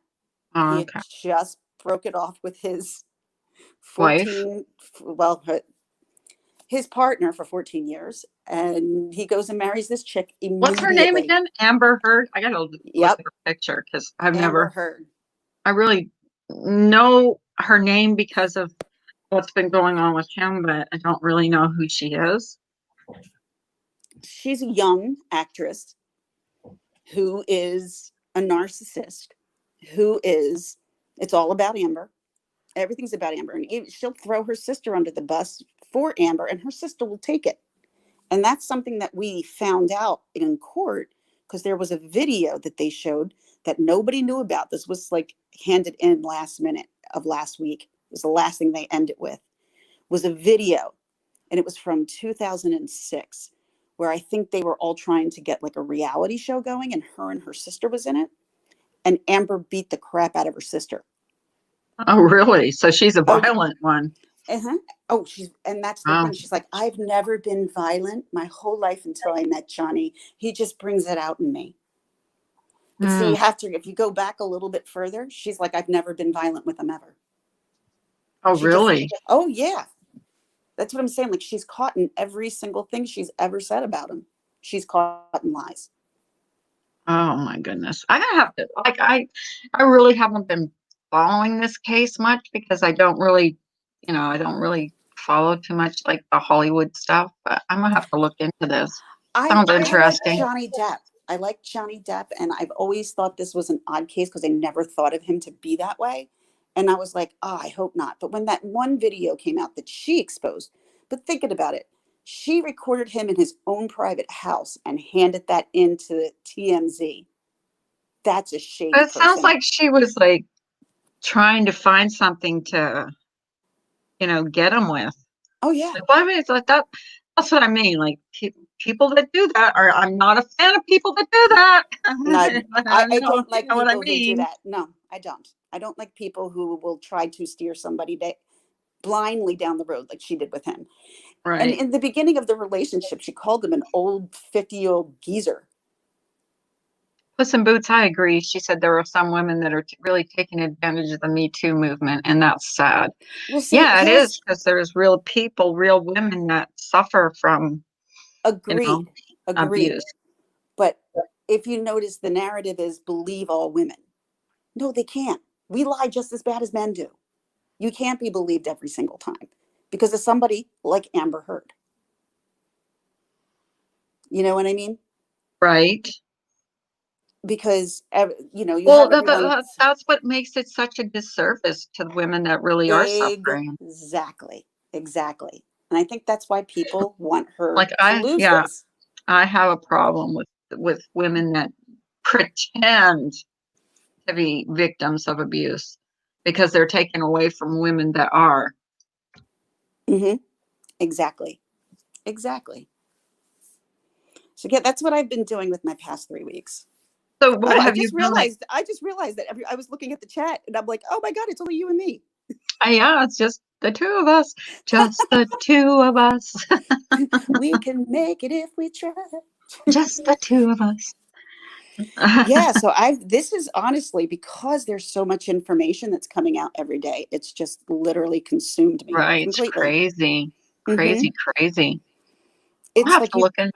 Oh, He had okay. just broke it off with his Wife. 14, well, his partner for 14 years, and he goes and marries this chick What's her name immediately. again? Amber Heard. I gotta look Yep, at her picture because I've Amber never, Heard. I really know her name because of what's been going on with him, but I don't really know who she is. She's a young actress who is a narcissist, who is, it's all about Amber. Everything's about Amber. And she'll throw her sister under the bus for Amber, and her sister will take it. And that's something that we found out in court because there was a video that they showed that nobody knew about. This was like handed in last minute of last week. It was the last thing they ended with, was a video. And it was from 2006 where I think they were all trying to get like a reality show going, and her sister was in it. And Amber beat the crap out of her sister. Oh, really? So she's a Oh, violent one. uh-huh. Oh, and that's the Oh, thing. She's like, I've never been violent my whole life until I met Johnny. He just brings it out in me. But see, mm. you have to, if you go back a little bit further, she's like, I've never been violent with him ever. Oh, She just, really? oh, yeah. That's what I'm saying. Like, she's caught in every single thing she's ever said about him. She's caught in lies. Oh my goodness. I have to like I really haven't been following this case much because I don't really, I don't really follow too much like the Hollywood stuff, but I'm gonna have to look into this. Sounds I like interesting. Johnny Depp. I like Johnny Depp, and I've always thought this was an odd case because I never thought of him to be that way. And I was like, oh, I hope not. But when that one video came out that she exposed, but thinking about it, she recorded him in his own private house and handed that into TMZ. That's a shady But it sounds person. like she was like trying to find something to, get him with. Oh, yeah. Like, well, I mean, it's like that. That's what I mean. Like people that do that are. I'm not a fan of people that do that. No, I know, don't you like know what I people who do mean? that. No, I don't. I don't like people who will try to steer somebody blindly down the road like she did with him. And Right. in the beginning of the relationship, she called him an old 50-year-old geezer. Puss in Boots, I agree. She said there are some women that are really taking advantage of the Me Too movement, and that's sad. Well, see, Yeah, it is because there's real people, real women that suffer from, agreed, agreed. abuse. But if you notice, the narrative is believe all women. No, they can't. We lie just as bad as men do. You can't be believed every single time because of somebody like Amber Heard. You know what I mean? Right. Because you Well, have everyone. that's what makes it such a disservice to the women that really are suffering. Exactly, exactly. And I think that's why people want her Like to lose yeah, this. I have a problem with women that pretend to be victims of abuse because they're taken away from women that are. Hmm. Exactly, exactly. So yeah, that's what I've been doing with my past 3 weeks. So what Oh, I have you just been like? realized. I just realized that I was looking at the chat, and I'm like, oh my god, it's only you and me. Yeah, it's just the two of us. Just the two of us. We can make it if we try. Just the two of us. Yeah, so this is honestly because there's so much information that's coming out every day. It's just literally consumed me Right. It's completely. crazy. Hmm. Crazy, crazy. I'll It's have like to look in.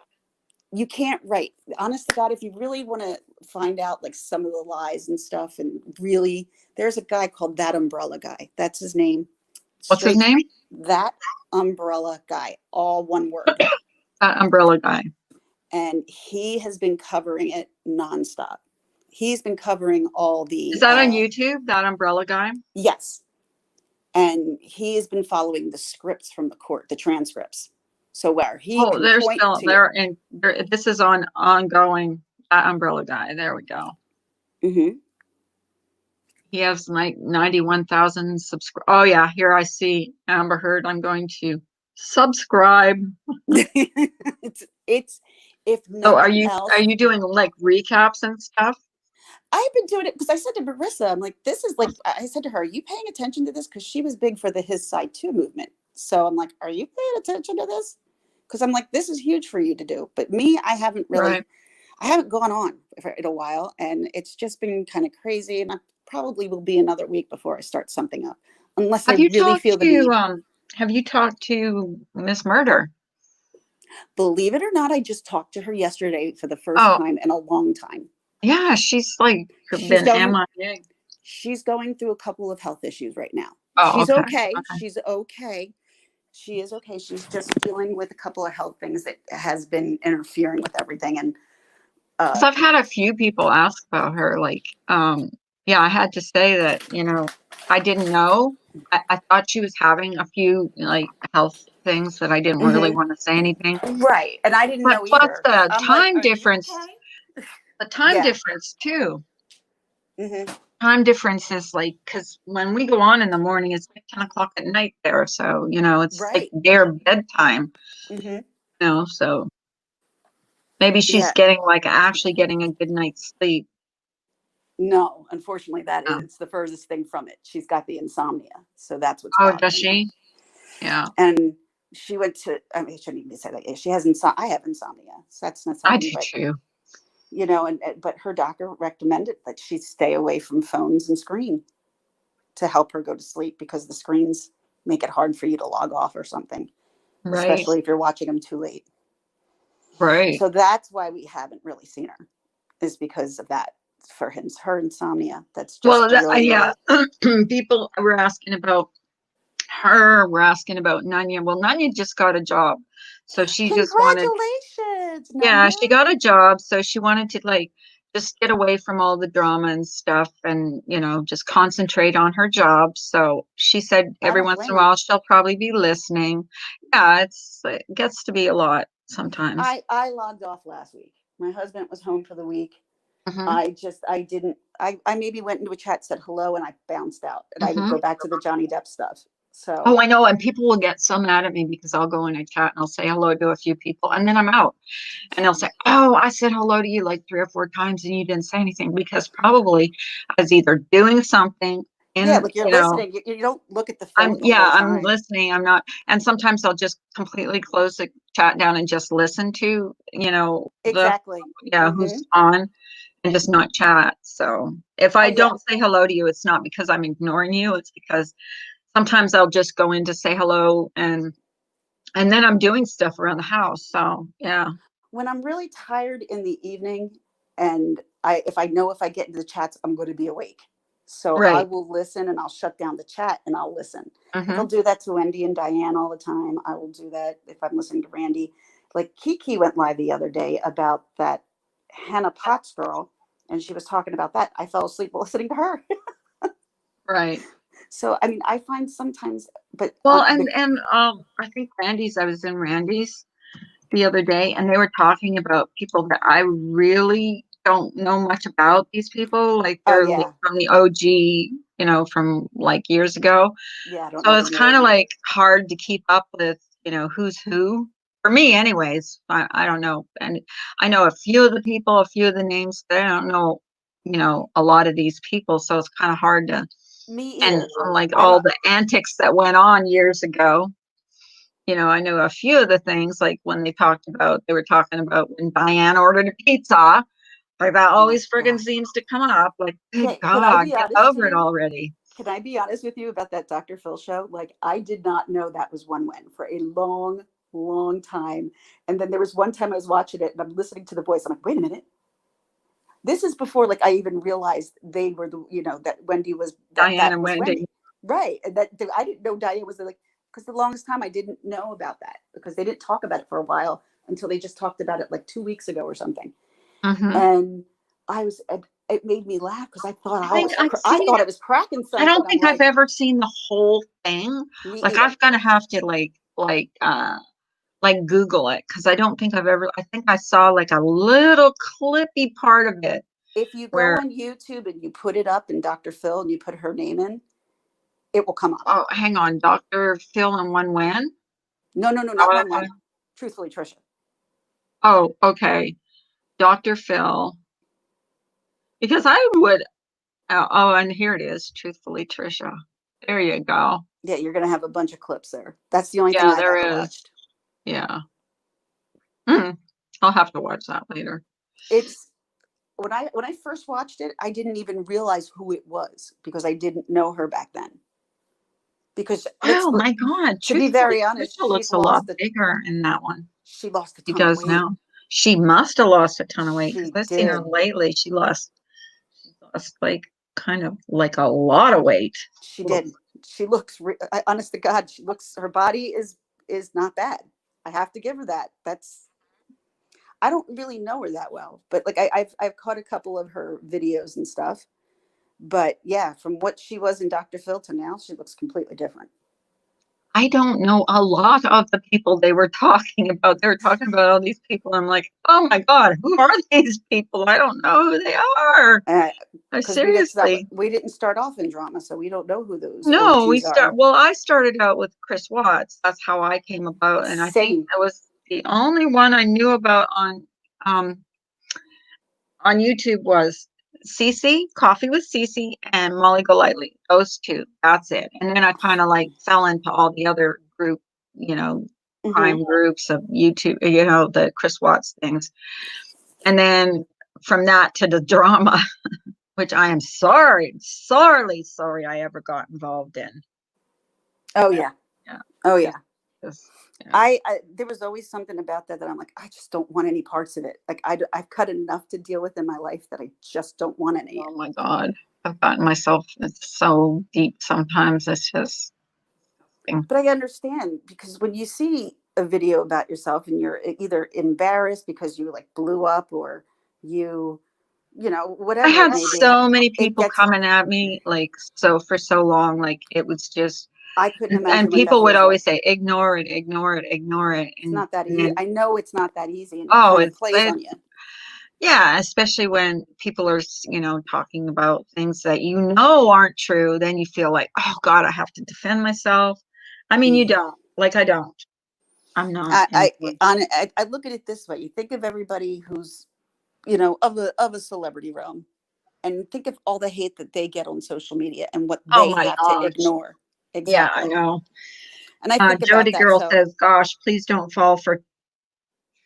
you can't write. Honest to God, if you really want to find out like some of the lies and stuff, and really, there's a guy called That Umbrella Guy. That's his name. What's his Straight name? That Umbrella Guy, all one word. That umbrella guy. And he has been covering it nonstop. He's been covering all Is the that on YouTube? That umbrella guy? yes, and he has been following the scripts from the court, the transcripts. So where he Oh, can they're point still to you. they're in. This is on ongoing. That umbrella guy. There we go. Hmm. He has like 91,000 subscribe. Oh yeah, here I see Amber Heard. I'm going to subscribe. it's if So are nothing you are else. you doing like recaps and stuff? I've been doing it because I said to Marissa, I'm like, this is like, I said to her, are you paying attention to this? Because she was big for the His Side Too movement. So I'm like, are you paying attention to this? Because I'm like, this is huge for you to do. But me, I haven't Right. gone on in a while. And it's just been kind of crazy. And I probably will be another week before I start something up, unless I Have you really talked feel the to need. have you talked to Miss Murder? Believe it or not, I just talked to her yesterday for the first Oh, time in a long time. yeah, she's like She's been going MIA. she's going through a couple of health issues right now. Oh, She's okay. okay. Okay. She's okay. She is okay. She's just dealing with a couple of health things that has been interfering with everything. And So I've had a few people ask about her. Like, yeah, I had to say that, I didn't know. I thought she was having a few like health things that I didn't really Mhm. want to say anything. Right. And I didn't But know plus either. the I'm like, time are you difference, okay? the time Yeah. difference too. Hmm. Time difference is like, because when we go on in the morning, it's like 10 o'clock at night there. So, it's like Right. their bedtime, Hmm. so Maybe she's Yeah. getting like actually getting a good night's sleep. No, unfortunately, that is Yeah. it's the furthest thing from it. She's got the insomnia, so that's what's Oh, does bothering her. she? Yeah. And she went to. I mean, I shouldn't even say that. Yeah, she has insomnia. I have insomnia, so that's not I something. do But too. but her doctor recommended that she stay away from phones and screen to help her go to sleep because the screens make it hard for you to log off or something, Right. especially if you're watching them too late. Right. So that's why we haven't really seen her, is because of that. For her insomnia, that's Well, just really, yeah. really. People were asking about her. We're asking about Nanya. Well, Nanya just got a job, so she just wanted. Congratulations, Yeah, Nanya. she got a job, so she wanted to like just get away from all the drama and stuff and, just concentrate on her job. So she said I every don't once in blame a her. while she'll probably be listening. Yeah, it gets to be a lot sometimes. I logged off last week. My husband was home for the week. Hmm. I didn't. I maybe went into a chat, said hello, and I bounced out, and I would Hmm. go back to the Johnny Depp stuff. Oh, So I know. And people will get so mad at me because I'll go in a chat and I'll say hello to a few people and then I'm out. And they'll say, "Oh, I said hello to you like 3 or 4 times and you didn't say anything," because probably I was either doing something yeah, in, like you're listening. You don't look at the phone the yeah, whole I'm time. listening. I'm not, and sometimes I'll just completely close the chat down and just listen to, Exactly. who's on and just not chat. So if Oh I yeah. don't say hello to you, it's not because I'm ignoring you. It's because sometimes I'll just go in to say hello and then I'm doing stuff around the house. So yeah. When I'm really tired in the evening, and if I get into the chats, I'm going to be awake. So I Right. will listen, and I'll shut down the chat and I'll listen. Like I'll Hmm. do that to Wendy and Diane all the time. I will do that if I'm listening to Randy. Like Kiki went live the other day about that Hannah Potts girl, and she was talking about that. I fell asleep listening to her. Right. So I mean, I find sometimes, but Well, and I think I was in Randy's the other day and they were talking about people that I really don't know much about, these people. Like oh they're like yeah, from the OG, from like years ago. yeah, I don't So know it's them kind either. of like hard to keep up with, who's who. For me, anyways, I don't know. And I know a few of the people, a few of the names, but I don't know, a lot of these people. So it's kind of hard to, Me and either. like I all don't. the antics that went on years ago. I know a few of the things, like when they were talking about when Diane ordered a pizza, like that Oh my always friggin' god. seems to come up. Like, good Can I God, be get honest to over it you? already. Can I be honest with you about that Dr. Phil show? Like, I did not know that was one win for a long, long time. And then there was one time I was watching it and I'm listening to the voice. I'm like, wait a minute. This is before like I even realized they were that Wendy was Diane that and was Wendy. Wendy. Right. And that I didn't know Diane was there, like, because the longest time I didn't know about that because they didn't talk about it for a while until they just talked about it like 2 weeks ago or something. Hmm. And it made me laugh because I think I've I seen thought I it. was cracking I something. don't I'm think I've like, ever seen the whole thing. me Like either. I've gonna have to like Google it because I don't think I think I saw like a little clippy part of it If you go where, on YouTube and you put it up in Dr. Phil and you put her name in, it will come up. oh, hang on, Dr. Phil and One Wan. No, no, no, not one one. Truthfully, Trisha. Oh, okay. Dr. Phil. Because I would, and here it is, truthfully, Trisha. There you go. Yeah, you're gonna have a bunch of clips there. That's the only thing Yeah, I've ever there is. watched. Yeah. Hmm. I'll have to watch that later. It's when I first watched it, I didn't even realize who it was because I didn't know her back then. Because Oh my God. to be Truthfully, very honest, Trisha looks a lot bigger in that one. she lost a She ton of does weight. now. She must have lost a ton of weight because She I've seen her did. lately. She lost like kind of like a lot of weight. She Oof. did. She looks. Honest to God, she looks. Her body is not bad. I have to give her that. That's. I don't really know her that well, but like I've caught a couple of her videos and stuff. But yeah, from what she was in Dr. Phil to now, she looks completely different. I don't know a lot of the people they were talking about. They were talking about all these people. I'm like, oh my God, who are these people? I don't know who they are. Because Seriously. we didn't start off in drama, so we don't know who those No, OGs are. well, I started out with Chris Watts. That's how I came about. And I think Same. that was the only one I knew about on um, on YouTube was Cece, Coffee with Cece, and Molly Golightly. Those two. That's it. And then I kind of like fell into all the other group, you know, Mhm. crime groups of YouTube, you know, the Chris Watts things. And then from that to the drama, which I am sorely sorry I ever got involved in. Oh yeah. Yeah. Oh yeah. Just, yeah. I there was always something about that I'm like, I just don't want any parts of it. Like I've cut enough to deal with in my life that I just don't want any. Oh my God. I've gotten myself, it's so deep sometimes. It's just, But I understand, because when you see a video about yourself and you're either embarrassed because you like blew up, or you know, I whatever it had may be, so many it people gets, coming at me, like, so for so long, like, it was just, I couldn't and imagine what that people would feels always like. say, ignore it, ignore it, ignore it. It's not that And easy. then, I know it's not that easy, and it oh, kind of plays on you. yeah, especially when people are, you know, talking about things that you know aren't true, then you feel like, oh God, I have to defend myself. I mean, you don't, like, I don't. I'm not. I look at it this way. You think of everybody who's, you know, of a celebrity realm, and think of all the hate that they get on social media and what Oh they my have to gosh. ignore. Yeah, I Exactly. know. And I think about Jody that. Girl So says, gosh, please don't fall for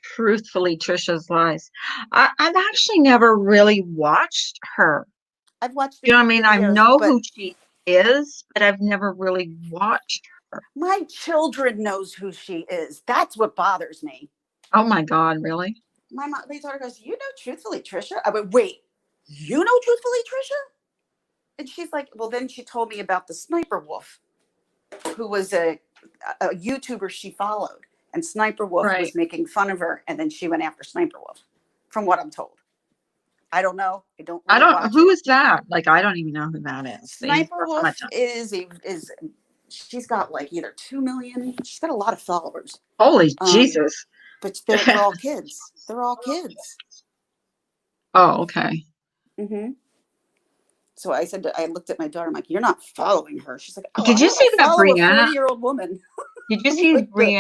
truthfully Trisha's lies. I've actually never really watched her. I've watched a You know what I few mean? I videos, know but who she is, but I've never really watched her. my children knows who she is. That's what bothers me. Oh my God, really? My mom, my daughter goes, "You know, truthfully, Trisha." I went, "Wait, you know, truthfully, Trisha?" And she's like, "Well." Then she told me about the Sniper Wolf, who was a YouTuber she followed, and Sniper Wolf Right. was making fun of her, and then she went after Sniper Wolf, from what I'm told. I don't know. I don't I really don't, watch who it. is that? Like, I don't even know who that is. The Sniper first time I Wolf talked. is she's got like either 2 million. She's got a lot of followers. Holy Um, Jesus. but they're all kids. They're all kids. Oh, okay. Mm-hmm. So I looked at my daughter. I'm like, "You're not following her." She's like, "Oh, Did I you want see to that follow a Brianna? 40-year-old woman." Did you I'm see like, "Good."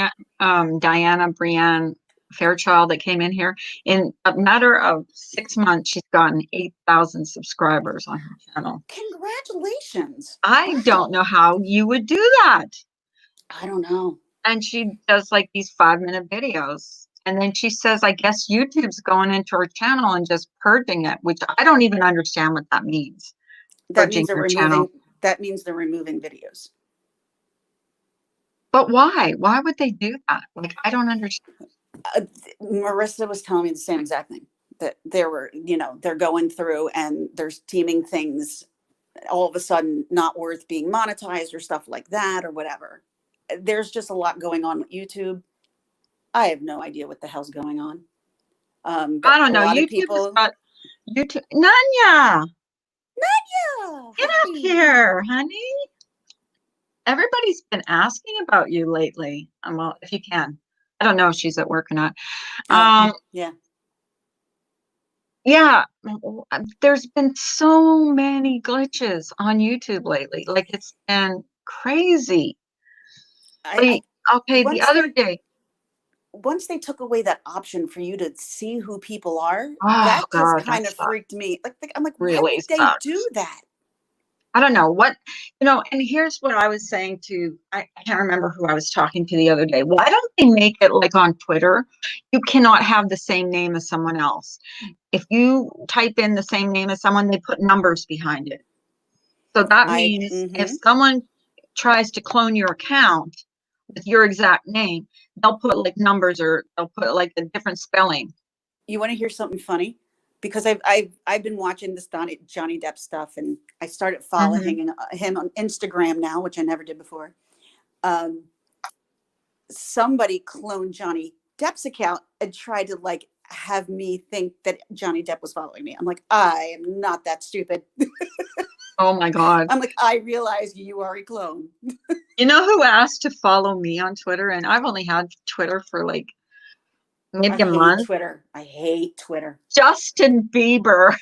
Diana Brienne Fairchild that came in here? In a matter of 6 months, she's gotten 8,000 subscribers on her channel. Congratulations! I don't Wow. know how you would do that. I don't know. And she does like these 5-minute videos. And then she says, I guess YouTube's going into her channel and just purging it, which I don't even understand what that means. That Purging means they're her channel. removing. That means they're removing videos. But why? Why would they do that? Like, I don't understand. Uh, Marissa was telling me the same exact thing. That there were, you know, they're going through and there's teaming things all of a sudden not worth being monetized or stuff like that or whatever. There's just a lot going on with YouTube. I have no idea what the hell's going on. I But don't a know. lot of YouTube has people. got YouTube. Nanya, Yeah, get up hi. here, honey. Everybody's been asking about you lately. Well, if you can. I don't know if she's at work or not. Yeah. Yeah, there's been so many glitches on YouTube lately. Like, it's been crazy. I Like, okay, the once other they day. took away that option for you to see who people are, Oh that just God, kind that of sucks. freaked me. I'm like, why Really would they sucks. do that? I don't know what, and here's what I was saying to, I can't remember who I was talking to the other day. Why don't they make it like on Twitter? You cannot have the same name as someone else. If you type in the same name as someone, they put numbers behind it. So that means if someone tries to clone your account with your exact name, they'll put like numbers or they'll put like a different spelling. You want to hear something funny? Because I've been watching this Johnny Depp stuff, and I started following him on Instagram now, which I never did before. Somebody cloned Johnny Depp's account and tried to like have me think that Johnny Depp was following me. I'm like, I am not that stupid. Oh my God. I'm like, I realize you are a clone. You know who asked to follow me on Twitter? And I've only had Twitter for like maybe a month. Twitter. I hate Twitter. Justin Bieber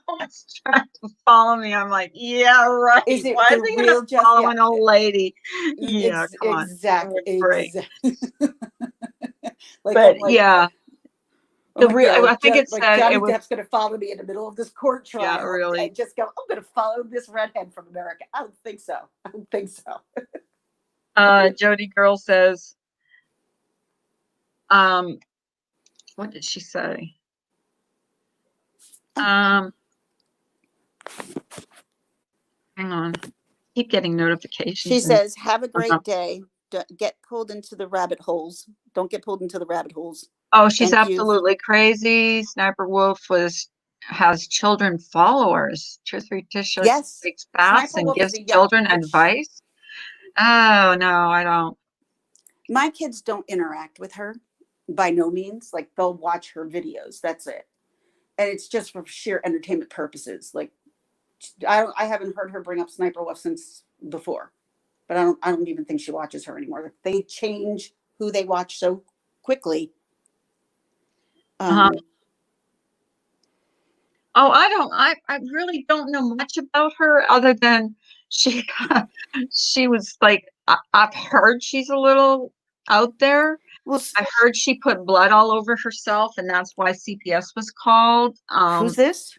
was trying to follow me. I'm like, yeah, right. Is it Why the is he real gonna follow an old lady? Yeah, come on. Exactly. Break. Like, But I'm like, yeah, Oh my God, I think it like said Johnny it was, Depp's going to follow me in the middle of this court yeah, trial really. and just go, I'm going to follow this redhead from America. I don't think so. I don't think so. Jody Girl says, um, what did she say? Hang on. Keep getting She notifications and says, have a great day. Get pulled into the rabbit holes. Don't get pulled into the rabbit holes. oh, she's Thank you. absolutely crazy. Sniper Wolf has children followers. Truth Tisha Yes. takes baths Sniper and Wolf is gives a young, children advice. Oh no, I don't. my kids don't interact with her by no means. Like they'll watch her videos. That's it. And it's just for sheer entertainment purposes. Like I haven't heard her bring up Sniper Wolf since before, but I don't even think she watches her anymore. Like, they change who they watch so quickly. Oh, I don't. I really don't know much about her other than she she was like I've heard she's a little out there. Well, I heard she put blood all over herself, and that's why CPS was called. who's this?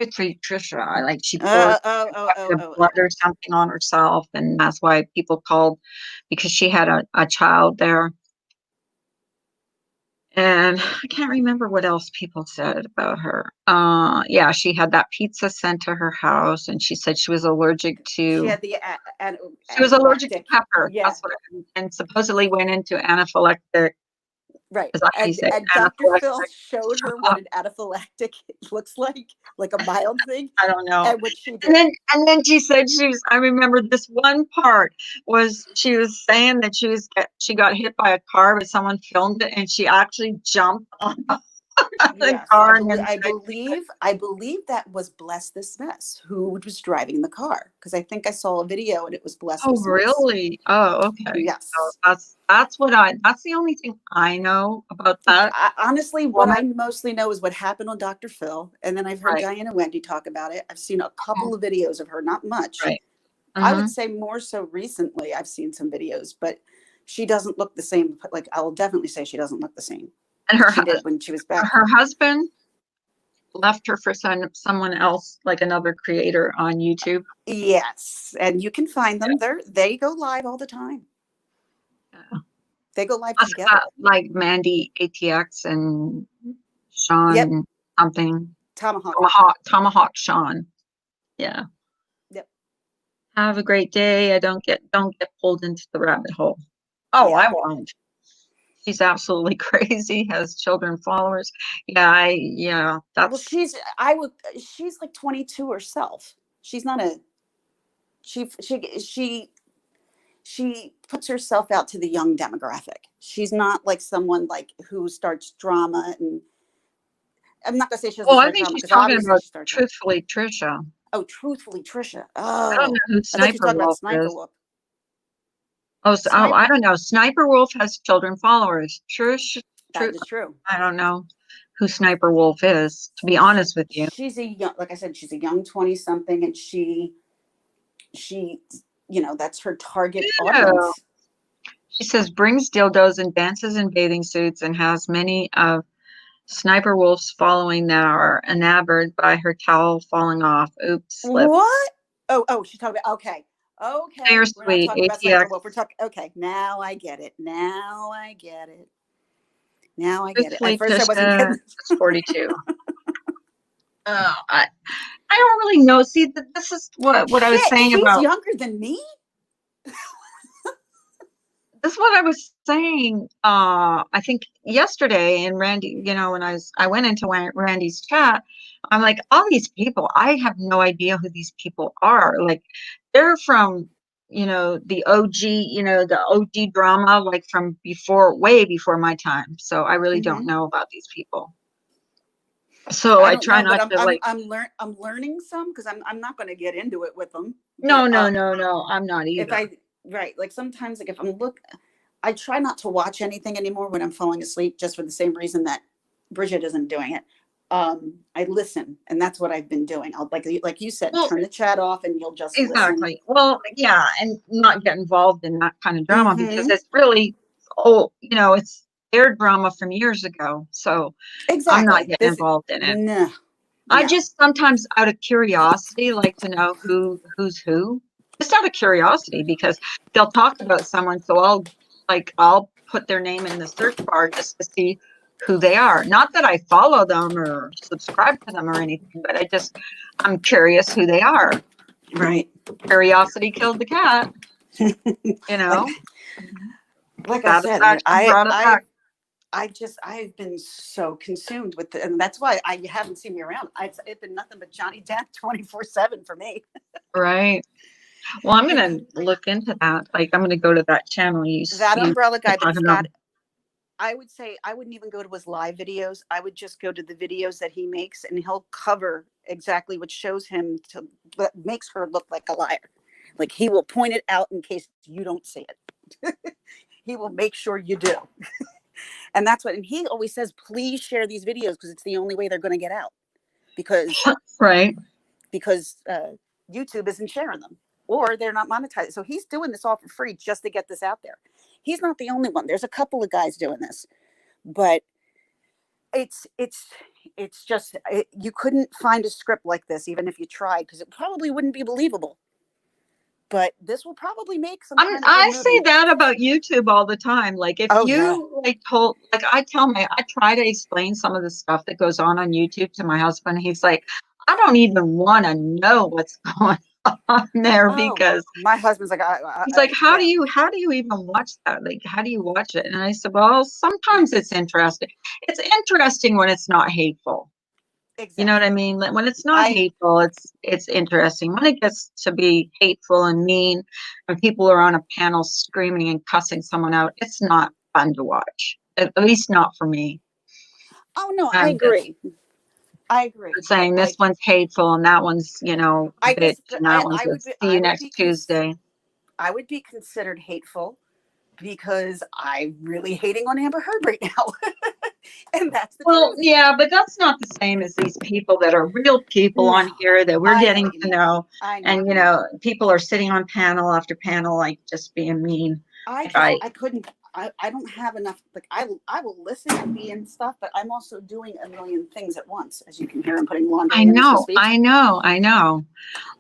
Trisha. I like she poured the blood or something on herself, and that's why people called because she had a child there. And I can't remember what else people said about her. Yeah, she had that pizza sent to her house, and she said she was allergic She to. had the She was allergic to anaphylactic. pepper. Yeah, That's what, and supposedly went into anaphylactic. right. Is that how you say it? And Dr. Phil Anaphylactic showed her what an anaphylactic looks like a mild thing, I don't know. and what she did. And then she said I remember this one part was she was saying that she got hit by a car, but someone filmed it and she actually jumped on the Yes, car and then I believe that was Bless This Mess who was driving the car, because I think I saw a video and it was Bless oh This Mess. really? Oh, okay. Yes. So that's the only thing I know about that Honestly, what woman. I mostly know is what happened on Dr. Phil, and then I've heard Right. Diana Wendy talk about it. I've seen a couple of videos of her, not much. Right. I would say more so recently I've seen some videos, but she doesn't look the same. Like, I will definitely say she doesn't look the same And she did when she was back. her husband left her for someone else, like another creator on YouTube. Yes, and you can find them. They go live all the time. Yeah. They go live together. Like Mandy ATX and Sean something. Tomahawk Sean. Yeah. Yep. Have a great day. Don't get pulled into the rabbit hole. Oh, yeah. I won't. She's absolutely crazy, has children followers. Yeah, that's well, she's like 22 herself. She's not a she puts herself out to the young demographic. She's not like someone like who starts drama, and I'm not gonna say she doesn't start I think drama, she's because talking obviously about she starts Truthfully Trisha. Oh, Truthfully Trisha. I don't know who I thought you were Sniper talking about Wolf Sniper is. Wolf. I don't know. Sniper Wolf has children followers. That is true. I don't know who Sniper Wolf is, to be honest with you. She's like I said, she's a young 20-something, and she that's her target audience. She says brings dildos and dances in bathing suits and has many of Sniper Wolf's following that are enamored by her towel falling off. Oops. Slip. What? Oh, she's talking about okay. They're We're sweet. not talking ATX. about Sniper Wolf. We're talking now I get it. At first I wasn't getting it's 42. I don't really know. See, this is what I was saying she's about. younger than me. This is what I was saying. I think yesterday, and Randy, when I went into Randy's chat, I'm like, all these people, I have no idea who these people are. Like, they're from, the OG drama, like from way before my time. So I really don't know about these people. So I try not to I'm learning some, because I'm not going to get into it with them. No, I'm not either. Like sometimes, like if I try not to watch anything anymore when I'm falling asleep, just for the same reason that Bridget isn't doing it. I listen, and that's what I've been doing. I'll like you said, turn the chat off, and you'll just listen. Well, yeah, and not get involved in that kind of drama, because it's really, it's their drama from years ago. So I'm not Exactly. getting This, involved in it. no, I no. just sometimes out of curiosity like to know who's who. Just out of curiosity because they'll talk about someone, so I'll put their name in the search bar just to see who they are. Not that I follow them or subscribe to them or anything, but I'm curious who they are. Right. Curiosity killed the cat, you Like, know. like I said, Satisfaction brought it back. I've been so consumed with and that's why you haven't seen me around. It's been nothing but Johnny Depp 24/7 for me. Right. Well, I'm gonna look into that. Like, I'm gonna go to that channel That you umbrella guy, but talking he's about. got, I would say I wouldn't even go to his live videos. I would just go to the videos that he makes, and he'll cover exactly what shows him to that makes her look like a liar. Like he will point it out in case you don't see it. He will make sure you do. And that's what, and he always says, please share these videos because it's the only way they're going to get out because Right. YouTube isn't sharing them or they're not monetized. So he's doing this all for free just to get this out there. He's not the only one. There's a couple of guys doing this, but it's just you couldn't find a script like this even if you tried because it probably wouldn't be believable. But this will probably make some kind of I good say movie. that about YouTube all the time. Like if Oh yeah. you I try to explain some of the stuff that goes on YouTube to my husband. He's like, I don't even want to know what's going on there Oh, because my husband's like, he's like, yeah, how do you even watch that? Like, how do you watch it? And I said, well, sometimes it's interesting. It's interesting when it's not hateful. You know what I exactly. mean? Like when it's not hateful, it's interesting. When it gets to be hateful and mean, and people are on a panel screaming and cussing someone out, it's not fun to watch. At least not for me. Oh no, I I'm just agree. I agree. But saying this one's hateful and that one's, a I bitch, guess and that one's a see you next Tuesday. I would be considered hateful because I'm really hating on Amber Heard right now. And that's the Well, truth. yeah, but that's not the same as these people that are real people No, on here that we're I know getting what you to mean. know. I know. And, people are sitting on panel after panel, like just being mean. I couldn't, I don't have enough, like, I will listen and be and stuff, but I'm also doing a million things at once. As you can hear, I'm putting laundry I in as we know, speak. I know, I know.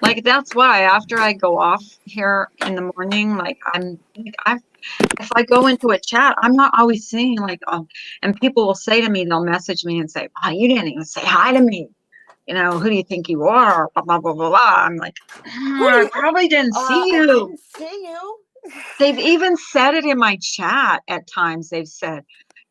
Like that's why after I go off here in the morning, like if I go into a chat, I'm not always seeing like, and people will say to me, they'll message me and say, "Oh, you didn't even say hi to me. Who do you think you are?" Blah blah blah blah blah. I'm like, Who do I you, probably didn't see I you. didn't see you. They've even said it in my chat at times. They've said,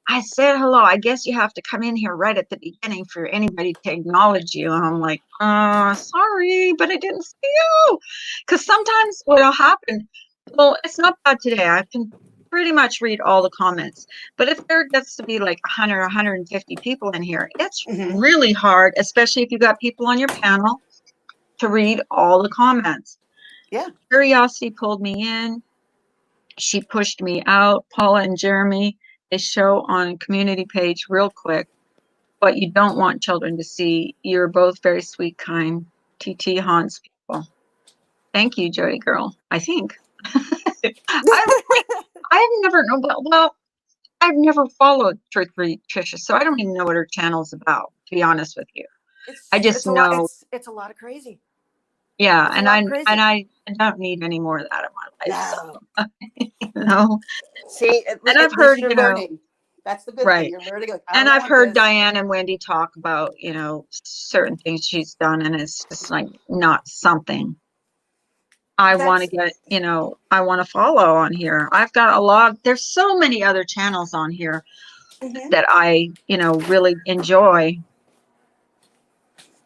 I said hello. I guess you have to come in here right at the beginning for anybody to acknowledge you. And I'm like, sorry, but I didn't see you. Because sometimes what'll happen, well, it's not bad today. I can pretty much read all the comments. But if there gets to be like 100, 150 people in here, it's really hard, especially if you got people on your panel, to read all the comments. Yeah. Curiosity pulled me in. She pushed me out. Paula and Jeremy, they show on a community page real quick what you don't want children to see. You're both very sweet, kind, TT haunts people. Thank you, Jody girl. I think. I've never known, well, I've never followed Truth for Tricia, so I don't even know what her channel's about, to be honest with you. I just know. It's a lot of crazy. Yeah, It's and a lot of crazy. I don't need any more of that in my life. No. So, See, and I've heard, you're learning. That's the good right. thing. You're learning. Like, And I've heard Diane and Wendy talk about, certain things she's done, and it's just like not something I want to get, I want to follow on here. I've got there's so many other channels on here that I, really enjoy.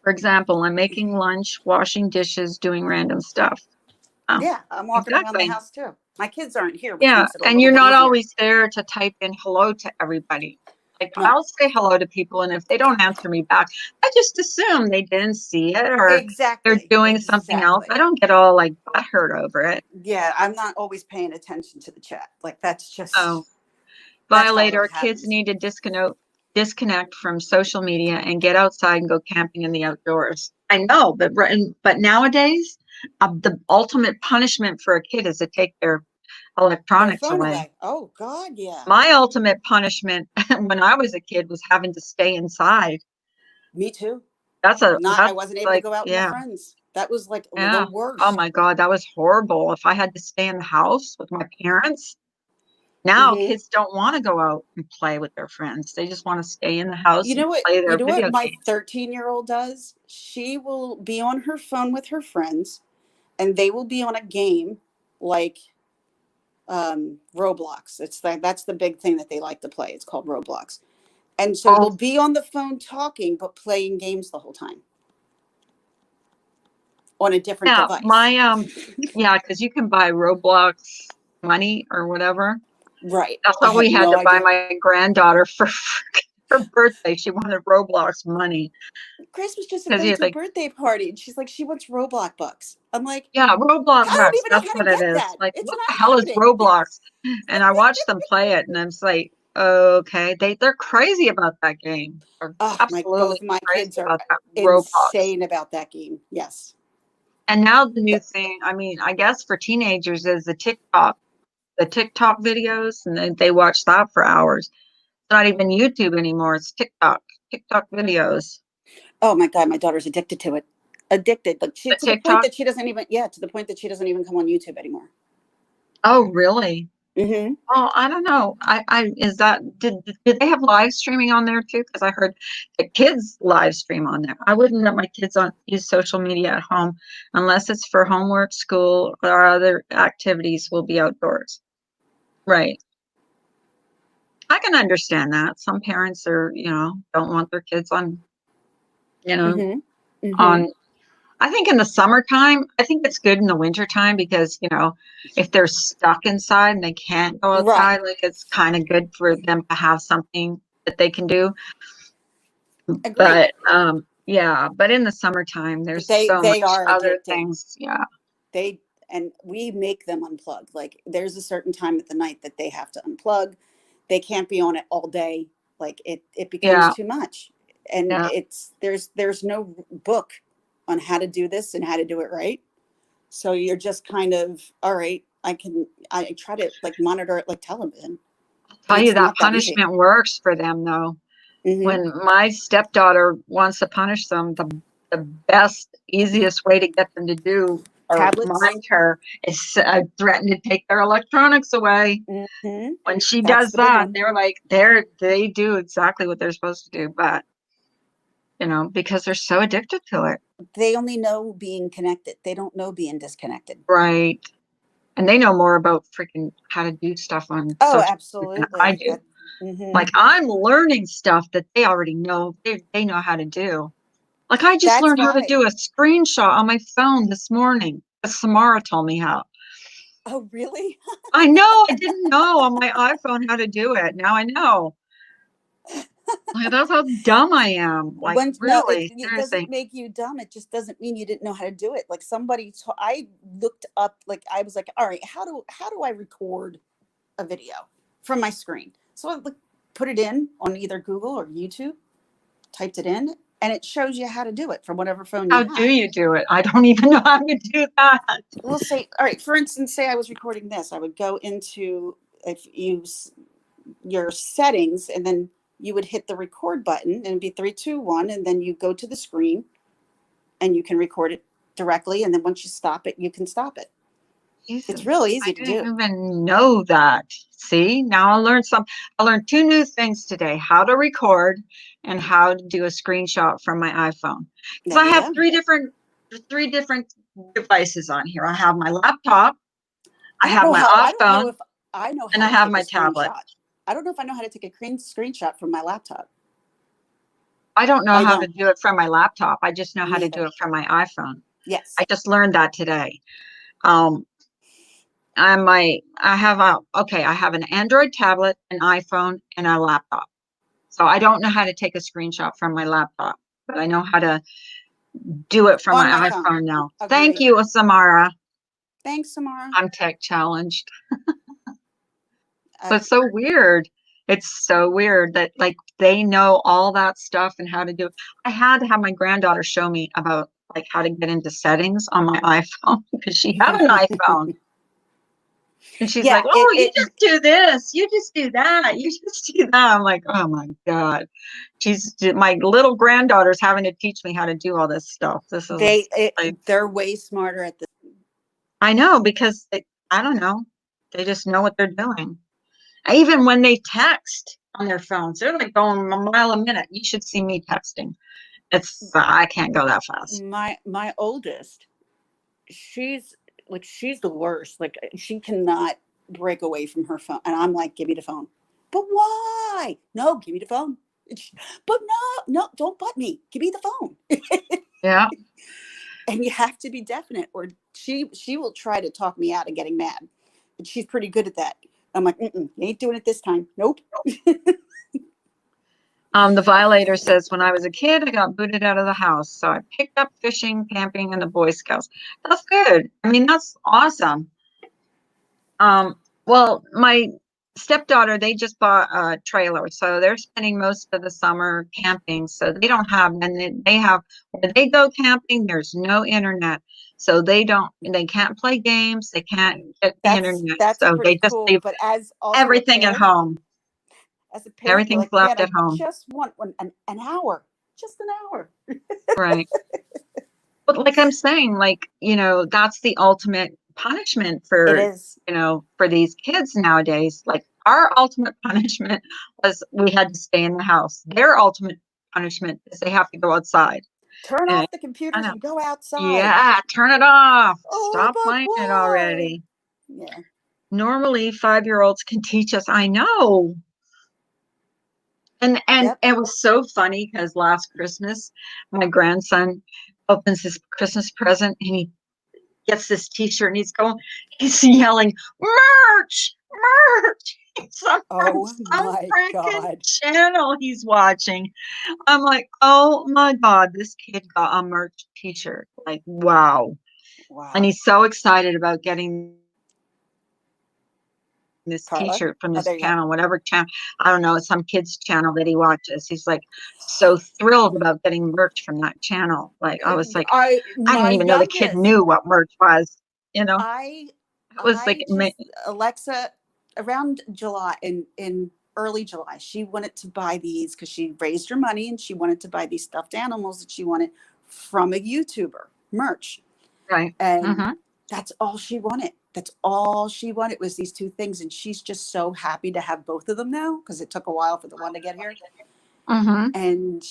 For example, I'm making lunch, washing dishes, doing random stuff. Yeah, I'm walking around the house too. My kids aren't here, which makes it a and little you're bit not easier. always there to type in hello to everybody. Like I'll say hello to people, and if they don't answer me back, I just assume they didn't see it or they're doing something else. I don't get all like butthurt over it. Yeah, I'm not always paying attention to the chat. Like that's just violator. Kids need to disconnect from social media and get outside and go camping in the outdoors. I know, but nowadays, the ultimate punishment for a kid is to take their Their electronics phone away. away. Oh God, yeah. My ultimate punishment when I was a kid was having to stay inside. Me too. I That's wasn't able to like, go out with my yeah, friends. That was like the yeah. Oh worst. my God, that was horrible. If I had to stay in the house with my parents, now Hmm. kids don't want to go out and play with their friends. They just want to stay in the You house and know what? play You their know what video my games. 13-year-old does? She will be on her phone with her friends, and they will be on a game like Roblox. It's like that's the big thing that they like to play. It's called Roblox. And so Oh, they'll be on the phone talking but playing games the whole time on a different yeah, device. yeah, because you can buy Roblox money or whatever. Right. That's I what had we had no to buy idea. my granddaughter for her birthday. She wanted Roblox money Grace was just because invited you to a like, birthday party and she's like, she wants Roblox bucks. I'm like, yeah, I Roblox don't bucks. even know That's how to what it get is. that. Like, It's what not the hell is happening. Roblox? And I watched them play it, and I'm just like, okay, they're crazy about that game. They're Oh, absolutely both of my kids crazy are about that Roblox. insane about that game. Yes. And now the new thing, I mean, I guess for teenagers is the TikTok videos, and they watch that for hours. It's not even YouTube anymore. It's TikTok videos. Oh my God, my daughter's addicted to it. Addicted. Like The to the point TikTok. that she doesn't even, yeah, to the point that she doesn't even come on YouTube anymore. Oh, really? Mm-hmm. Oh, I don't know. I is that did they have live streaming on there too? Because I heard the kids live stream on there. I wouldn't let my kids on use social media at home unless it's for homework, school, or other activities. Will be outdoors. Right. I can understand that. Some parents are, don't want their kids on, you know, Mm-hmm. Mm-hmm. on I think in the summertime, I think it's good in the wintertime because, if they're stuck inside and they can't go Right. outside, like it's kind of good for them to have something that they can do. Agree. But yeah, but in the summertime, there's so They much are other addicted. things. Yeah. They and we make them unplug. Like there's a certain time at the night that they have to unplug. They can't be on it all day. Like it becomes Yeah. too much. And Yeah. it's there's no book on how to do this and how to do it right. So you're just kind of, all right, I try to like monitor it like television. And Tell you it's that not that easy. punishment works for them though. Hmm. When my stepdaughter wants to punish them, the best, easiest way to get them to do or Tablets. mind her is threaten to take their electronics away. Hmm. When she That's does the big that, one. they're like, they do exactly what they're supposed to do, but because they're so addicted to it. They only know being connected. They don't know being disconnected. Right. And they know more about freaking how to do stuff on Oh, social media than I absolutely. do. Hmm. Like I'm learning stuff that they already know they know how to do. Like I just That's learned how to why. do a screenshot on my phone this morning. Samara told me how. Oh, really? I know I didn't know on my iPhone how to do it. Now I know. Like that's how dumb I am. Like When no, really, it doesn't seriously. make you dumb. It just doesn't mean you didn't know how to do it. Like I looked up. Like I was like, all right, how do I record a video from my screen? So I put it in on either Google or YouTube, typed it in, and it shows you how to do it from whatever phone you How do have. you do it? I don't even know how to do that. We'll say, all right, for instance, say I was recording this, I would go into if you your settings and then you would hit the record button and it'd be 3, 2, 1, and then you go to the screen and you can record it directly. And then once you stop it, you can stop it. It's Jesus, real I easy to didn't do. even know that. See, now I learned two new things today, how to record and how to do a screenshot from my iPhone. Because There I you have go. three different devices on here. I have my laptop, I I don't have know my how, I don't know iPhone, if I know and how I to have take a my tablet. screenshot. I don't know if I know how to take a screenshot from my laptop. I don't know I how to don't. do it from my laptop. I just know how Me to either. do it from my iPhone. Yes. I just learned that today. Um, I have an Android tablet, an iPhone, and a laptop. So I don't know how to take a screenshot from my laptop, but I know how to do it from On my my phone. iPhone now. Thank Agree. you, Samara. Thanks, Samara. I'm tech challenged. Uh, But so weird. It's so weird that like they know all that stuff and how to do it. I had to have my granddaughter show me about like how to get into settings on my iPhone because she had an iPhone. And she's Yeah, like, oh, you just do this. You just do that. You just do that. I'm like, oh my God. My little granddaughter's having to teach me how to do all this stuff. This is like, they're way smarter at this. I know because I don't know. They just know what they're doing. Even when they text on their phones, they're like going a mile a minute. You should see me texting. I can't go that fast. My oldest, she's the worst. Like she cannot break away from her phone, and I'm like, give me the phone. But why? No, give me the phone. But no, don't butt me. Give me the phone. Yeah. And you have to be definite, or she will try to talk me out of getting mad. But she's pretty good at that. I'm like, you ain't doing it this time. Nope. The violator says, when I was a kid, I got booted out of the house. So I picked up fishing, camping, and the Boy Scouts. That's good. I mean, that's awesome. Well, my stepdaughter, they just bought a trailer. So they're spending most of the summer camping. So they don't have, and they have, when they go camping, there's no internet. So they can't play games. They can't get the internet. That's So pretty they just cool. leave But as also everything at home. as a parent, you're Everything's like, man, left I at home. just want an hour, just an hour. Right. But like I'm saying, like, that's the ultimate punishment It for, is. for these kids nowadays. Like our ultimate punishment was we had to stay in the house. Their ultimate punishment is they have to go outside. Turn And off the computers and go outside. yeah, turn it off. Oh, Stop but playing it why? already. Yeah. Normally 5-year-olds can teach us. I know. And Yep. it was so funny because last Christmas, my grandson opens his Christmas present and he gets this t-shirt and he's yelling, merch, merch. It's on Oh some my freaking God. channel he's watching. I'm like, oh my God, this kid got a merch t-shirt. Like, wow. Wow. And he's so excited about getting this Carla? t-shirt from Oh, this there you go. channel, whatever channel, I don't know, it's some kid's channel that he watches. He's like so thrilled about getting merch from that channel. Like I was like, I My didn't even know the kid youngest, knew what merch was, It I was like, Alexa, around July, in early July, she wanted to buy these because she raised her money and she wanted to buy these stuffed animals that she wanted from a YouTuber, merch. right. And Mm-hmm. that's all she wanted. That's all she wanted was these two things. And she's just so happy to have both of them now because it took a while for the one to get here. Mm-hmm. And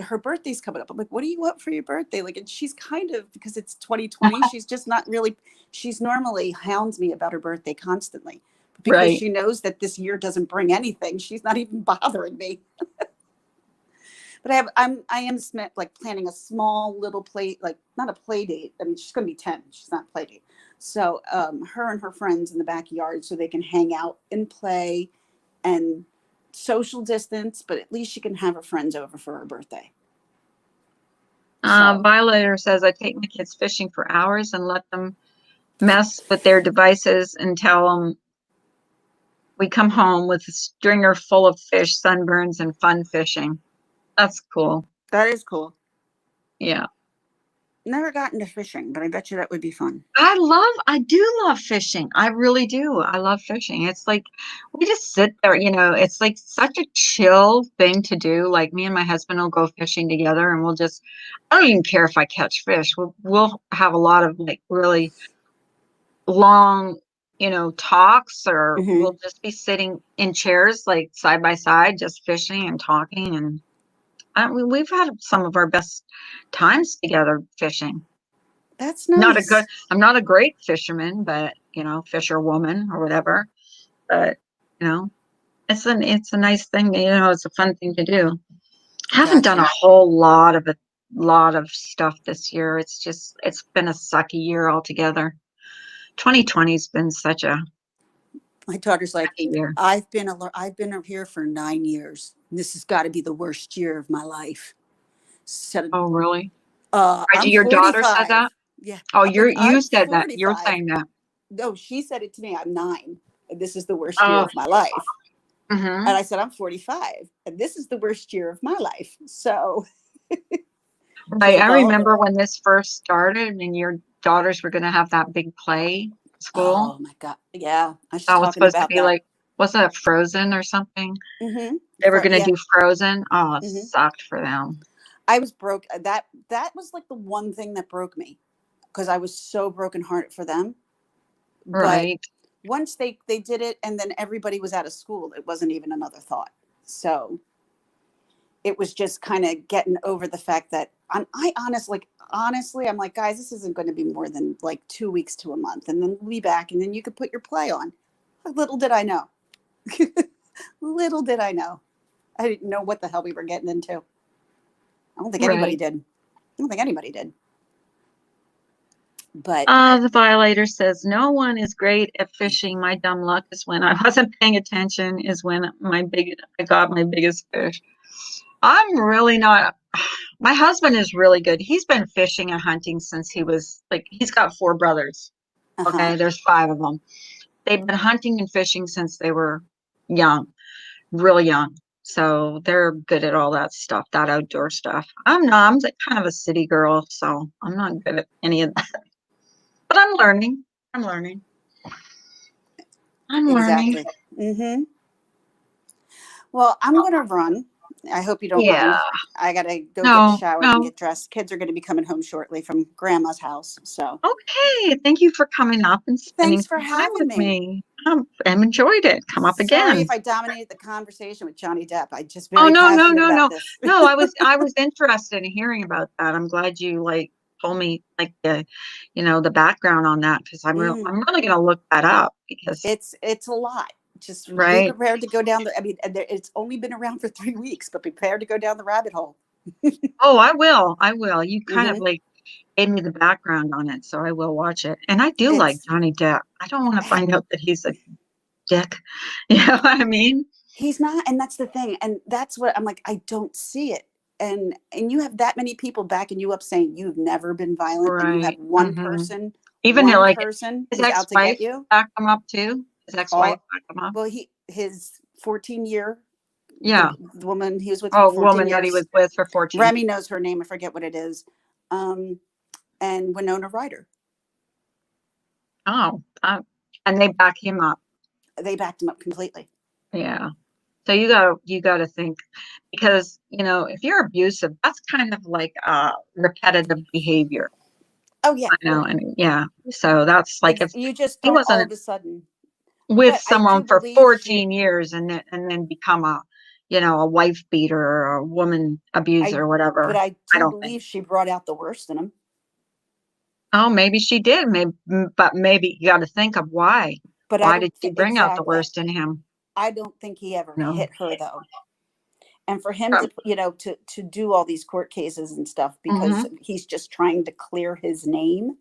her birthday's coming up. I'm like, what do you want for your birthday? Like, and she's kind of, because it's 2020, she's just not really, she's normally hounds me about her birthday constantly. But because Right. she knows that this year doesn't bring anything, she's not even bothering me. But I am like planning a small little play, like not a play date. I mean, she's going to be 10. She's not a play date. So her and her friends in the backyard so they can hang out and play and social distance, but at least she can have her friends over for her birthday. Violator says, I take my kids fishing for hours and let them mess with their devices and tell them we come home with a stringer full of fish, sunburns, and fun fishing. That's cool. That is cool. Yeah. Never got into fishing, but I bet you that would be fun. I do love fishing. I really do. I love fishing. It's like we just sit there, it's like such a chill thing to do. Like me and my husband will go fishing together and I don't even care if I catch fish. We'll have a lot of like really long, talks, or we'll just be sitting in chairs like side by side, just fishing and talking. And we've had some of our best times together fishing. That's nice. I'm not a great fisherman, but fisherwoman or whatever. But it's a nice thing. It's a fun thing to do. Haven't done a whole lot of stuff this year. It's been a sucky year altogether. 2020's been such a my daughter's like, year. I've been here for 9 years. This has got to be the worst year of my life. Oh, really? I'm your 45. Daughter said that? Yeah. Oh, you said 45. that. You're saying that. No, she said it to me. I'm 9, and this is the worst year of my life. Mm-hmm. And I said, I'm 45, and this is the worst year of my life. So. Right. I remember when this first started and your daughters were going to have that big play. school. Oh my God. Yeah. I was just That was talking supposed to about be that. like, was that Frozen or something? Mm-hmm. They were going to Yeah. do Frozen. Oh, it Mm-hmm. sucked for them. I was broke. That was like the one thing that broke me because I was so brokenhearted for them. But Right. once they did it, and then everybody was out of school, it wasn't even another thought. So it was just kind of getting over the fact that I honestly, I'm like, guys, this isn't going to be more than like 2 weeks to a month, and then we'll be back, and then you could put your play on. Little did I know. Little did I know. I didn't know what the hell we were getting into. I don't think anybody Right. did. I don't think anybody did. But The violator says, no one is great at fishing. My dumb luck is when I wasn't paying attention, is when I got my biggest fish. I'm really not. My husband is really good. He's been fishing and hunting since he was like, he's got 4 brothers. uh-huh. Okay, there's 5 of them. They've been hunting and fishing since they were young, really young. So they're good at all that stuff, that outdoor stuff. I'm not. I'm like kind of a city girl, so I'm not good at any of that. But I'm learning. I'm learning. I'm learning. Exactly. Mm-hmm. Well, I'm going to run. I hope you don't Yeah. mind. I got to go get No, showered and no. get dressed. Kids are going to be coming home shortly from grandma's house. So Okay. Thank you for coming up and spending thanks for some time having with me. me. I enjoyed it. Come up Sorry if again. I dominated the conversation with Johnny Depp. I'm just Oh very no, no, passionate no, about no. this. No, I was interested in hearing about that. I'm glad you like told me like the background on that because Mm, I'm really gonna look that up because it's a lot. Just be right. prepared to go down the. I mean, it's only been around for 3 weeks, but be prepared to go down the rabbit hole. Oh, I will. I will. You kind of Hmm. like gave me the background on it, so I will watch it. And I do like It's Johnny Depp. I don't want to find out that he's a dick. You know what I mean? he's not, and that's the thing, and that's what I'm like. I don't see it, and you have that many people backing you up saying you've never been violent, and you have Right. one Hmm. person, Even one like person his who's out to get ex-wife you. backed him up too. His ex-wife All backed him up. well, his 14-year, Yeah. the woman he was with for Oh, 14 woman that he years. was with for 14. Remy knows her name. I forget what it is. Um, and Winona Ryder. Oh, and they back him up. They backed him up completely. Yeah. So you gotta think because if you're abusive, that's kind of like repetitive behavior. Oh yeah, I know, and yeah. So that's like if you just he don't all wasn't of a sudden. with But I someone do for believe she. 14 years and then become a wife beater or a woman abuser I or but whatever. I I do don't think. believe she brought out the worst in him. Oh, maybe she did. Maybe, but maybe you got to think of why. But I Why don't did she think bring out the exactly. worst in him? I don't think he ever No. hit her though. And for him to to do all these court cases and stuff Mm-hmm. because he's just trying to clear his name.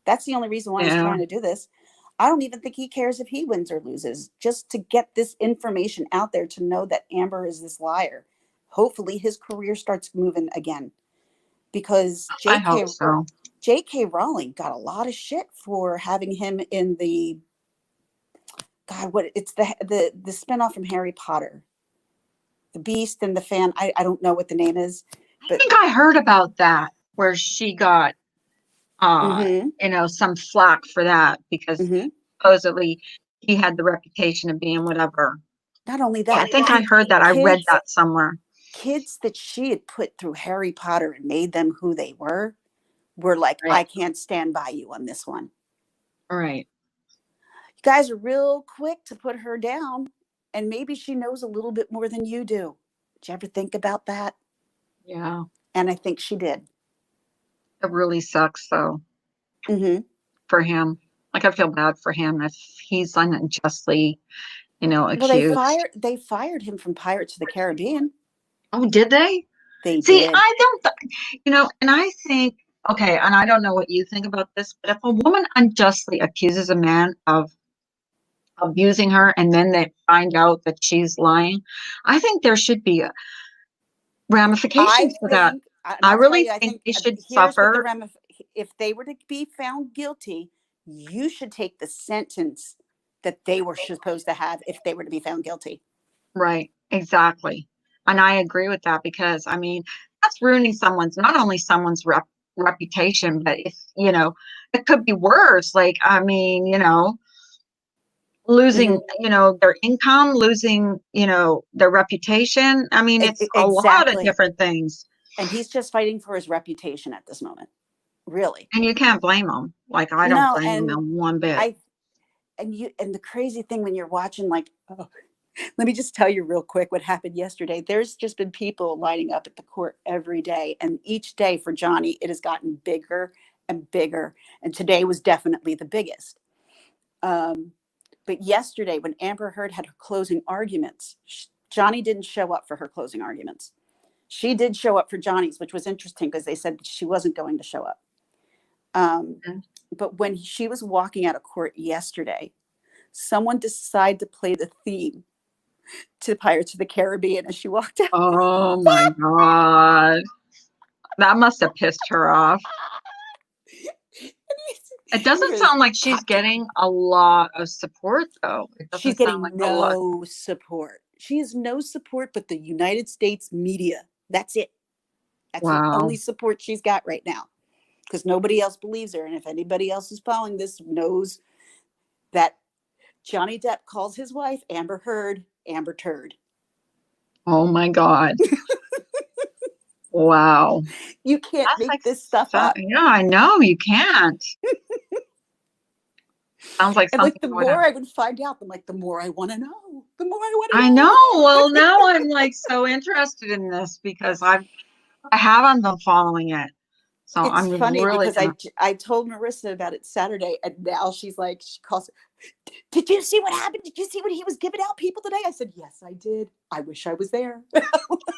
That's the only reason why he's Yeah. trying to do this. I don't even think he cares if he wins or loses, just to get this information out there to know that Amber is this liar. Hopefully his career starts moving again because I hope so. J.K. Rowling got a lot of shit for having him in the God, what it's the spinoff from Harry Potter. The Beast and the Fan. I don't know what the name is, I but think I heard about that where she got mm-hmm, some flack for that because mm-hmm. supposedly he had the reputation of being whatever. Not only Yeah, I that, think I heard that. I read kids that somewhere. kids that she had put through Harry Potter and made them who they were like, I Right. can't stand by you on this one. Right. You guys are real quick to put her down, and maybe she knows a little bit more than you do. Did you ever think about that? Yeah. And I think she did. It really sucks though Mm-hmm. for him. Like I feel bad for him if he's unjustly, Well, accused. they fired him from Pirates of the Caribbean. Oh, did they? They See, did. I don't, and I think, okay, and I don't know what you think about this, but if a woman unjustly accuses a man of abusing her and then they find out that she's lying, I think there should be I ramifications for that. think, and I I'll tell really you, I think think they should here's what suffer. if they were to be found guilty, you should take the sentence that they were supposed to have if they were to be found guilty. Right, exactly. And I agree with that because, I mean, that's ruining not only someone's reputation, but if, you know, it could be worse. Like, I mean, you know, losing, you know, their income, losing, you know, their reputation. I mean, it's a lot of Exactly. different things. And he's just fighting for his reputation at this moment. Really. And you can't blame them. Like, I don't No, blame them one bit. and the crazy thing when you're watching, like, oh, let me just tell you real quick what happened yesterday. There's just been people lining up at the court every day. And each day for Johnny, it has gotten bigger and bigger. And today was definitely the biggest. But yesterday, when Amber Heard had her closing arguments, Johnny didn't show up for her closing arguments. She did show up for Johnny's, which was interesting because they said she wasn't going to show up. Mhm. But when she was walking out of court yesterday, someone decided to play the theme to Pirates of the Caribbean as she walked out. Oh my God. That must have pissed her off. It doesn't sound like she's getting a lot of support, though. It doesn't She's sound getting like a lot. no support. She has no support but the United States media. That's it. That's the Wow. only support she's got right now, because nobody else believes her. And if anybody else is following this knows that Johnny Depp calls his wife Amber Heard Amber Turd. Oh my God. Wow. You can't That's make like this stuff up. Yeah, I know you can't. Sounds like And like something the would more have. I would find out, the more I want to know. The more I want to I know. know. Well, now I'm like so interested in this because I haven't been following it. So It's I'm funny really because I told Marissa about it Saturday, and now she's like, she calls, did you see what happened? Did you see what he was giving out people today? I said, yes, I did. I wish I was there.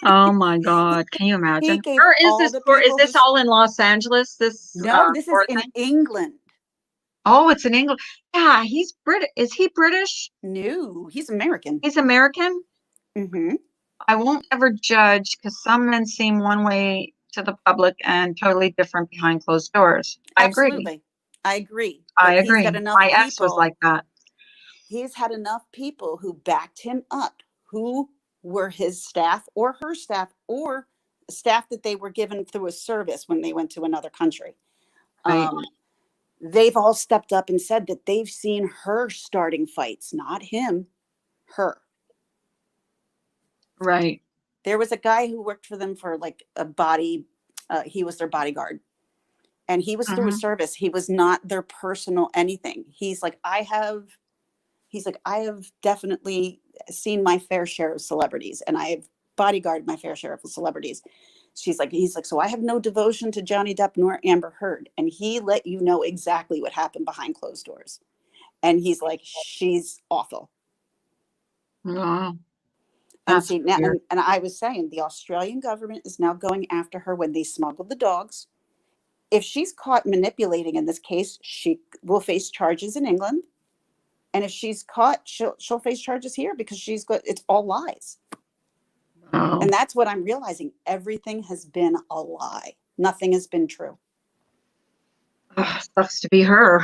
Oh my God. Can you He imagine? gave Where is all this the court? Is people this all in Los Angeles? This no, this is court in thing? England. Oh, it's in England. Yeah, he's British. Is he British? No, he's American. He's American? Mm-hmm. I won't ever judge because some men seem one way to the public and totally different behind closed doors. I agree. Absolutely. I agree. I But he's got agree. enough My ex was people. like that. He's had enough people who backed him up, who were his staff or her staff or staff that they were given through a service when they went to another country. Right. They've all stepped up and said that they've seen her starting fights, not him, her. Right. There was a guy who worked for them for like a body, he was their bodyguard. And he was through a Mhm. service. He was not their personal anything. He's like, I have definitely seen my fair share of celebrities, and I have bodyguarded my fair share of celebrities. He's like, so I have no devotion to Johnny Depp nor Amber Heard. And he let you know exactly what happened behind closed doors. And he's like, she's awful. Wow. And That's see now, weird. and I was saying the Australian government is now going after her when they smuggled the dogs. If she's caught manipulating in this case, she will face charges in England. And if she's caught, she'll face charges here because it's all lies. Wow. And that's what I'm realizing. Everything has been a lie. Nothing has been true. Sucks to be her.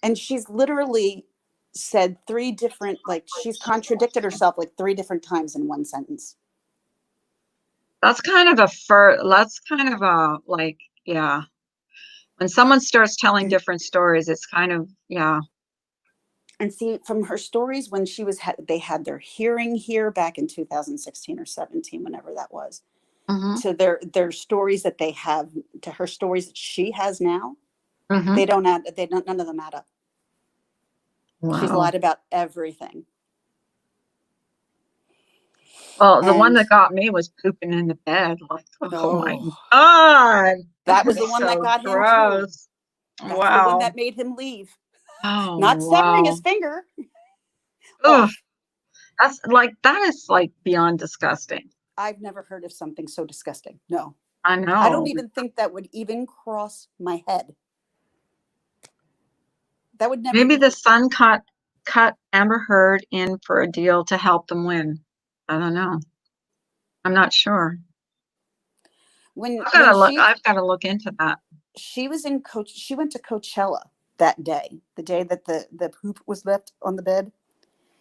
And she's literally said three different, like she's contradicted herself like three different times in one sentence. That's kind of like, yeah. When someone starts telling different stories, it's kind of, yeah. And see, from her stories, when they had their hearing here back in 2016 or 17, whenever that was, Mhm. to their stories that they have, to her stories that she has now, Mhm. none of them add up. She's Wow. lied about everything. Well, the one And that got me was pooping in the bed. Like, oh my oh, God. that was the is one that so got him too. gross. That's the one Wow. that made him leave. Oh, Not severing wow. his finger Ugh. off. That is like beyond disgusting. I've never heard of something so disgusting. No. I know. I don't even think that would even cross my head. That would never Maybe even, the Sun cut Amber Heard in for a deal to help them win. I don't know. I'm not sure. when I've got to look into that. she was in she went to Coachella that day, the day that the poop was left on the bed.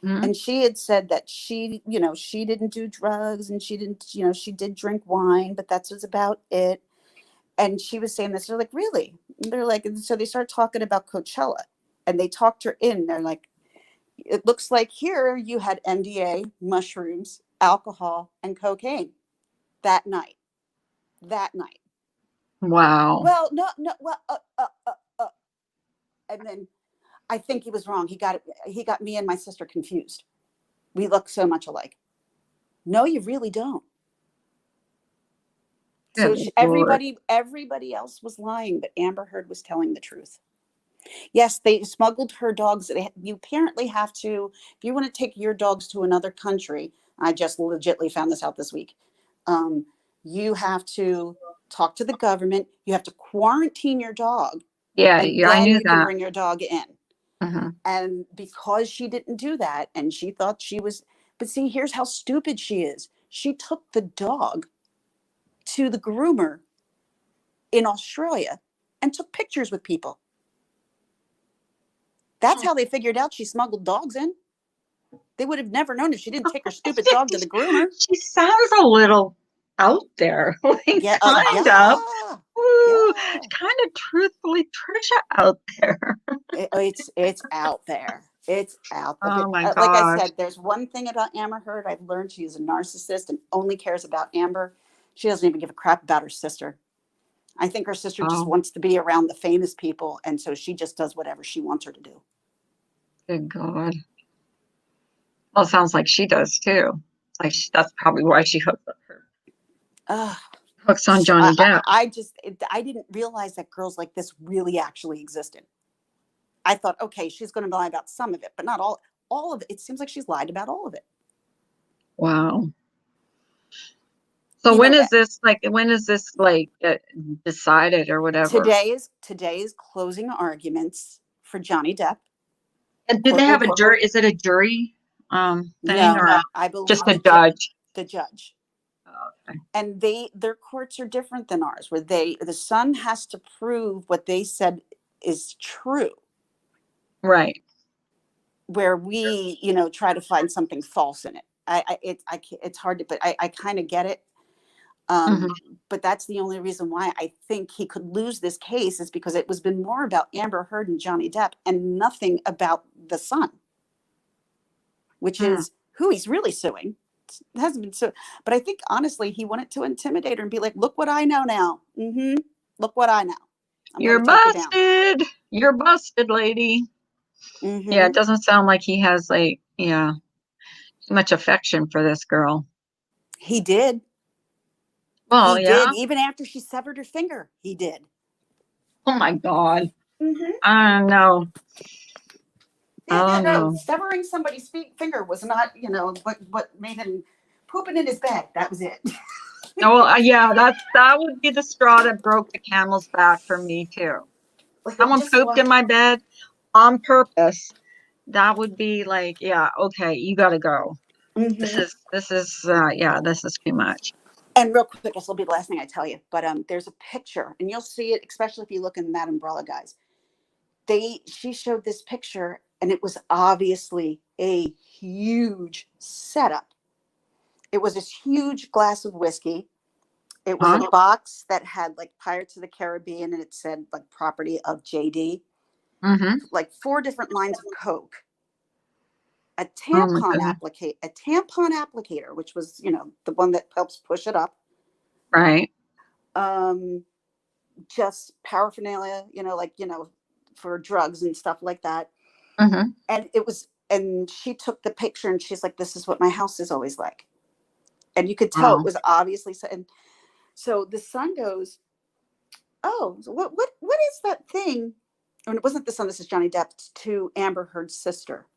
Mhm. And she had said that she didn't do drugs, and she didn't, she did drink wine, but that was about it. And she was saying this. They're like, really? And they're like, and so they start talking about Coachella, and they talked her in. They're like, it looks like here you had NDA, mushrooms, alcohol, and cocaine that night. That night. Wow. Well, no, no. Well, and then I think he was wrong. He got me and my sister confused. We look so much alike. No, you really don't. So Good Lord. everybody else was lying, but Amber Heard was telling the truth. Yes, they smuggled her dogs. You apparently have to, if you want to take your dogs to another country. I just legitimately found this out this week. Um, you have to talk to the government. You have to quarantine your dog, Yeah, and I then knew you can that. bring your dog in. Hmm. And because she didn't do that, and she thought she was, but see, here's how stupid she is. She took the dog to the groomer in Australia and took pictures with people. That's how they figured out she smuggled dogs in. They would have never known if she didn't take her stupid dog to the groomer. She sounds a little out there, like Yeah, kind of. Ooh, yeah. kind of truthfully Trisha out there. It's out there. It's out. Okay, Oh my like I gosh. said, there's one thing about Amber Heard I've learned: she is a narcissist and only cares about Amber. She doesn't even give a crap about her sister. I think her sister just Oh, wants to be around the famous people, and so she just does whatever she wants her to do. good God. Well, it sounds like she does too. Like that's probably why she Uh, hooks on Johnny Depp. I didn't realize that girls like this really actually existed. I thought, okay, she's going to lie about some of it, but not all. All of it. It seems like she's lied about all of it. Wow. So You know, when is this like decided or whatever? today is closing arguments for Johnny Depp. And did they have a Court, jury? Is it a jury thing no, or I just believe a judge? the judge. Oh, okay. And their courts are different than ours, where the son has to prove what they said is true, Right. where we try to find something false in it. It's hard to, but I kind of get it. Hmm. But that's the only reason why I think he could lose this case, is because it was been more about Amber Heard and Johnny Depp and nothing about the son, which Hmm. is who he's really suing. It hasn't been so, but I think honestly he wanted to intimidate her and be like, "Look what I know now. Look what I know. I'm going You're to take you down." busted. You're busted, lady. Yeah, it hmm doesn't sound like he has like, yeah, too much affection for this girl. He did. Well, He yeah. did. Even after she severed her finger, he did. Oh my God. hmm I don't know. Yeah, Oh yeah, no. no. Severing somebody's finger was not, what made him pooping in his bed. That was it. Oh, well, yeah, that would be the straw that broke the camel's back for me too. Like, Someone just pooped what? in my bed on purpose. That would be like, yeah, okay, you got to go. hmm Yeah, this is too much. And real quick, this will be the last thing I tell you. But there's a picture, and you'll see it, especially if you look in that umbrella, guys. She showed this picture, and it was obviously a huge setup. It was this huge glass of whiskey. It was Huh? a box that had like Pirates of the Caribbean, and it said like property of JD, Mm-hmm. like 4 different lines of Coke, Oh my goodness. a tampon applicator, which was, the one that helps push it up. Right. Um, just paraphernalia, for drugs and stuff like that. Mm-hmm. And she took the picture and she's like, "This is what my house is always like." And you could tell it Wow. was obviously so. And so the son goes, "Oh, so what is that thing?" And it wasn't the son. This is Johnny Depp to Amber Heard's sister.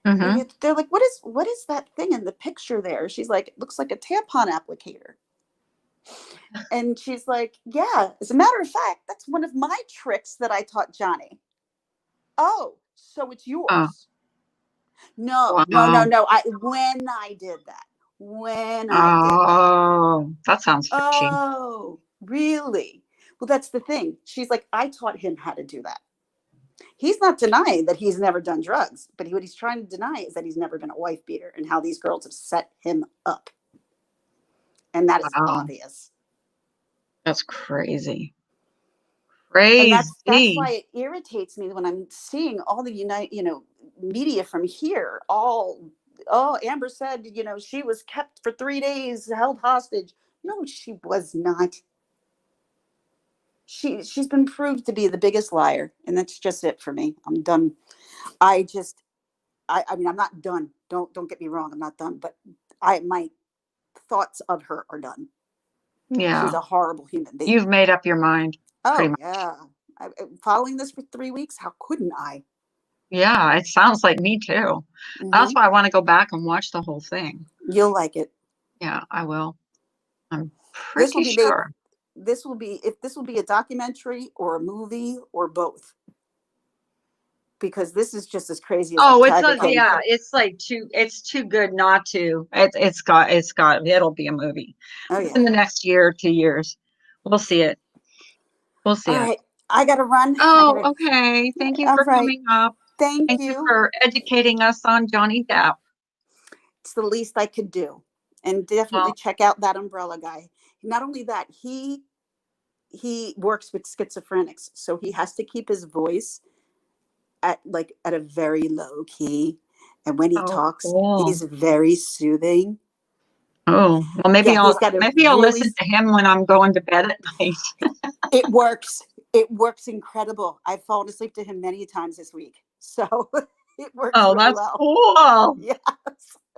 Mm-hmm. They're like, "What is that thing in the picture there?" She's like, "It looks like a tampon applicator." And she's like, "Yeah, as a matter of fact, that's one of my tricks that I taught Johnny." "Oh, so it's Oh, yours?" "No, no, no, wow. no. When I did that. When I did that." Oh, that sounds fishy. "Oh, really?" Well, that's the thing. She's like, "I taught him how to do that." He's not denying that he's never done drugs, but what he's trying to deny is that he's never been a wife beater and how these girls have set him up. And that is Wow, obvious. that's crazy. And that's why Crazy. it irritates me when I'm seeing all the media from here. Oh, Amber said, she was kept for 3 days, held hostage. No, she was not. She's been proved to be the biggest liar, and that's just it for me. I'm done. I just I mean, I'm not done. Don't get me wrong, I'm not done, but my thoughts of her are done. She's Yeah. a horrible human being. You've made up your mind, pretty Oh much. yeah. Following this for 3 weeks, how couldn't I? Yeah, it sounds like me too. That's Hmm. why I want to go back and watch the whole thing. You'll like it. Yeah, I will. I'm This will pretty be made. sure. This will be a documentary or a movie or both, because this is just as crazy as that Oh, it's Tiger not, King. yeah, it's too good not to. It'll be a movie Oh within yeah. the next year or 2 years. We'll see it. We'll see All it. right. I gotta run. Oh, okay. Thank you All for right. coming up. Thank Thank you you. for educating us on Johnny Depp. It's the least I could do. And definitely Well, check out that umbrella guy. Not only that, he works with schizophrenics, so he has to keep his voice at a very low key. And when he oh, talks, cool. he's very soothing. Oh, well, Yeah, he's got a maybe I'll really listen to him when I'm going to bed at night. it works. It works incredible. I've fallen asleep to him many times this week. So it works Oh, really that's well. cool. Yes.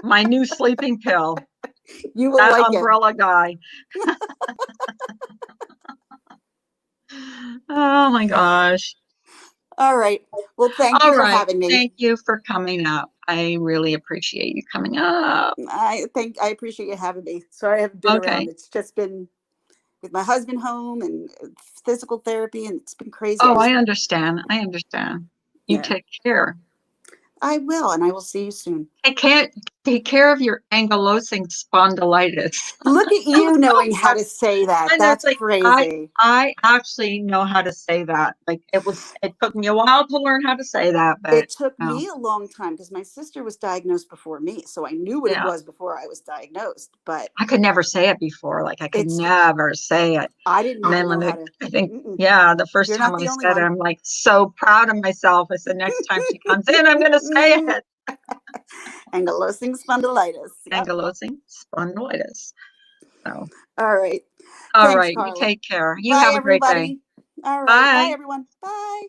My new sleeping pill. You will That like it. umbrella guy. Oh my gosh. All right. Well, thank you All for right. having me. Thank you for coming up. I really appreciate you coming up. I appreciate you having me. Sorry I haven't been around. Okay. It's just been with my husband home and physical therapy, and it's been crazy. Oh, I understand. I understand. You Yeah, take care. I will, and I will see you soon. Take care of your ankylosing spondylitis. Look at you knowing how to say that. And it's That's like crazy. I actually know how to say that. Like it took me a while to learn how to say that, but It took no. me a long time because my sister was diagnosed before me, so I knew what it Yeah. was before I was diagnosed. But I could never say it before. Like I could it's never say it. I didn't And even then know when how to. I think, Mm-mm. yeah, the first You're time not I the only said it, one. I'm like so proud of myself. I said next time she comes in, I'm gonna say it. Ankylosing spondylitis. Yep. Ankylosing spondylitis. So All right. all Thanks, right, you Carla. take care. You Bye, have a great day. everybody. All right. Bye, Bye. everyone. Bye.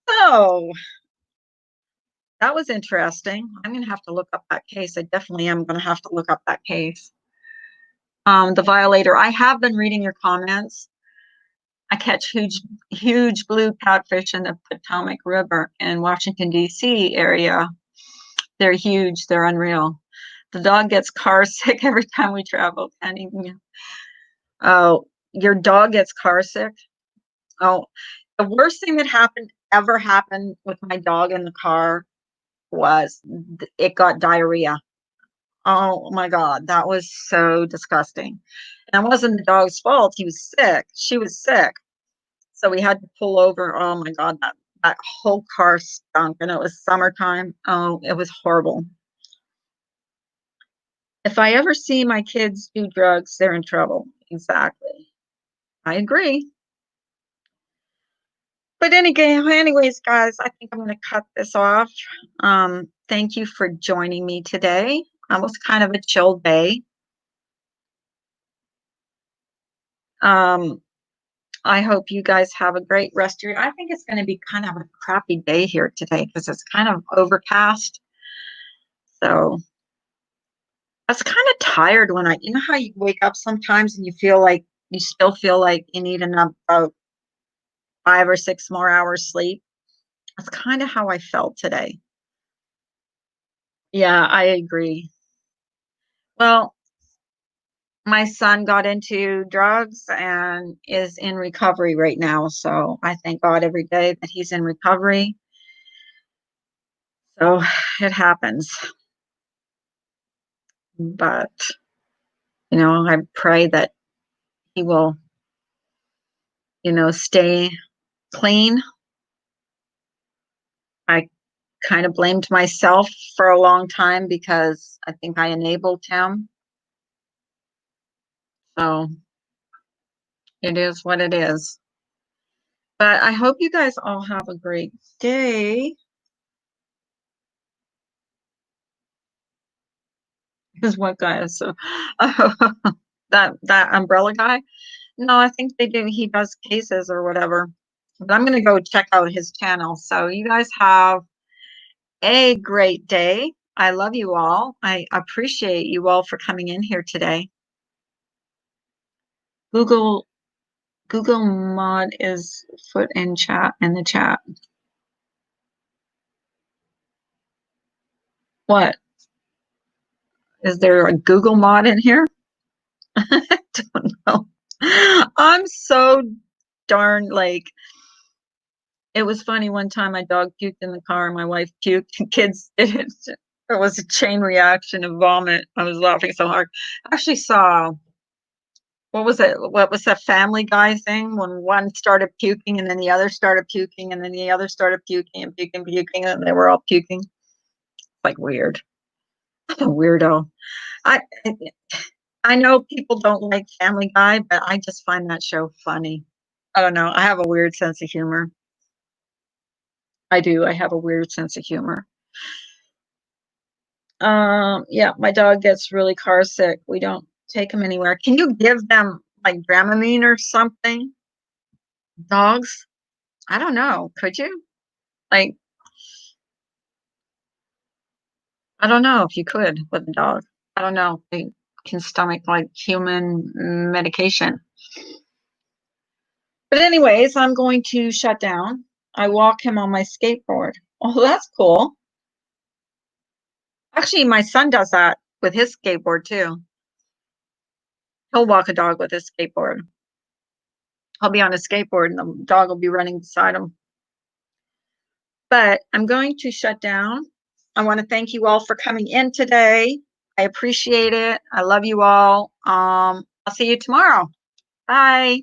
So that was interesting. I'm gonna have to look up that case. I definitely am gonna have to look up that case. The violator. I have been reading your comments. I catch huge blue catfish in the Potomac River in Washington, D.C. area. They're huge. They're unreal. The dog gets car sick every time we travel. Can't even. Oh, your dog gets car sick? Oh, the worst thing that ever happened with my dog in the car was it got diarrhea. Oh my God, that was so disgusting. And it wasn't the dog's fault. He was sick. She was sick. So we had to pull over. Oh my God, that whole car stunk, and it was summertime. Oh, it was horrible. If I ever see my kids do drugs, they're in trouble. Exactly. I agree. But anyways, guys, I think I'm going to cut this off. Thank you for joining me today. It was kind of a chill day. Um, I hope you guys have a great rest of your. I think it's going to be kind of a crappy day here today because it's kind of overcast. So I was kind of tired when you know how you wake up sometimes and you still feel like you need about 5 or 6 more hours sleep. That's kind of how I felt today. Yeah, I agree. Well, my son got into drugs and is in recovery right now. So I thank God every day that he's in recovery. So it happens. But, I pray that he will, stay clean. I kind of blamed myself for a long time because I think I enabled him. So it is what it is. But I hope you guys all have a great day. Because what guy is so that umbrella guy? No, I think they do. He does cases or whatever. But I'm gonna go check out his channel. So you guys have a great day. I love you all. I appreciate you all for coming in here today. Google mod is foot in the chat. What? Is there a Google mod in here? I don't know. I'm so darn like it was funny one time my dog puked in the car and my wife puked and kids did it. It was a chain reaction of vomit. I was laughing so hard. I actually saw what was it? What was that Family Guy thing when one started puking and then the other started puking and then the other started puking and puking and they were all puking. Like weird. I'm a weirdo. I I know people don't like Family Guy, but I just find that show funny. I don't know. I have a weird sense of humor. I do. I have a weird sense of humor. Yeah, my dog gets really car sick. We don't take him anywhere. Can you give them like Dramamine or something? Dogs? I don't know. Could you? Like, I don't know if you could with a dog. I don't know. They can stomach like human medication. But anyways, I'm going to shut down. I walk him on my skateboard. Oh, that's cool. Actually, my son does that with his skateboard too. He'll walk a dog with his skateboard. I'll be on a skateboard and the dog will be running beside him. But I'm going to shut down. I want to thank you all for coming in today. I appreciate it. I love you all. I'll see you tomorrow. Bye.